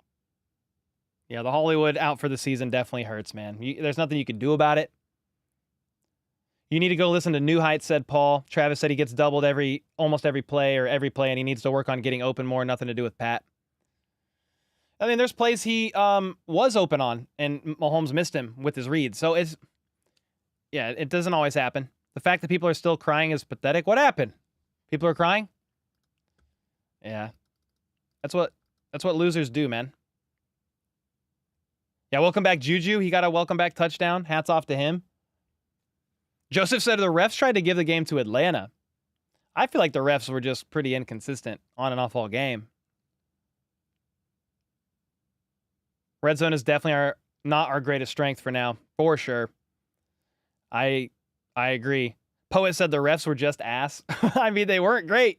yeah, the Hollywood out for the season definitely hurts, man. There's nothing you can do about it. You need to go listen to New Heights, said Paul. Travis said he gets doubled almost every play, and he needs to work on getting open more. Nothing to do with Pat. I mean, there's plays he was open on, and Mahomes missed him with his read. So it doesn't always happen. The fact that people are still crying is pathetic. What happened? People are crying? Yeah. That's what losers do, man. Yeah, welcome back, Juju. He got a welcome back touchdown. Hats off to him. Joseph said the refs tried to give the game to Atlanta. I feel like the refs were just pretty inconsistent on and off all game. Red zone is definitely not our greatest strength for now, for sure. I agree. Poet said the refs were just ass. I mean, they weren't great.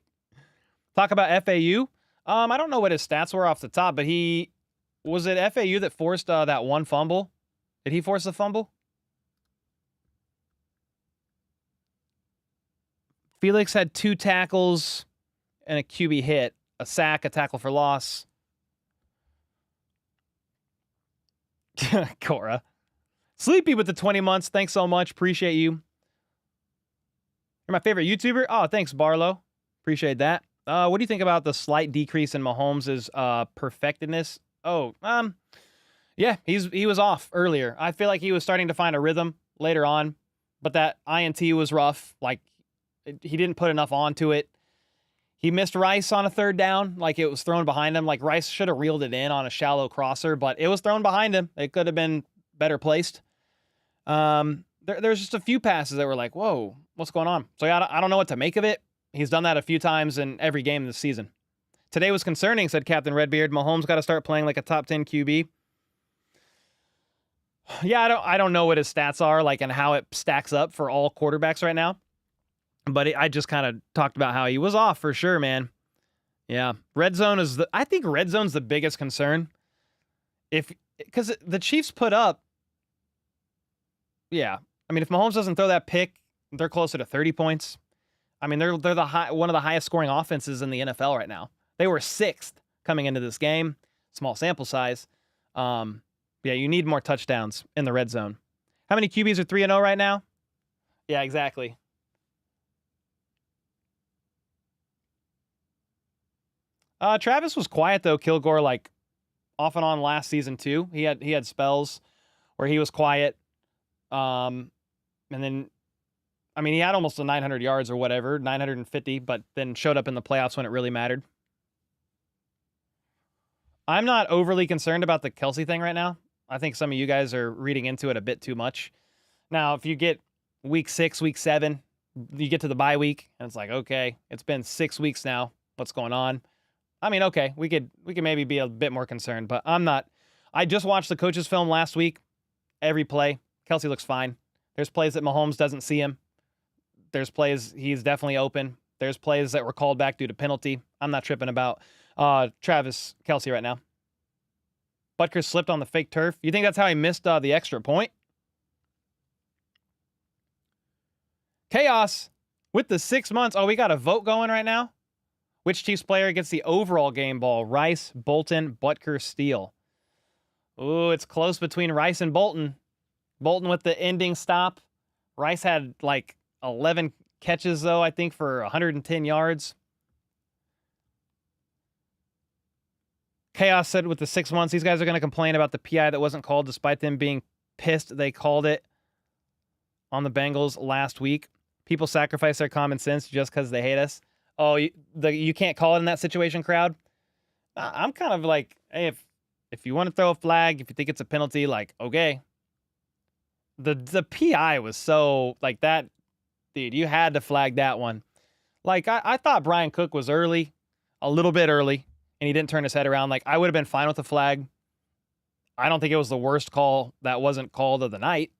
Talk about FAU. I don't know what his stats were off the top, but was it FAU that forced that one fumble? Did he force the fumble? Felix had 2 tackles and a QB hit, a sack, a tackle for loss. Cora. Sleepy with the 20 months. Thanks so much. Appreciate you. You're my favorite YouTuber. Oh, thanks, Barlow. Appreciate that. What do you think about the slight decrease in Mahomes' perfectedness? Oh, yeah, he was off earlier. I feel like he was starting to find a rhythm later on, but that INT was rough. Like, he didn't put enough onto it. He missed Rice on a 3rd down, like it was thrown behind him. Like, Rice should have reeled it in on a shallow crosser, but it was thrown behind him. It could have been better placed. There's just a few passes that were like, whoa, what's going on? So I don't know what to make of it. He's done that a few times in every game this season. Today was concerning, said Captain Redbeard. Mahomes got to start playing like a top 10 QB. Yeah, I don't know what his stats are like and how it stacks up for all quarterbacks right now. But I just kind of talked about how he was off for sure, man. Yeah, red zone I think red zone's the biggest concern. Because the Chiefs put up, yeah. I mean, if Mahomes doesn't throw that pick, they're closer to 30 points. I mean, they're one of the highest scoring offenses in the NFL right now. They were 6th coming into this game. Small sample size. Yeah, you need more touchdowns in the red zone. How many QBs are 3-0 right now? Yeah, exactly. Travis was quiet though. Kilgore, like off and on last season too. He had spells where he was quiet. And then, I mean, he had almost 900 yards or whatever, 950, but then showed up in the playoffs when it really mattered. I'm not overly concerned about the Kelsey thing right now. I think some of you guys are reading into it a bit too much. Now, if you get week 6, week 7, you get to the bye week, and it's like, okay, it's been 6 weeks now. What's going on? I mean, okay, we could maybe be a bit more concerned, but I'm not. I just watched the coach's film last week. Every play, Kelsey looks fine. There's plays that Mahomes doesn't see him. There's plays he's definitely open. There's plays that were called back due to penalty. I'm not tripping about Travis Kelsey right now. Butker slipped on the fake turf. You think that's how he missed the extra point? Chaos with the 6 months. Oh, we got a vote going right now. Which Chiefs player gets the overall game ball? Rice, Bolton, Butker, Steele. Ooh, it's close between Rice and Bolton. Bolton with the ending stop. Rice had like 11 catches, though, I think, for 110 yards. Chaos said with the 6 months, these guys are going to complain about the PI that wasn't called despite them being pissed they called it on the Bengals last week. People sacrifice their common sense just because they hate us. Oh, you can't call it in that situation, crowd? I'm kind of like, hey, if you want to throw a flag, if you think it's a penalty, like, okay. The PI was so, like, that, dude, you had to flag that one. Like, I thought Brian Cook was early, a little bit early, and he didn't turn his head around. Like, I would have been fine with the flag. I don't think it was the worst call that wasn't called of the night.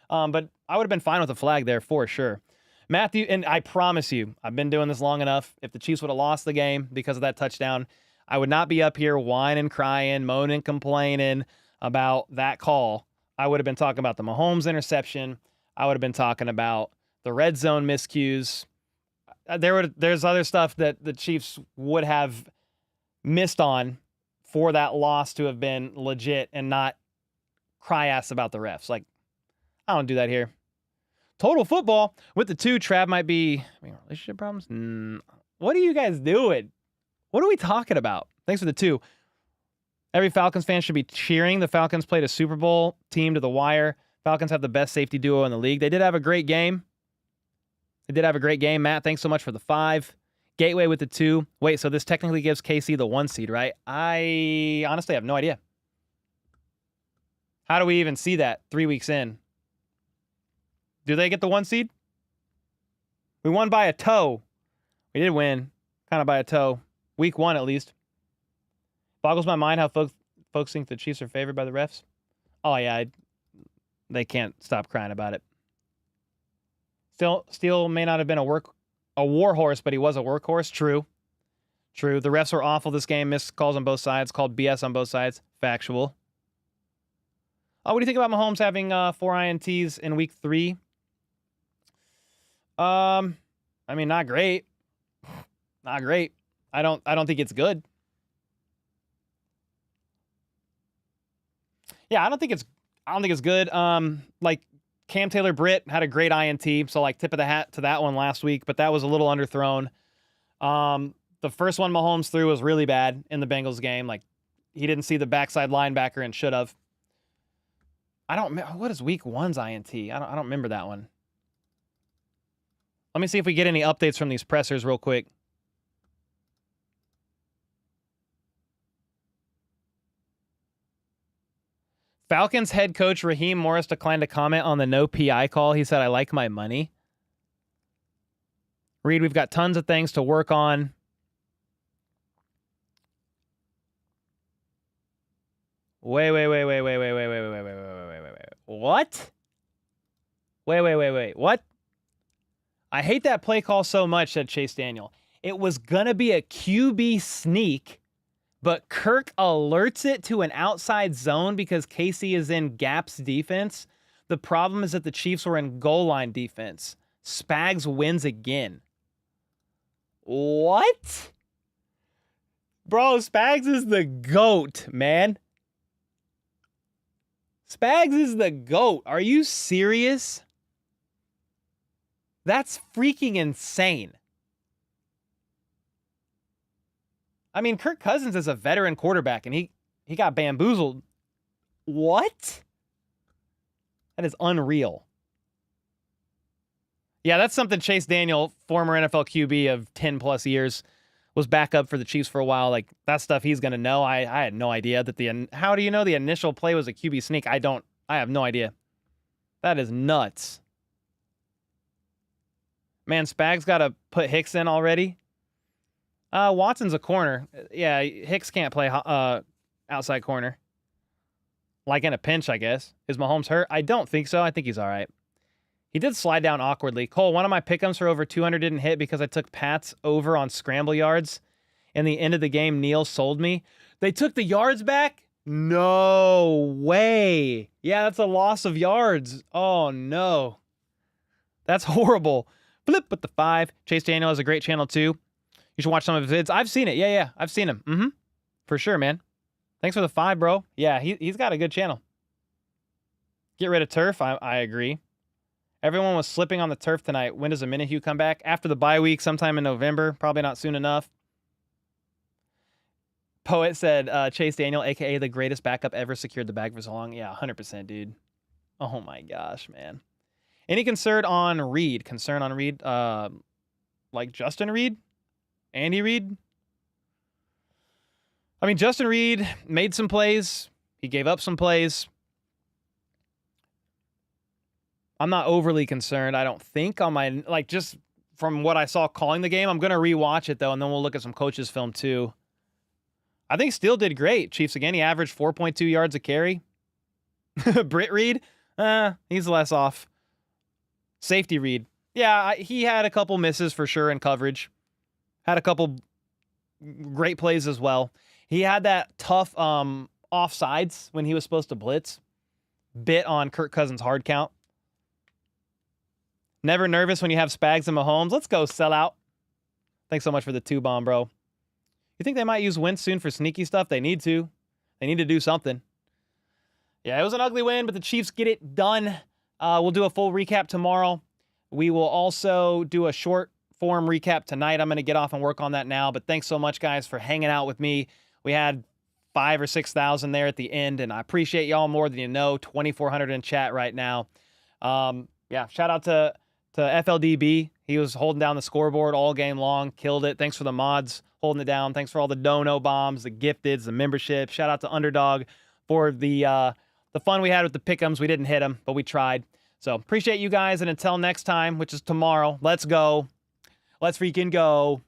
But I would have been fine with the flag there for sure. Matthew, and I promise you, I've been doing this long enough. If the Chiefs would have lost the game because of that touchdown, I would not be up here whining, crying, moaning, complaining about that call. I would have been talking about the Mahomes interception. I would have been talking about the red zone miscues. There's other stuff that the Chiefs would have missed on for that loss to have been legit and not cry ass about the refs. Like, I don't do that here. Total football with the 2. Trav might be relationship problems. What are you guys doing? What are we talking about? Thanks for the 2. Every Falcons fan should be cheering. The Falcons played a Super Bowl team to the wire. Falcons have the best safety duo in the league. They did have a great game. Matt, thanks so much for the 5. Gateway with the 2. Wait, so this technically gives KC the 1 seed, right? I honestly have no idea. How do we even see that 3 weeks in? Do they get the 1 seed? We won by a toe. We did win, kind of by a toe. Week 1, at least. Boggles my mind how folks think the Chiefs are favored by the refs. Oh, yeah. They can't stop crying about it. Steele may not have been a war horse, but he was a workhorse. True. The refs were awful this game. Missed calls on both sides. Called BS on both sides. Factual. What do you think about Mahomes having 4 INTs in week 3? I mean, not great. Not great. I don't think it's good. Yeah, I don't think it's good. Like Cam Taylor-Britt had a great INT, so like tip of the hat to that one last week, but that was a little underthrown. The first one Mahomes threw was really bad in the Bengals game. Like he didn't see the backside linebacker and should have. What is week 1's INT? I don't remember that one. Let me see if we get any updates from these pressers real quick. Falcons head coach Raheem Morris declined to comment on the no PI call. He said, I like my money. Reed, we've got tons of things to work on. Wait. What? Wait. What? I hate that play call so much, said Chase Daniel. It was going to be a QB sneak, but Kirk alerts it to an outside zone because Casey is in gaps defense. The problem is that the Chiefs were in goal line defense. Spags wins again. What? Bro, Spags is the GOAT, man. Spags is the GOAT. Are you serious? That's freaking insane. I mean, Kirk Cousins is a veteran quarterback, and he got bamboozled. What? That is unreal. Yeah, that's something Chase Daniel, former NFL QB of 10-plus years, was back up for the Chiefs for a while. Like, that stuff he's going to know. I had no idea that how do you know the initial play was a QB sneak? I have no idea. That is nuts. Man, Spags got to put Hicks in already. Watson's a corner. Yeah, Hicks can't play outside corner. Like in a pinch, I guess. Is Mahomes hurt? I don't think so. I think he's all right. He did slide down awkwardly. Cole, one of my pick'ems for over 200 didn't hit because I took Pats over on scramble yards. In the end of the game, Neil sold me. They took the yards back? No way. Yeah, that's a loss of yards. Oh, no. That's horrible. Flip with the 5. Chase Daniel has a great channel, too. You should watch some of his vids. I've seen it. Yeah. I've seen him. For sure, man. Thanks for the 5, bro. Yeah, he's got a good channel. Get rid of turf. I agree. Everyone was slipping on the turf tonight. When does a Minihue come back? After the bye week, sometime in November. Probably not soon enough. Poet said Chase Daniel, a.k.a. the greatest backup ever, secured the bag for so long. Yeah, 100%, dude. Oh, my gosh, man. Any concern on Reed? Like Justin Reed? Andy Reid? I mean, Justin Reed made some plays. He gave up some plays. I'm not overly concerned, I don't think, on my, like, just from what I saw calling the game. I'm going to rewatch it, though, and then we'll look at some coaches' film, too. I think Steele did great. Chiefs, again, he averaged 4.2 yards a carry. Britt Reed? He's less off. Safety Reed. Yeah, he had a couple misses for sure in coverage. Had a couple great plays as well. He had that tough offsides when he was supposed to blitz. Bit on Kirk Cousins' hard count. Never nervous when you have Spags and Mahomes. Let's go, sellout. Thanks so much for the 2-bomb, bro. You think they might use Wentz soon for sneaky stuff? They need to. They need to do something. Yeah, it was an ugly win, but the Chiefs get it done. We'll do a full recap tomorrow. We will also do a short form recap tonight. I'm going to get off and work on that now, but thanks so much, guys, for hanging out with me. We had 5,000 or 6,000 there at the end, and I appreciate y'all more than you know. 2,400 in chat right now. Yeah, shout out to FLDB. He was holding down the scoreboard all game long, killed it. Thanks for the mods holding it down. Thanks for all the dono bombs, the gifteds, the membership. Shout out to Underdog for the fun we had with the pick'ems. We didn't hit them, but we tried. So appreciate you guys, and until next time, which is tomorrow, let's go. Let's freaking go.